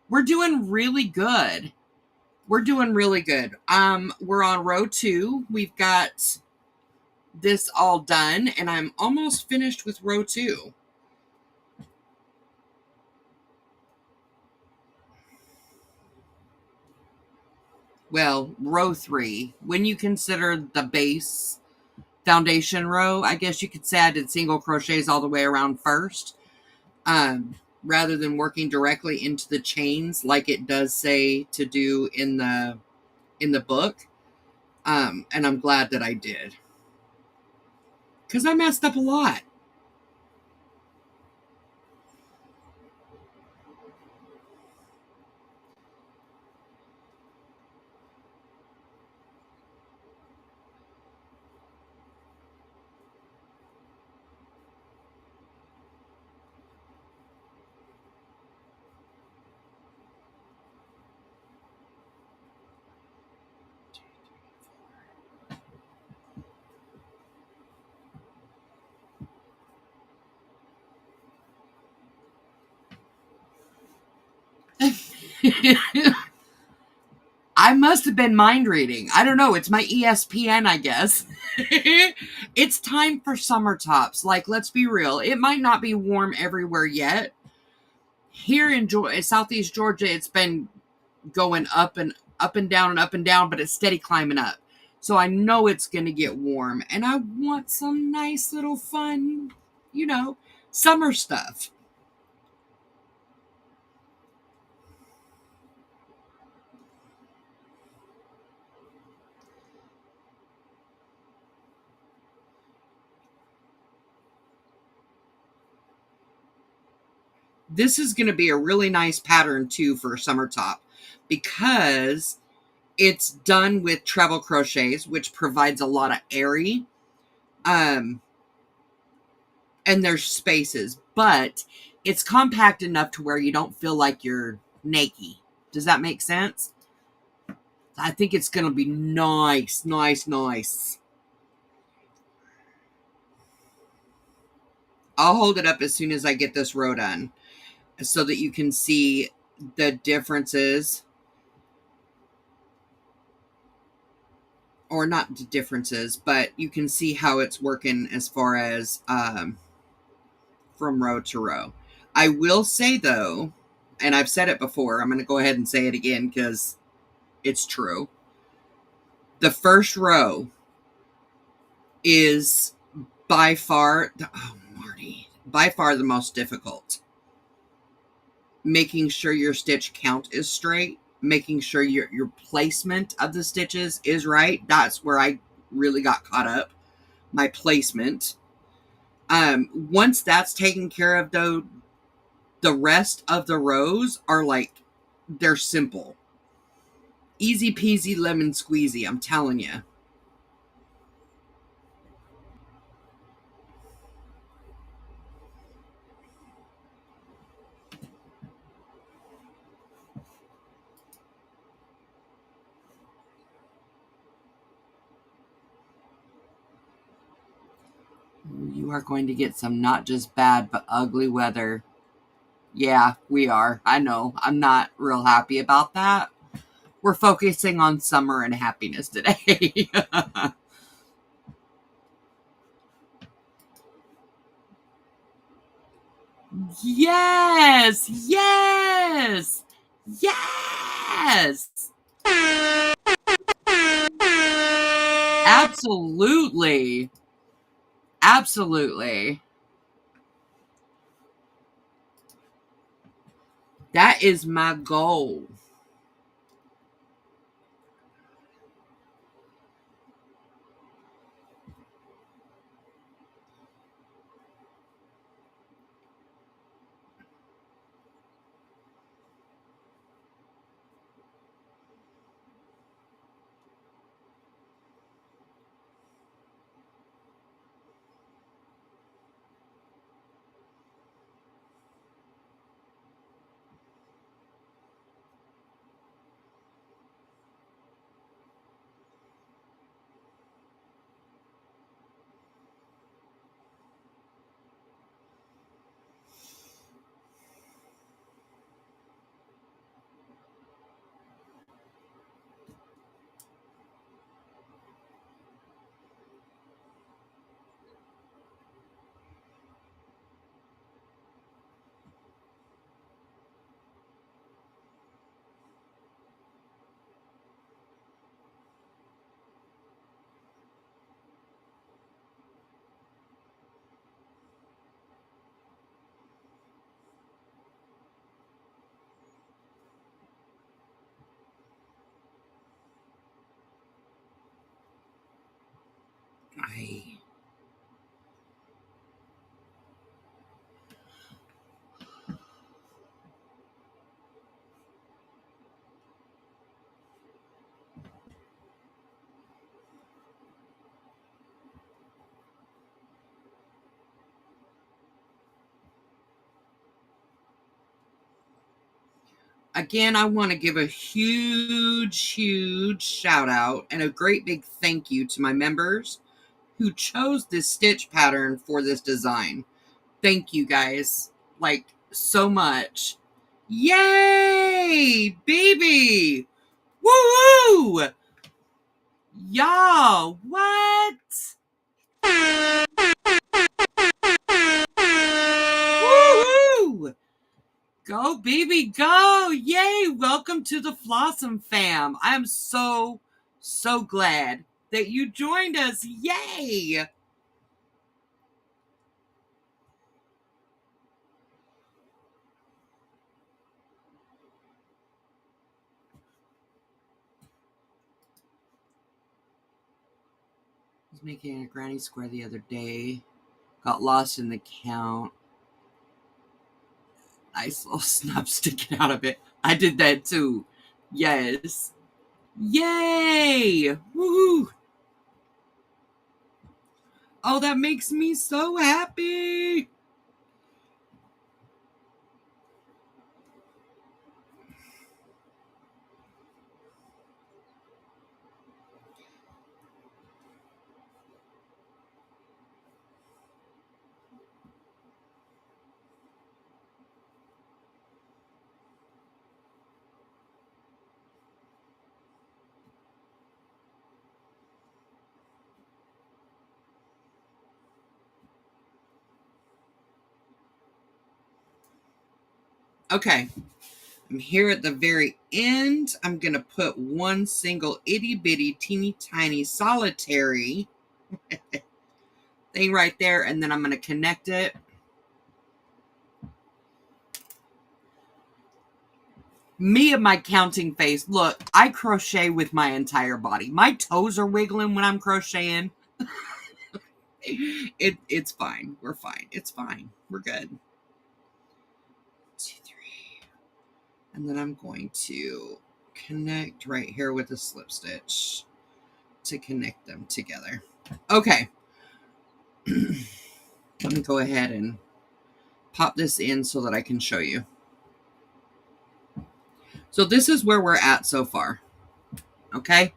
Speaker 1: We're doing really good. We're on row 2. We've got this all done, and I'm almost finished with row 2. Well, row 3. When you consider the base foundation row, I guess you could say I did single crochets all the way around first, rather than working directly into the chains like it does say to do in the book. And I'm glad that I did, because I messed up a lot. I must have been mind reading. I don't know. It's my ESPN, I guess. It's time for summer tops. Like, let's be real. It might not be warm everywhere yet. Here in Southeast Georgia, it's been going up and down, but it's steady climbing up. So I know it's going to get warm. And I want some nice little fun, summer stuff. This is going to be a really nice pattern too for a summer top, because it's done with treble crochets, which provides a lot of airy, and there's spaces, but it's compact enough to where you don't feel like you're naked. Does that make sense? I think it's going to be nice. I'll hold it up as soon as I get this row done, so that you can see the differences, or not the differences, but you can see how it's working as far as from row to row. I will say though, and I've said it before, I'm going to go ahead and say it again because It's true. The first row is by far, Marty, by far the most difficult. Making sure your stitch count is straight, making sure your placement of the stitches is right. That's where I really got caught up. My placement. Once that's taken care of, though, the rest of the rows are like, they're simple. Easy peasy lemon squeezy, I'm telling you. You are going to get some not just bad, but ugly weather. Yeah, we are. I know. I'm not real happy about that. We're focusing on summer and happiness today. Yes! Yes! Yes! Absolutely. Absolutely. That is my goal. I Again, I want to give a huge shout out and a great big thank you to my members who chose this stitch pattern for this design. Thank you guys, like, so much. Yay, baby! Woo! Y'all, what? Woohoo! Go, baby, go! Yay! Welcome to the Flawsome fam. I am so glad that you joined us. Yay! I was making a granny square the other day. Got lost in the count. Nice little snub sticking out of it. I did that too. Yes. Yay! Woo! Oh, that makes me so happy. Okay. And here at the very end, I'm going to put one single itty bitty teeny tiny solitary thing right there, and then I'm going to connect it. Me and my counting face. Look, I crochet with my entire body. My toes are wiggling when I'm crocheting. It's fine. We're fine. It's fine. We're good. 1, 2, 3. And then I'm going to connect right here with a slip stitch to connect them together. Okay. Let me go ahead and pop this in so that I can show you. So this is where we're at so far. Okay.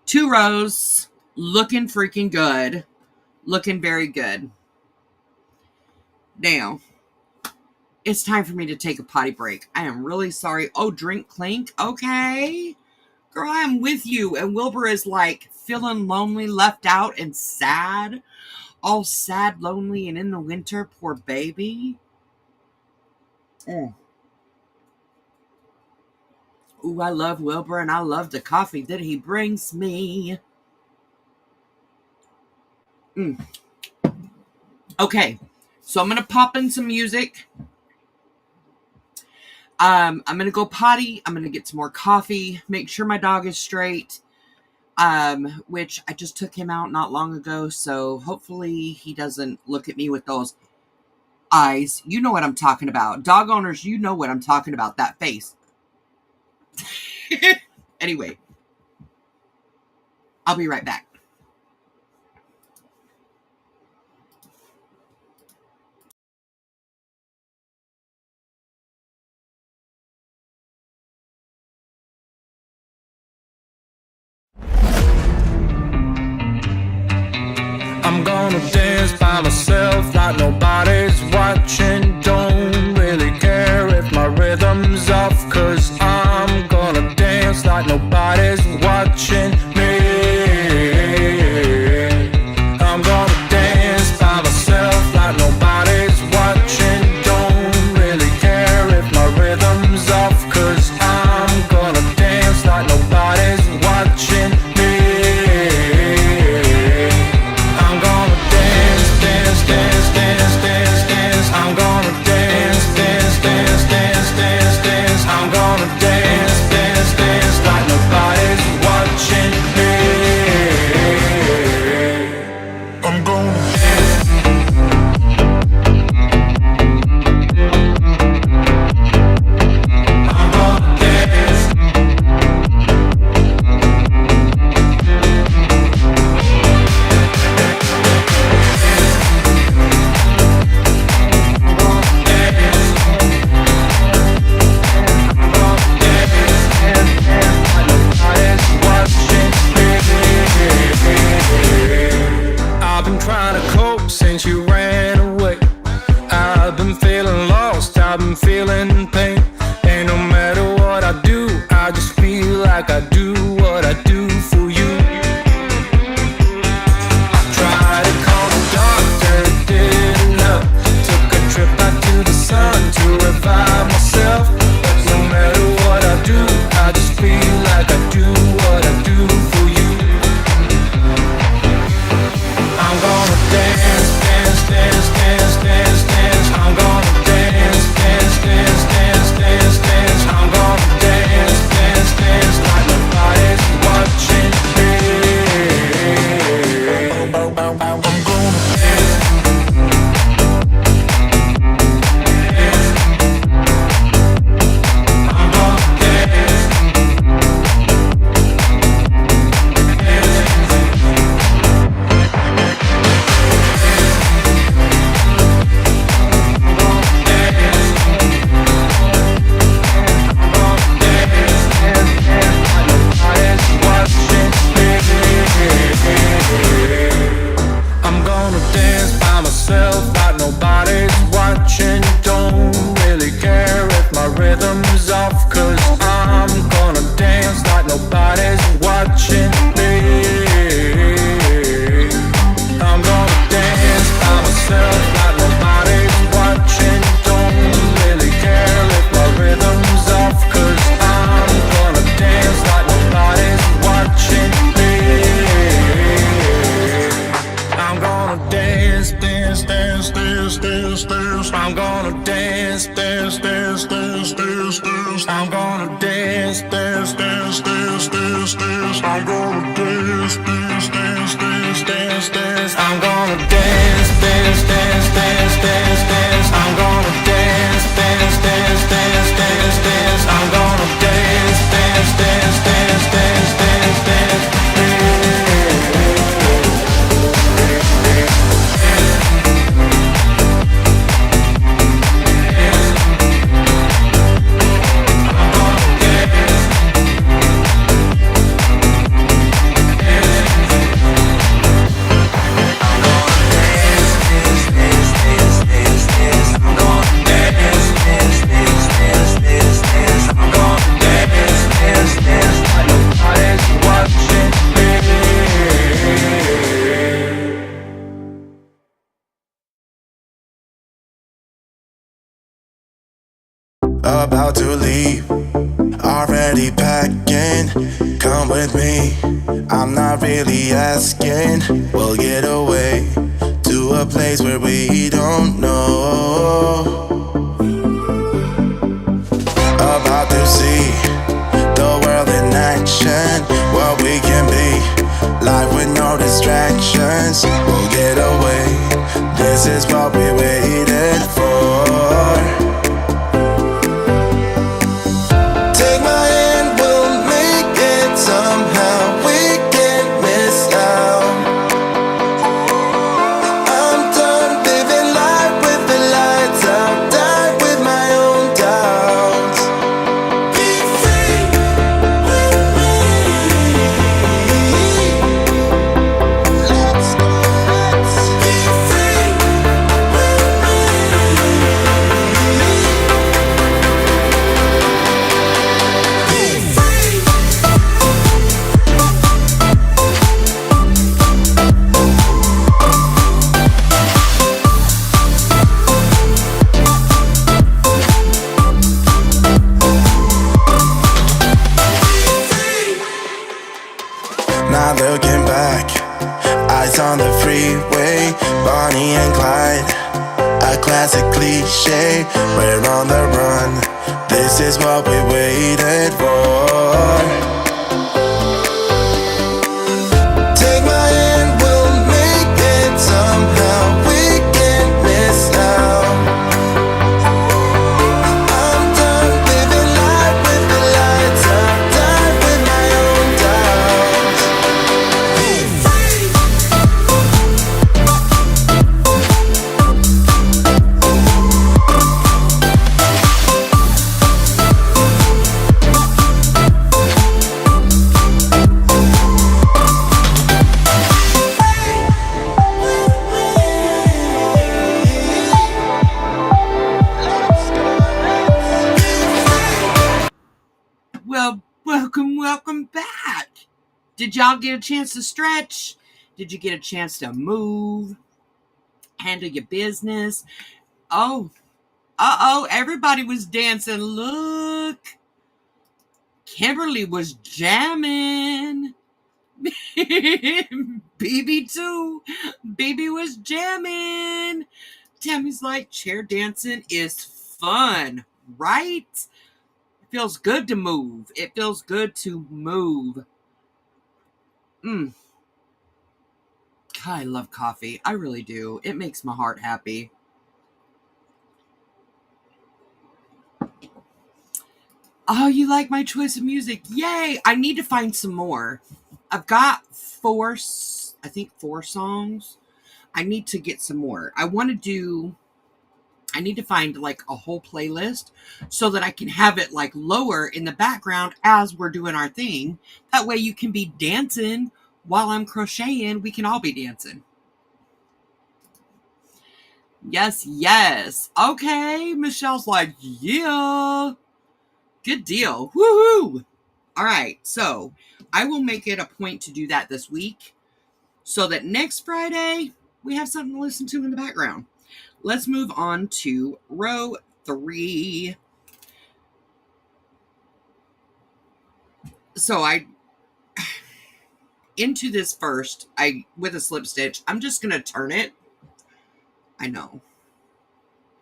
Speaker 1: 2 rows, looking freaking good. Looking very good. Now, it's time for me to take a potty break. I am really sorry. Oh, drink clink. Okay. Girl, I am with you. And Wilbur is like feeling lonely, left out, and sad. All sad, lonely, and in the winter. Poor baby. Ooh, I love Wilbur, and I love the coffee that he brings me. Okay, so I'm going to pop in some music. I'm going to go potty. I'm going to get some more coffee. Make sure my dog is straight. Which I just took him out not long ago. So hopefully he doesn't look at me with those eyes. You know what I'm talking about. Dog owners, you know what I'm talking about. That face. Anyway, I'll be right back.
Speaker 2: I'm gonna dance by myself like nobody's watching. Don't really care if my rhythm's off, 'cause I'm gonna dance like nobody's watching me. I'm gonna dance by myself like nobody's watching. Don't really care if my rhythm's off, 'cause I'm gonna dance like nobody's watching me. I'm gonna dance, dance, dance, dance, dance, dance. I'm gonna dance, dance, dance, dance, dance, dance. I'm gonna dance, dance, dance like nobody's watching me. I'm gonna dance. I'm gonna dance. I've been trying to cope since you ran away. I've been feeling lost, I've been feeling pain. And no matter what I do, I just feel like I do what I do for you. I tried to call the doctor, it didn't help. Took a trip out to the sun to revive myself. But no matter what I do, I just feel like I do what I do for you. I'm gonna dance, dance, dance, dance, dance, dance, dance, dance. I'm gonna dance, dance, dance, dance, dance, dance. I'm gonna dance, dance, dance, dance, dance, dance. I'm gonna dance, dance, dance, dance, dance, dance, dance. About to leave, already packing. Come with me, I'm not really asking. We'll get away to a place where we don't know. About to see the world in action, what we can be, life with no distractions. We'll get away, this is what we waited for. Take my hand, we'll make it somehow. We can't miss out. I'm done living life with the lights out. Die with my own doubts. Be free with me. Let's go, let's be free with me. Not looking back, eyes on the freeway, Bonnie and Clyde, a classic cliche. We're on the run, this is what we waited for. Take my hand, we'll make it somehow. We can't miss out. I'm done living life with the lights out. Die with my own doubts. Be free.
Speaker 1: Well, welcome back. Did y'all get a chance to stretch? Did you get a chance to move? Handle your business? Oh, everybody was dancing. Look. Kimberly was jamming. BB too. BB was jamming. Tammy's like, chair dancing is fun, right? It feels good to move. It feels good to move. God, I love coffee. I really do. It makes my heart happy. Oh, you like my choice of music? Yay! I need to find some more. I've got four songs. I need to get some more. I need to find like a whole playlist so that I can have it like lower in the background as we're doing our thing. That way you can be dancing while I'm crocheting. We can all be dancing. Yes. Okay. Michelle's like, yeah. Good deal. Woohoo. All right. So I will make it a point to do that this week so that next Friday we have something to listen to in the background. Let's move on to row 3. So into this first, with a slip stitch, I'm just going to turn it. I know.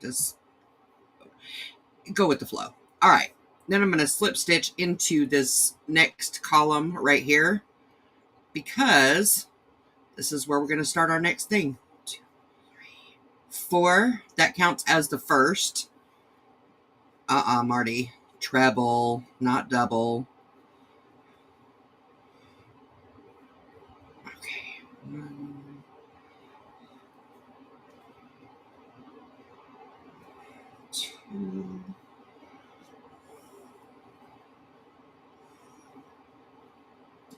Speaker 1: Just go with the flow. All right. Then I'm going to slip stitch into this next column right here. because this is where we're going to start our next thing. 2, 3, 4. That counts as the first. Marty. Treble, not double. Okay. 1, 2.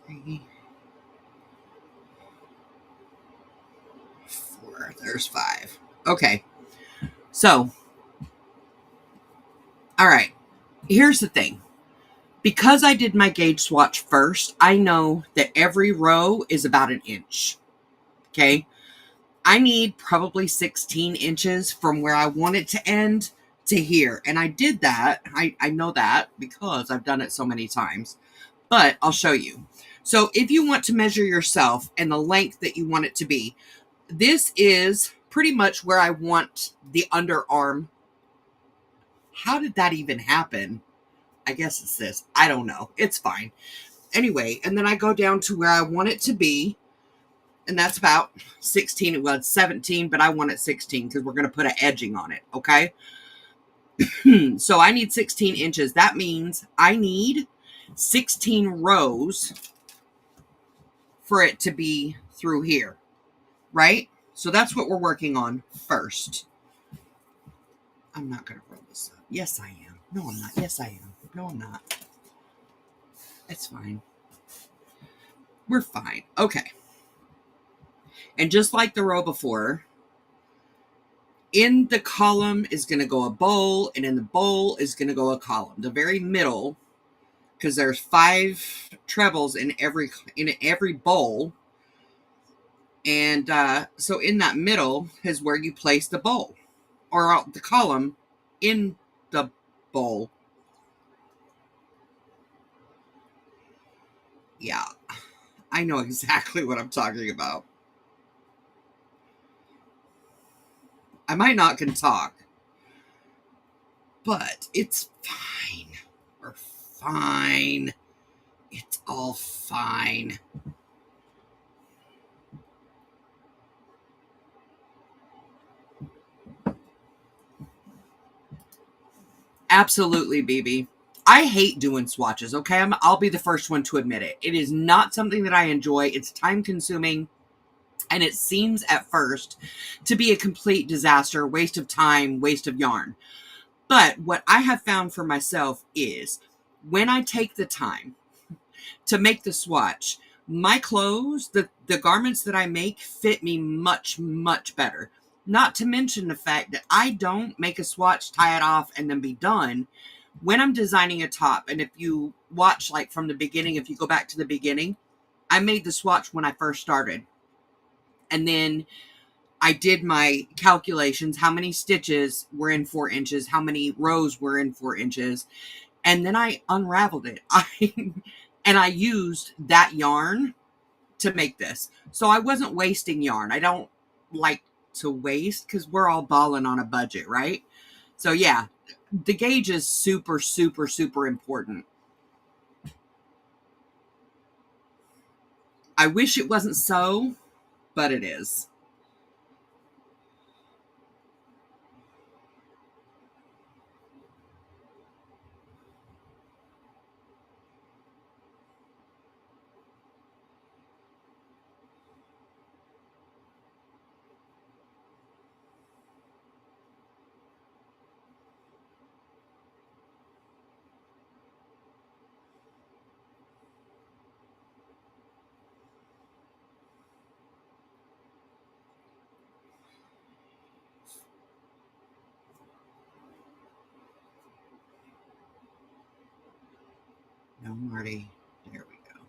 Speaker 1: 3, 4. There's 5. Okay. So, all right. Here's the thing. Because I did my gauge swatch first, I know that every row is about an inch. Okay. I need probably 16 inches from where I want it to end to here. And I did that. I know that because I've done it so many times. But I'll show you. So if you want to measure yourself and the length that you want it to be, this is pretty much where I want the underarm. How did that even happen? I guess it's this. I don't know. It's fine. Anyway, and then I go down to where I want it to be. And that's about 16. It was 17, but I want it 16 because we're going to put an edging on it. Okay. So I need 16 inches. That means I need 16 rows for it to be through here. Right? So that's what we're working on first. I'm not going to roll this up. Yes, I am. No, I'm not. Yes, I am. No, I'm not. It's fine. We're fine. Okay. And just like the row before, in the column is going to go a bowl, and in the bowl is going to go a column. The very middle, because there's 5 trebles in every bowl. And so in that middle is where you place the bowl, or the column in the bowl. Yeah, I know exactly what I'm talking about. I might not can talk, but it's fine. We're fine. It's all fine. Absolutely, BB. I hate doing swatches, okay? I'll be the first one to admit it. It is not something that I enjoy. It's time consuming. And it seems at first to be a complete disaster, waste of time, waste of yarn. But what I have found for myself is when I take the time to make the swatch, my clothes, the garments that I make fit me much, much better. Not to mention the fact that I don't make a swatch, tie it off, and then be done. When I'm designing a top, and if you watch like from the beginning, if you go back to the beginning, I made the swatch when I first started. And then I did my calculations, how many stitches were in 4 inches, how many rows were in 4 inches. And then I unraveled it. And I used that yarn to make this. So I wasn't wasting yarn. I don't like to waste because we're all balling on a budget, right? So yeah, the gauge is super, super, super important. I wish it wasn't so, but it is. No, Marty. There we go.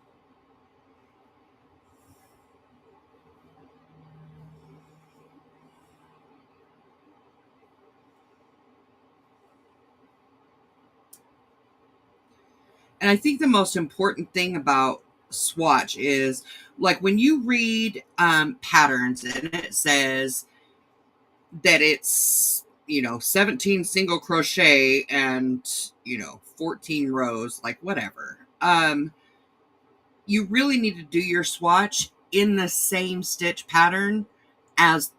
Speaker 1: And I think the most important thing about swatch is like when you read patterns and it says that it's 17 single crochet and 14 rows, like whatever, you really need to do your swatch in the same stitch pattern as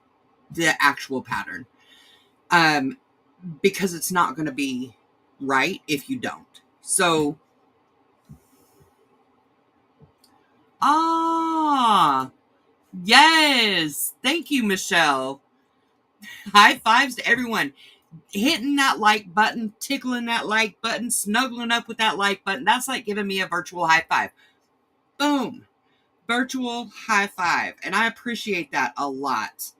Speaker 1: the actual pattern. Because it's not going to be right if you don't. So, yes. Thank you, Michelle. High fives to everyone. Hitting that like button, tickling that like button, snuggling up with that like button. That's like giving me a virtual high five. Boom. Virtual high five. And I appreciate that a lot.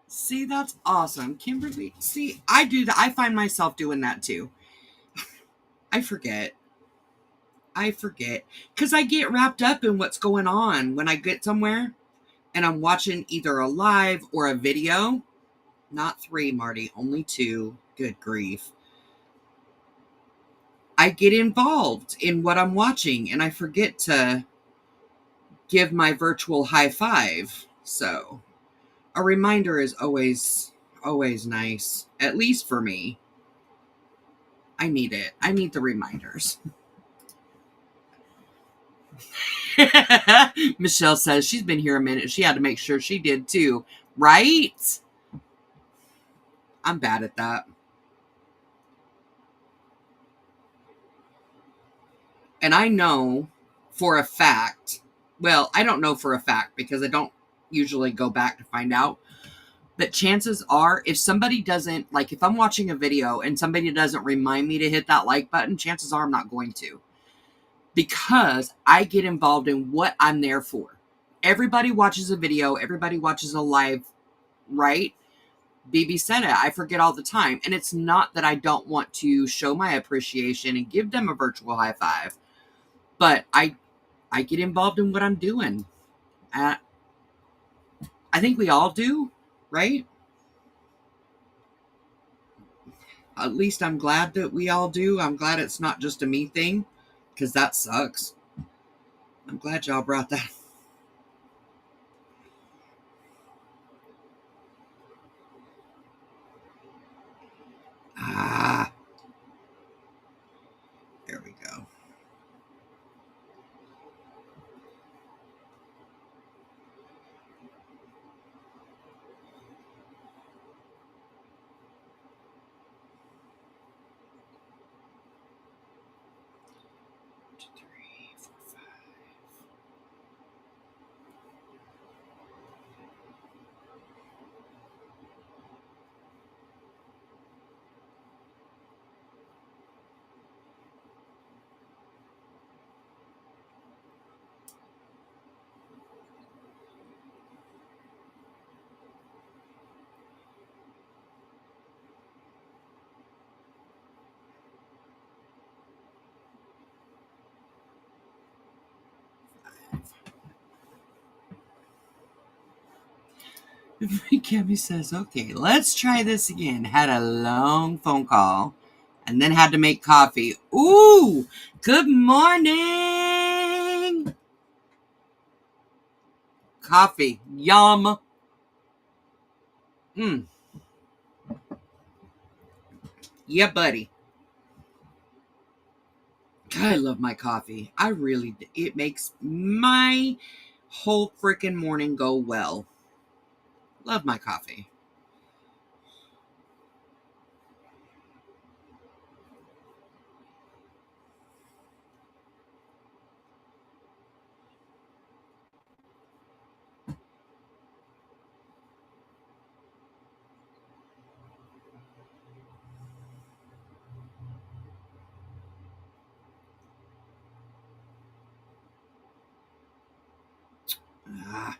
Speaker 1: See, that's awesome. Kimberly, see, I do that. I find myself doing that too. I forget. Because I get wrapped up in what's going on when I get somewhere and I'm watching either a live or a video. Not 3, Marty, only 2. Good grief. I get involved in what I'm watching and I forget to give my virtual high five. So, a reminder is always nice, at least for me. I need it. I need the reminders. Michelle says she's been here a minute. She had to make sure she did too. Right? I'm bad at that. And I know for a fact, well, I don't know for a fact because I don't usually go back to find out. But chances are, if somebody doesn't, like if I'm watching a video and somebody doesn't remind me to hit that like button, chances are I'm not going to. Because I get involved in what I'm there for. Everybody watches a video, everybody watches a live, right? BB said it. I forget all the time. And it's not that I don't want to show my appreciation and give them a virtual high five. But I get involved in what I'm doing. I think we all do, right? At least I'm glad that we all do. I'm glad it's not just a me thing, because that sucks. I'm glad y'all brought that. Ah, there we go. Gabby says, okay, let's try this again. Had a long phone call and then had to make coffee. Ooh, good morning. Coffee, yum. Yeah, buddy. God, I love my coffee. I really, it makes my whole freaking morning go well. Love my coffee. Ah.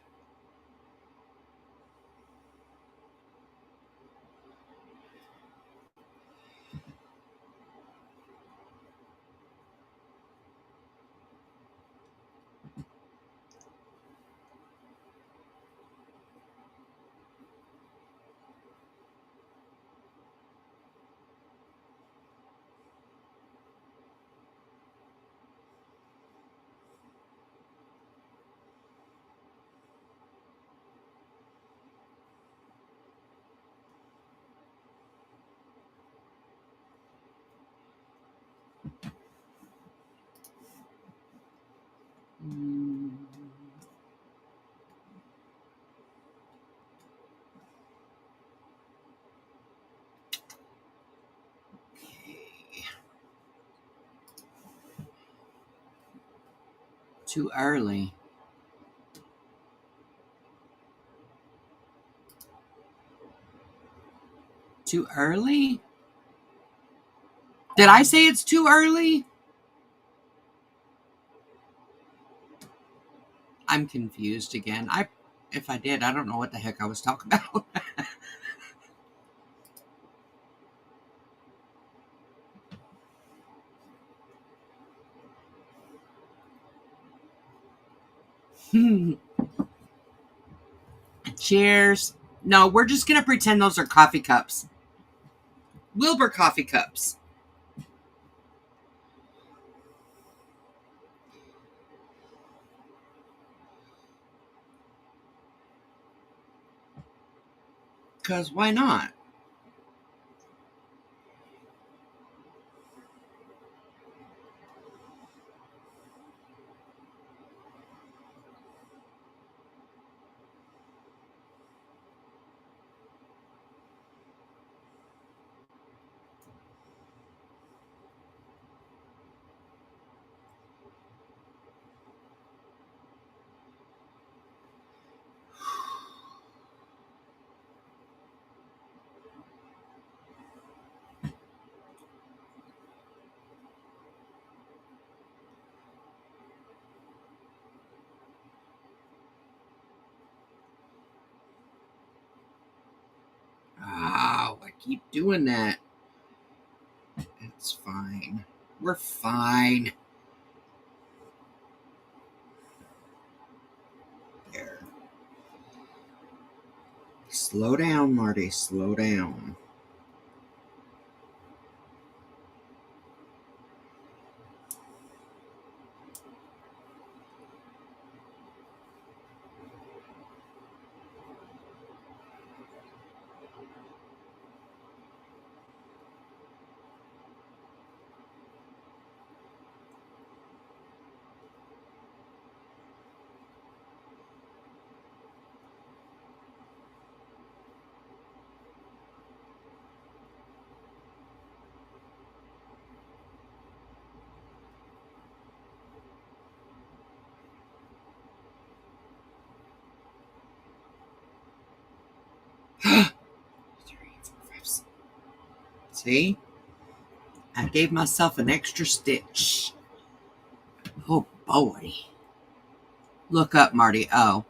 Speaker 1: Too early. Too early? Did I say it's too early? I'm confused again. If I did, I don't know what the heck I was talking about. Cheers. No, we're just going to pretend those are coffee cups. Wilbur coffee cups. Because why not? Oh, I keep doing that. It's fine. We're fine. There. Slow down, Marty. Slow down. See? I gave myself an extra stitch. Oh, boy. Look up, Marty. Oh.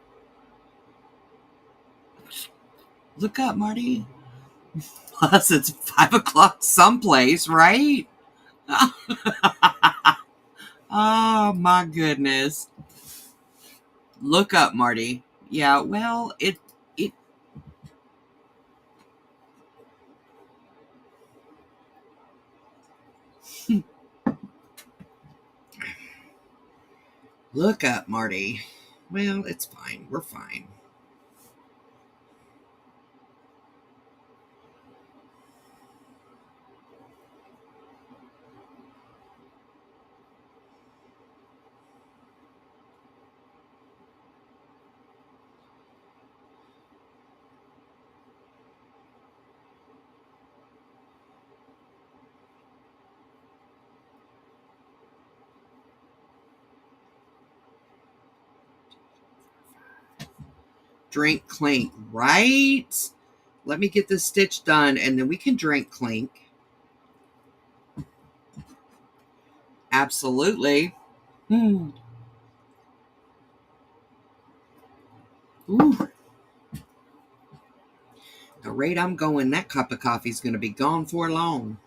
Speaker 1: Look up, Marty. Plus, it's 5 o'clock someplace, right? Oh, my goodness. Look up, Marty. Yeah, well, it. Look up, Marty. Well, it's fine. We're fine. Drink clink, right? Let me get this stitch done and then we can drink clink. Absolutely. Ooh. The rate I'm going, that cup of coffee is going to be gone for long.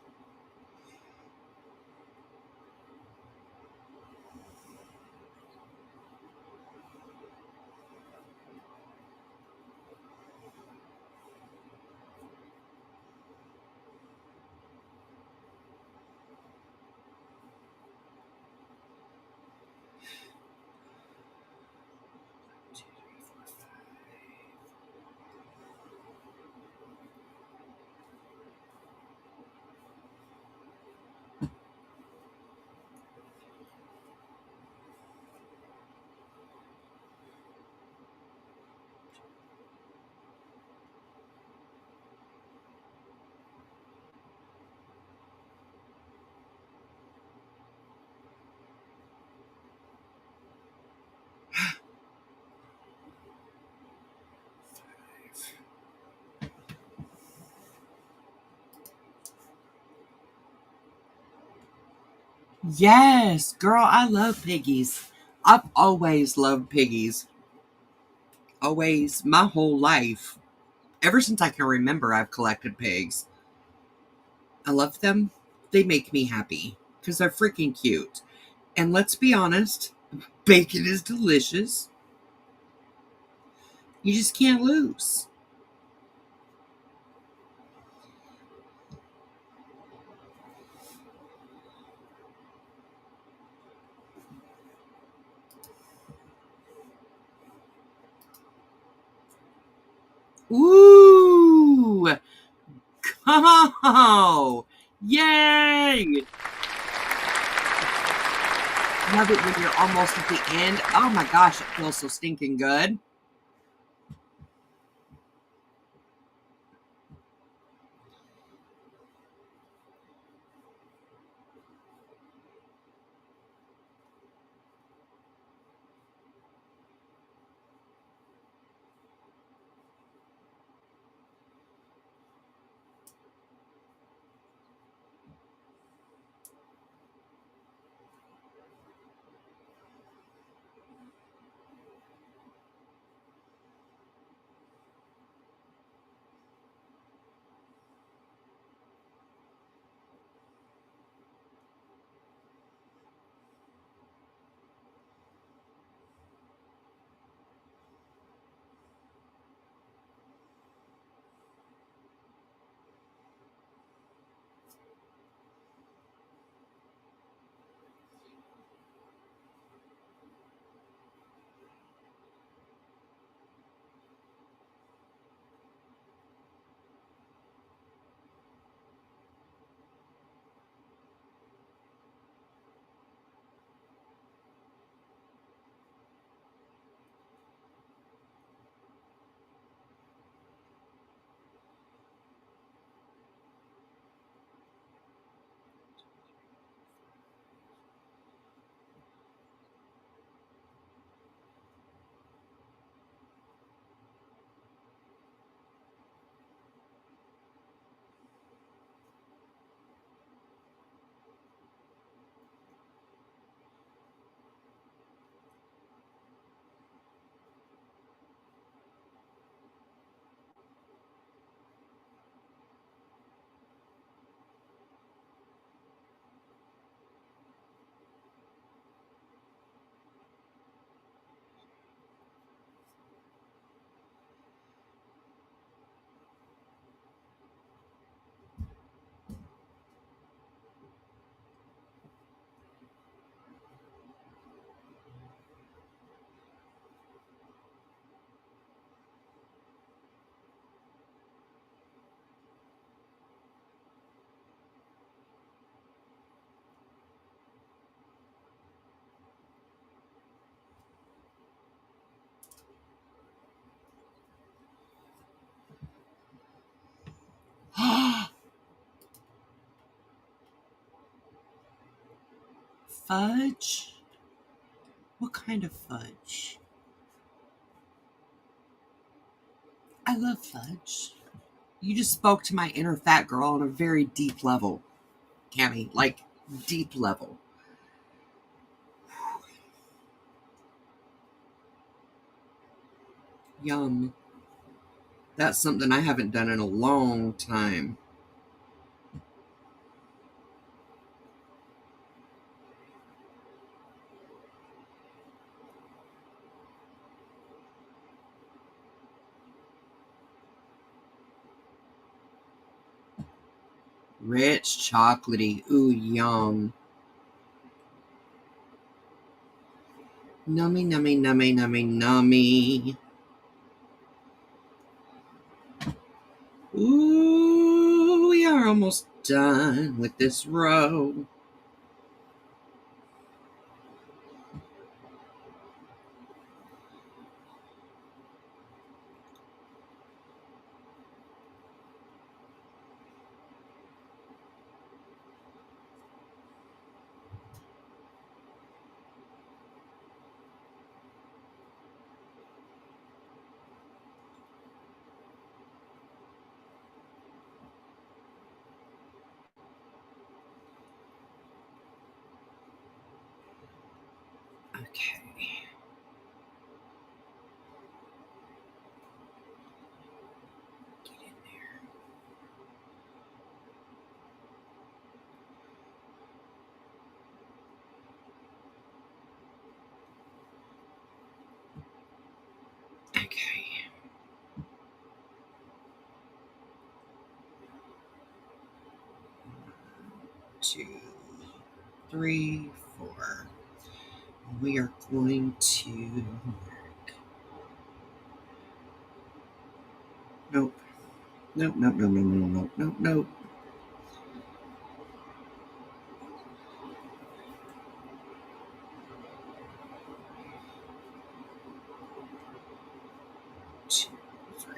Speaker 1: Yes, girl, I love piggies. I've always loved piggies. Always, my whole life. Ever since I can remember, I've collected pigs. I love them. They make me happy because they're freaking cute. And let's be honest, bacon is delicious. You just can't lose. Ooh! Oh! Yay! Love it when you're almost at the end. Oh my gosh, it feels so stinking good. Fudge? What kind of fudge? I love fudge. You just spoke to my inner fat girl on a very deep level, Cammy. Like, deep level. Yum. That's something I haven't done in a long time. Rich, chocolatey. Ooh, yum. Nummy, nummy, nummy, nummy, nummy. Ooh, we are almost done with this row. Okay. Get in there. Okay. 2, 3, 4. We are going to. Nope. Nope. Nope. Nope. Nope. Nope. Nope. Nope. 2, 3, 4,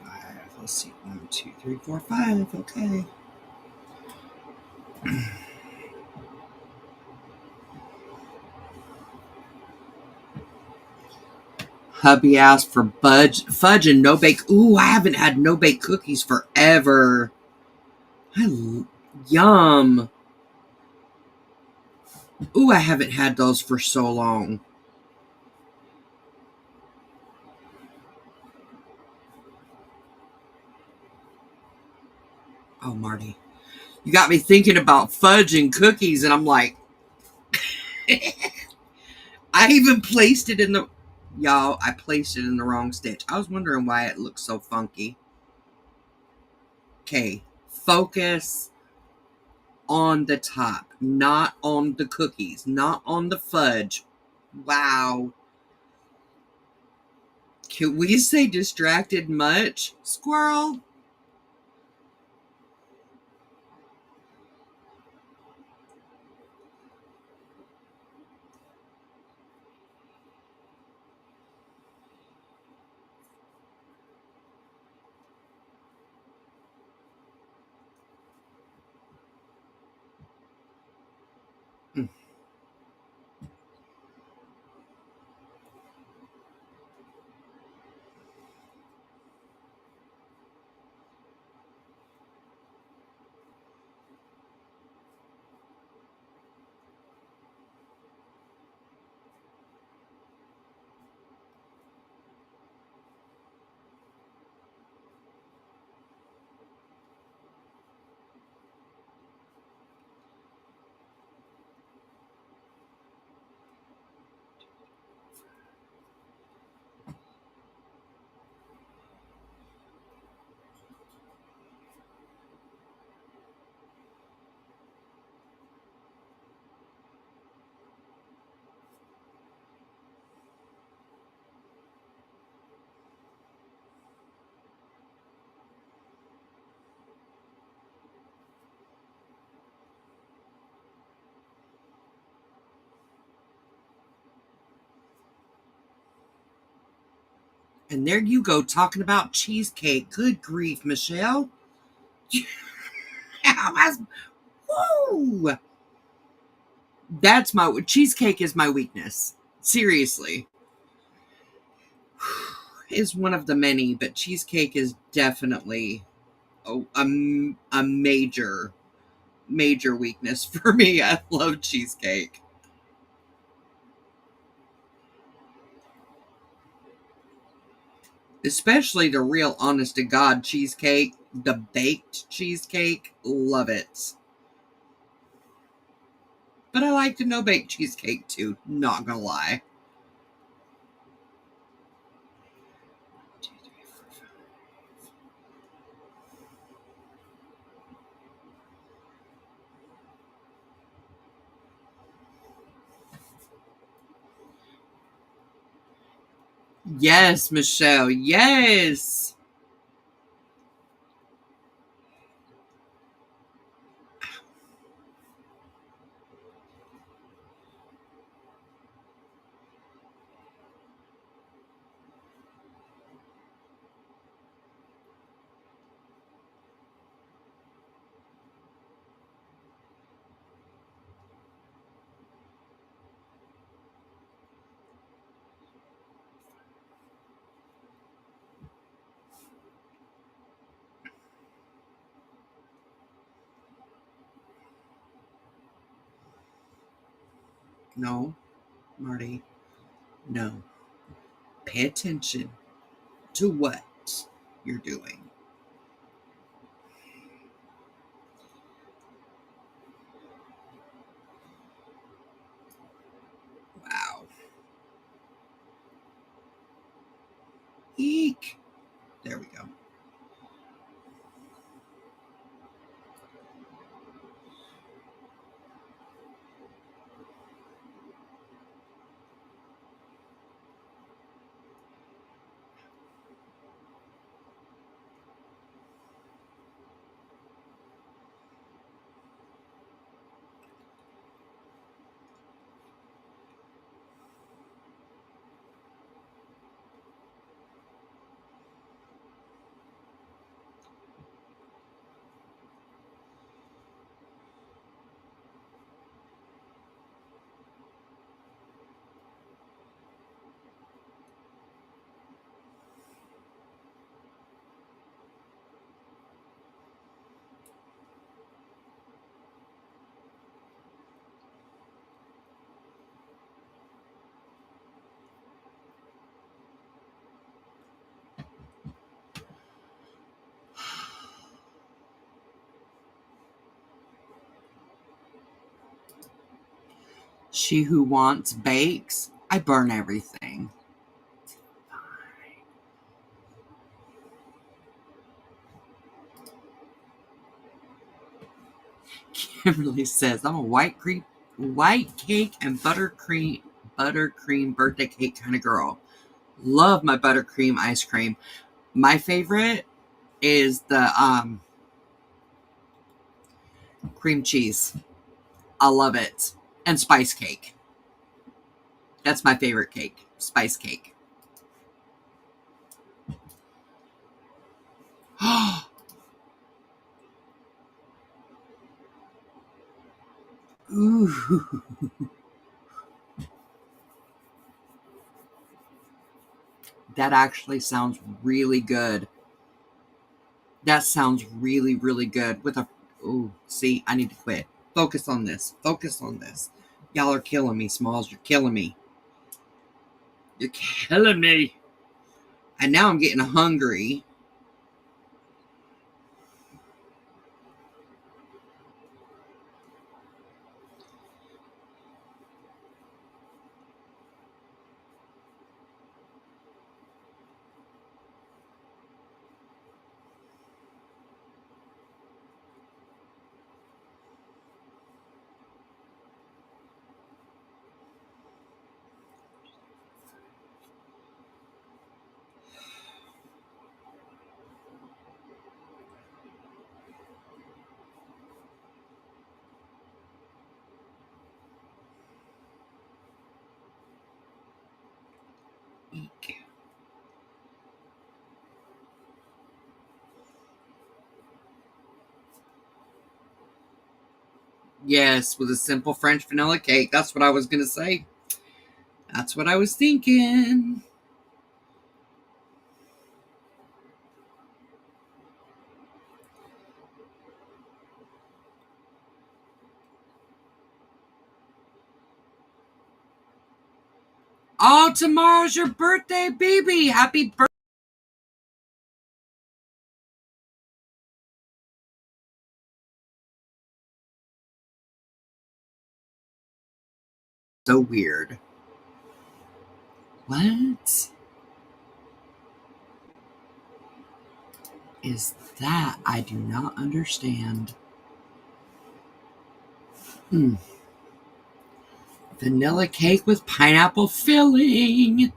Speaker 1: 5. Let's see. 1, 2, 3, 4, 5. Okay. Hubby asked for fudge and no bake. Ooh, I haven't had no bake cookies forever. Yum. Ooh, I haven't had those for so long. Oh, Marty. You got me thinking about fudge and cookies, and I'm like, I even placed it in the. Y'all, I placed it in the wrong stitch. I was wondering why it looked so funky. Okay, focus on the top, not on the cookies, not on the fudge. Wow. Can we say distracted much, squirrel? And there you go, talking about cheesecake. Good grief, Michelle. Woo! That's my cheesecake is my weakness. Seriously. Is one of the many, but cheesecake is definitely a major weakness for me. I love cheesecake. Especially the real honest to God cheesecake, the baked cheesecake. Love it. But I like the no bake cheesecake too, not gonna lie. 2, 3, 4, 5. Yes, Michelle. Yes. No, Marty, no. Pay attention to what you're doing. Wow. Eek. There we go. She who wants bakes. I burn everything. Kimberly says, I'm a white cake and buttercream birthday cake kind of girl. Love my buttercream ice cream. My favorite is the cream cheese. I love it. And spice cake. That's my favorite cake. Spice cake. Ooh. That actually sounds really good. That sounds really, really good. With a ooh, see, I need to quit. Focus on this. Focus on this. Y'all are killing me, Smalls. You're killing me. You're killing me. And now I'm getting hungry. Eek. Yes, with a simple French vanilla cake. That's what I was going to say. That's what I was thinking. Oh, tomorrow's your birthday, baby. Happy birthday. So weird. What is that? I do not understand. Vanilla cake with pineapple filling.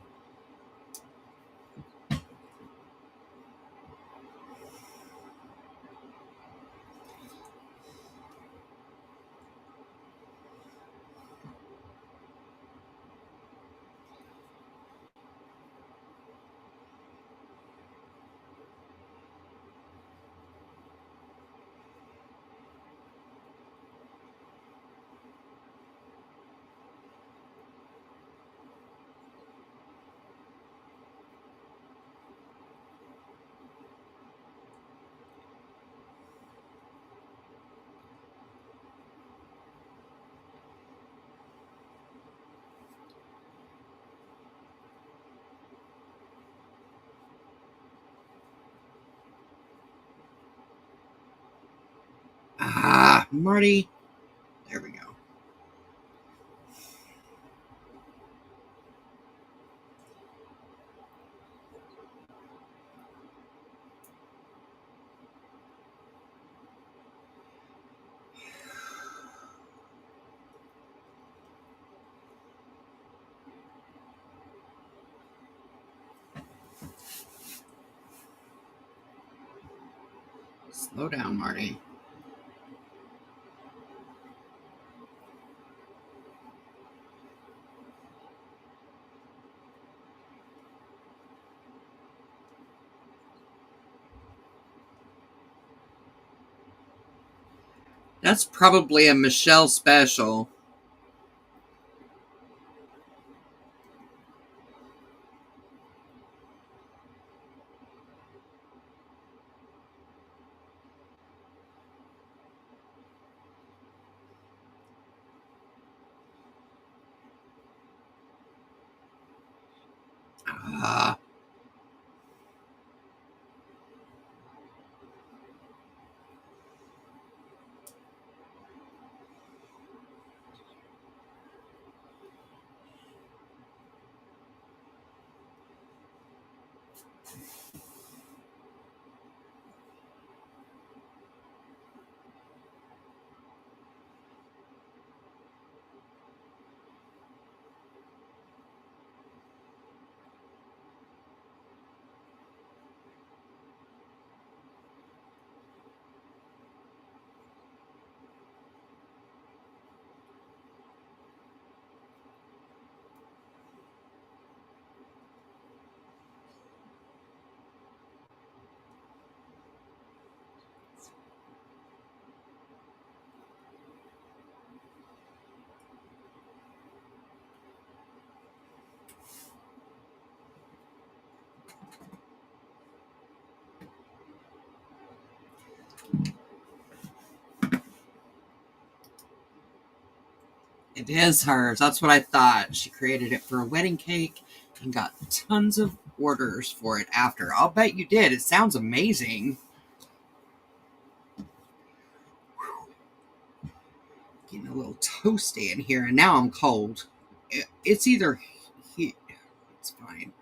Speaker 1: Marty. There we go. Slow down, Marty. That's probably a Michelle special. Ah. It is hers. That's what I thought. She created it for a wedding cake and got tons of orders for it after. I'll bet you did. It sounds amazing. Getting a little toasty in here, and now I'm cold. It's either heat. It's fine.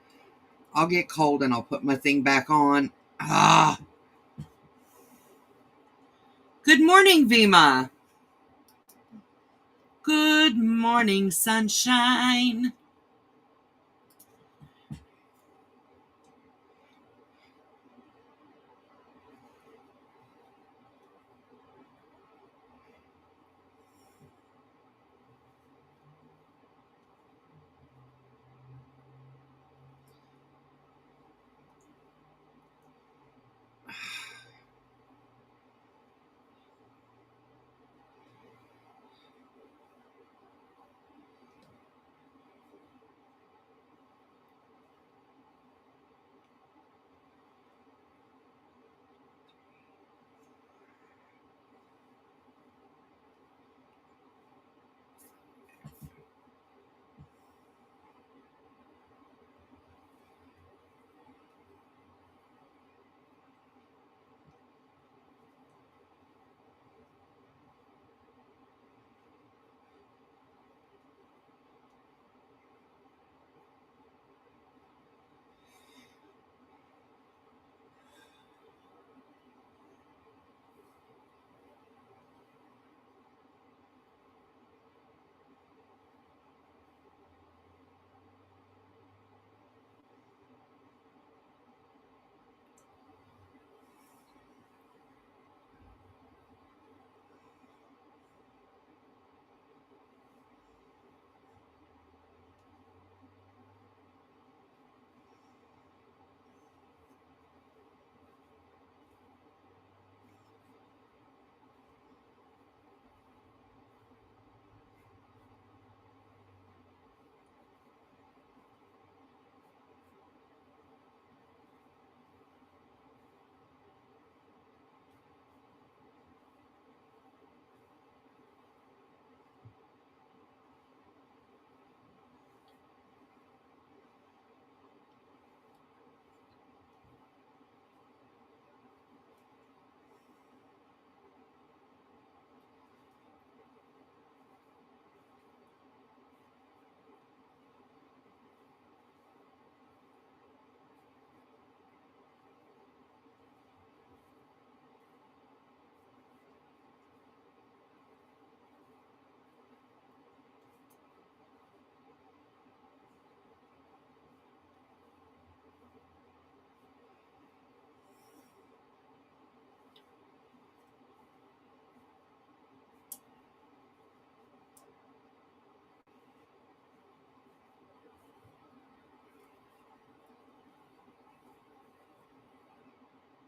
Speaker 1: I'll get cold and I'll put my thing back on. Ah. Good morning, Vima. Good morning, sunshine.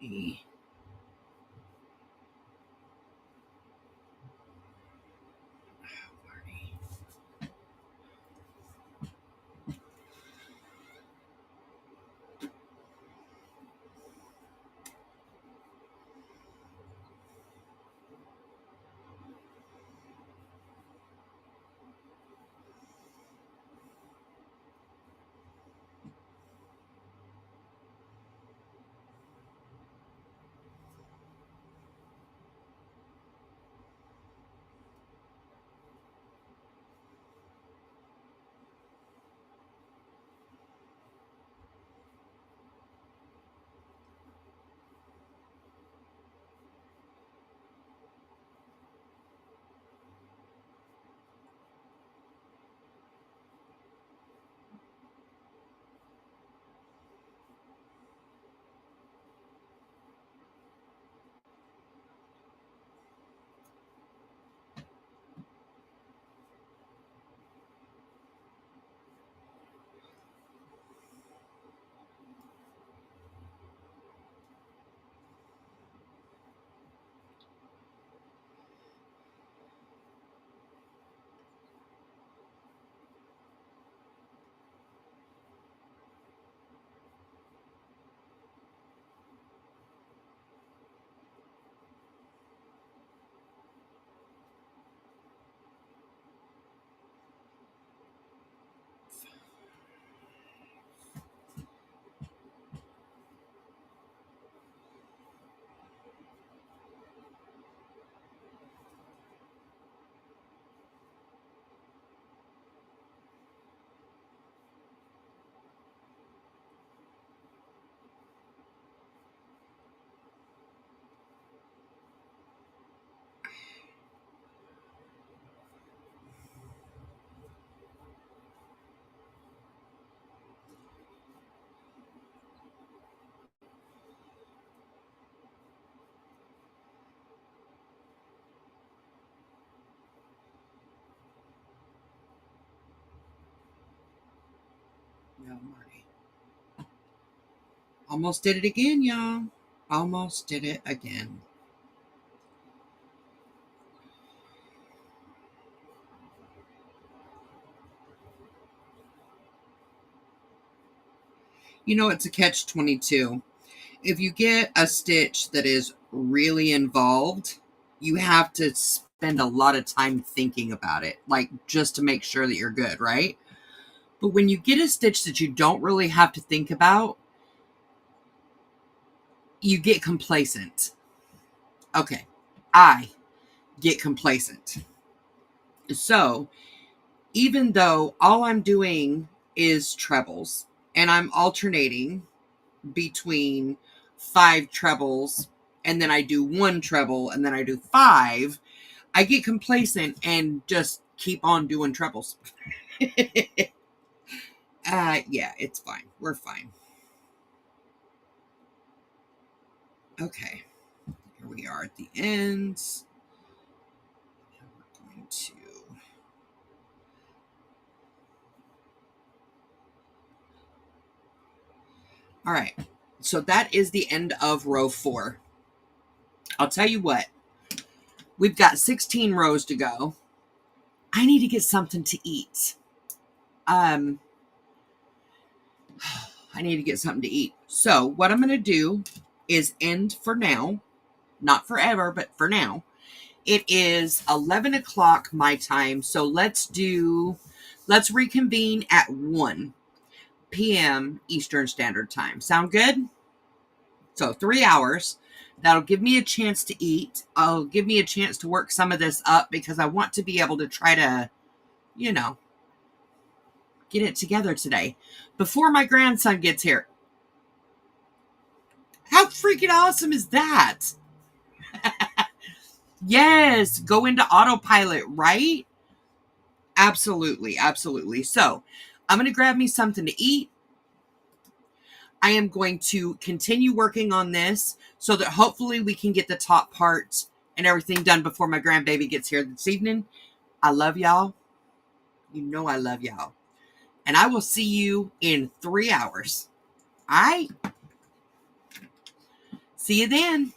Speaker 1: E. No, Marty. Almost did it again, y'all. Almost did it again. You know, it's a catch-22. If you get a stitch that is really involved, you have to spend a lot of time thinking about it, like just to make sure that you're good, right? But when you get a stitch that you don't really have to think about, you get complacent. Okay, I get complacent. So even though all I'm doing is trebles and I'm alternating between 5 trebles and then I do 1 treble and then I do 5, I get complacent and just keep on doing trebles. Yeah, it's fine. We're fine. Okay, here we are at the ends. We're going to... All right, so that is the end of row 4. I'll tell you what, we've got 16 rows to go. I need to get something to eat. I need to get something to eat. So what I'm going to do is end for now, not forever, but for now. It is 11 o'clock my time. So let's reconvene at 1 p.m. Eastern Standard Time. Sound good? So 3 hours. That'll give me a chance to eat. I'll give me a chance to work some of this up because I want to be able to try to, you know, get it together today before my grandson gets here. How freaking awesome is that? Yes, go into autopilot, right? Absolutely, absolutely. So I'm going to grab me something to eat. I am going to continue working on this so that hopefully we can get the top part and everything done before my grandbaby gets here this evening. I love y'all. You know I love y'all. And I will see you in 3 hours. All right? See you then.